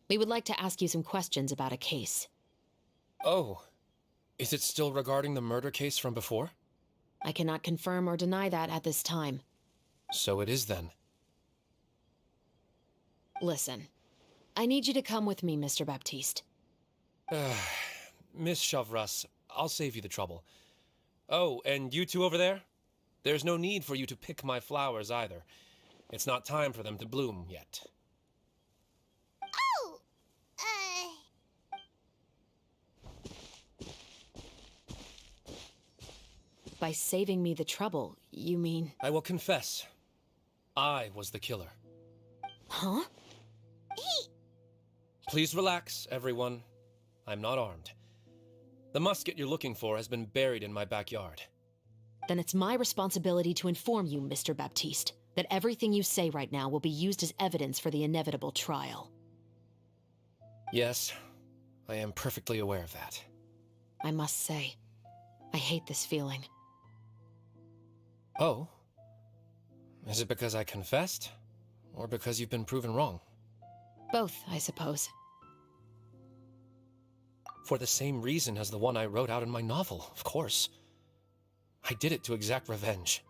We would like to ask you some questions about a case. Oh, is it still regarding the murder case from before? I cannot confirm or deny that at this time. So it is then. Listen, I need you to come with me, Mr. Baptiste. Miss Chevres, I'll save you the trouble. Oh, and you two over there? There's no need for you to pick my flowers either. It's not time for them to bloom yet. Oh! By saving me the trouble, you mean... I will confess. I was the killer. Huh? Please relax, everyone. I'm not armed. The musket you're looking for has been buried in my backyard. Then it's my responsibility to inform you, Mr. Baptiste, that everything you say right now will be used as evidence for the inevitable trial. Yes, I am perfectly aware of that. I must say, I hate this feeling. Oh? Is it because I confessed? Or because you've been proven wrong? Both, I suppose. For the same reason as the one I wrote out in my novel, of course. I did it to exact revenge.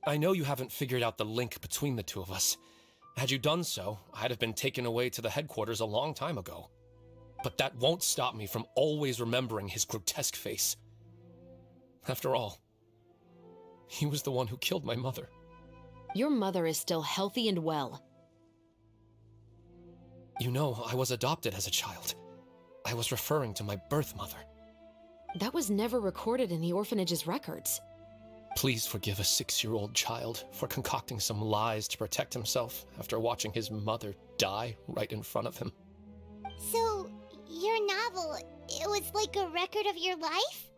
I know you haven't figured out the link between the two of us. Had you done so, I'd have been taken away to the headquarters a long time ago. But that won't stop me from always remembering his grotesque face. After all, he was the one who killed my mother. Your mother is still healthy and well. You know, I was adopted as a child. I was referring to my birth mother. That was never recorded in the orphanage's records. Please forgive a 6-year-old child for concocting some lies to protect himself after watching his mother die right in front of him. So, your novel, it was like a record of your life?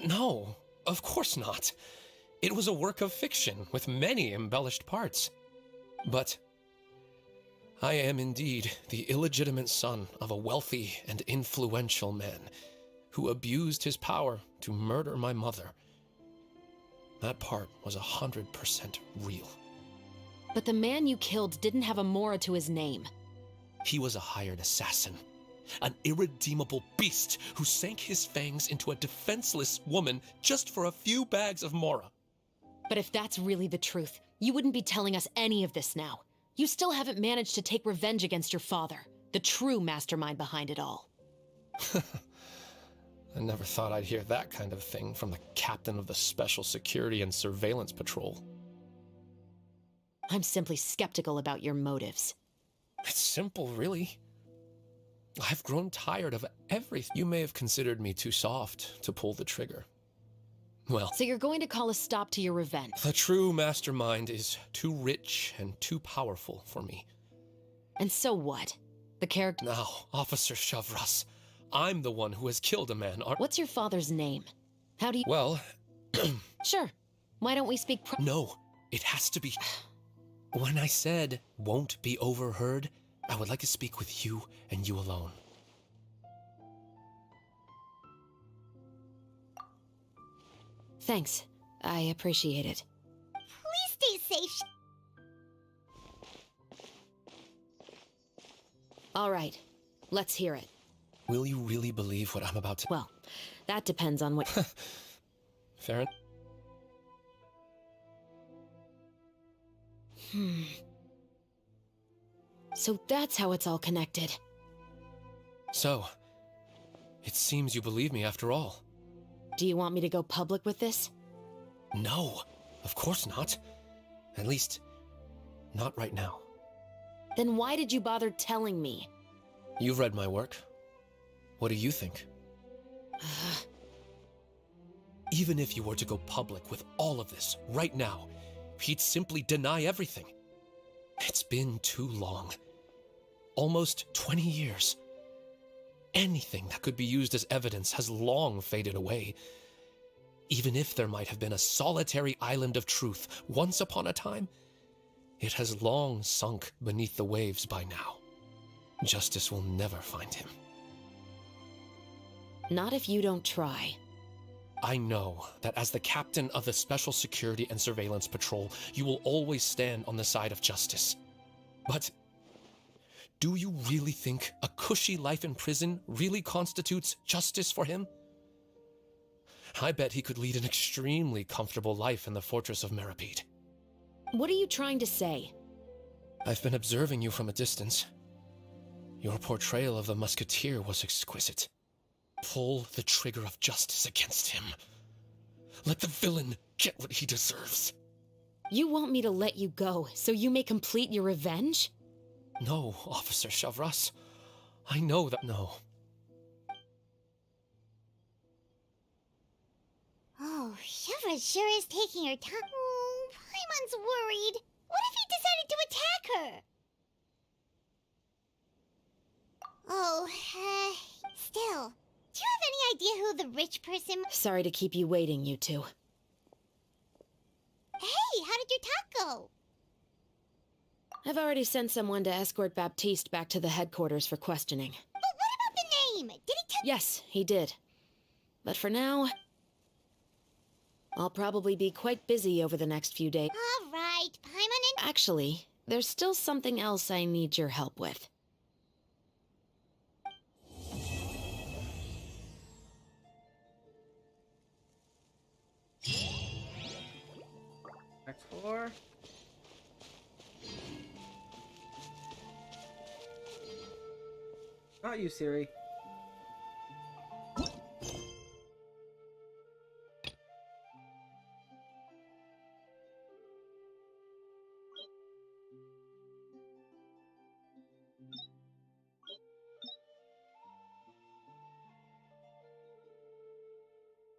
No, of course not. It was a work of fiction with many embellished parts. But I am indeed the illegitimate son of a wealthy and influential man who abused his power to murder my mother. That part was 100% real. But the man you killed didn't have a Mora to his name. He was a hired assassin, an irredeemable beast who sank his fangs into a defenseless woman just for a few bags of Mora. But if that's really the truth, you wouldn't be telling us any of this now. You still haven't managed to take revenge against your father, the true mastermind behind it all. I never thought I'd hear that kind of thing from the captain of the Special Security and Surveillance Patrol. I'm simply skeptical about your motives. It's simple, really. I've grown tired of everything. You may have considered me too soft to pull the trigger. Well... So you're going to call a stop to your revenge? The true mastermind is too rich and too powerful for me. And so what? The character... Now, Officer Chevres, I'm the one who has killed a man. What's your father's name? How do you... Well... Sure. Why don't we speak No, it has to be... When I said won't be overheard, I would like to speak with you and you alone. Thanks. I appreciate it. Please stay safe. All right. Let's hear it. Will you really believe what I'm about to... Well, that depends on what... Fair enough. So that's how it's all connected. So, it seems you believe me after all. Do you want me to go public with this? No, of course not. At least, not right now. Then why did you bother telling me? You've read my work. What do you think? Even if you were to go public with all of this right now, he'd simply deny everything. It's been too long. Almost 20 years. Anything that could be used as evidence has long faded away. Even if there might have been a solitary island of truth once upon a time, it has long sunk beneath the waves by now. Justice will never find him. Not if you don't try. I know that as the captain of the Special Security and Surveillance Patrol, you will always stand on the side of justice. But do you really think a cushy life in prison really constitutes justice for him? I bet he could lead an extremely comfortable life in the fortress of Meripede. What are you trying to say? I've been observing you from a distance. Your portrayal of the musketeer was exquisite. Pull the trigger of justice against him. Let the villain get what he deserves. You want me to let you go so you may complete your revenge? No, Officer Shavras. I know that no. Oh, Shiva sure is taking her time. Oh, Paimon's worried. What if he decided to attack her? Oh, still. Do you have any idea who the rich person... Sorry to keep you waiting, you two. Hey, how did your talk go? I've already sent someone to escort Baptiste back to the headquarters for questioning. But what about the name? Did he tell... Yes, he did. But for now, I'll probably be quite busy over the next few days. All right, Paimon and... Actually, there's still something else I need your help with. Next floor. Not you, Siri.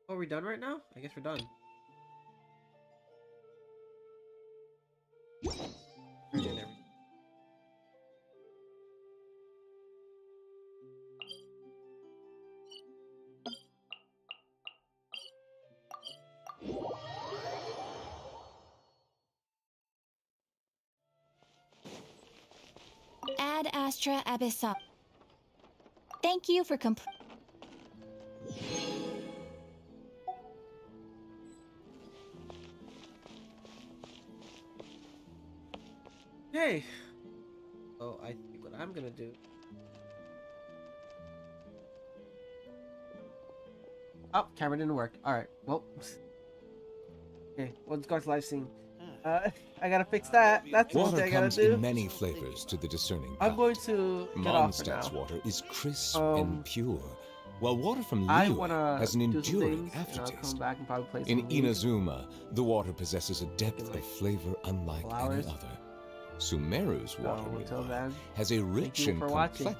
Oh, are we done right now? I guess we're done. We did everything. Ad Astra Abyssal. Thank you for Hey! Oh, I think what I'm gonna do... Oh, camera didn't work. Alright, well... Okay, well, let's go to live scene. I gotta fix that. That's one Water thing I gotta comes do. in many flavors to the discerning I'm going palate. to get off for Mondstadt's now. water is crisp and pure, while water from I Liyue wanna has an do some enduring things, and I'll aftertaste. come back and probably play In some games. Inazuma, the water possesses a depth of flavor unlike any flowers. other. Sumeru's water, So, until meanwhile, then, has a rich thank you and for watching. complex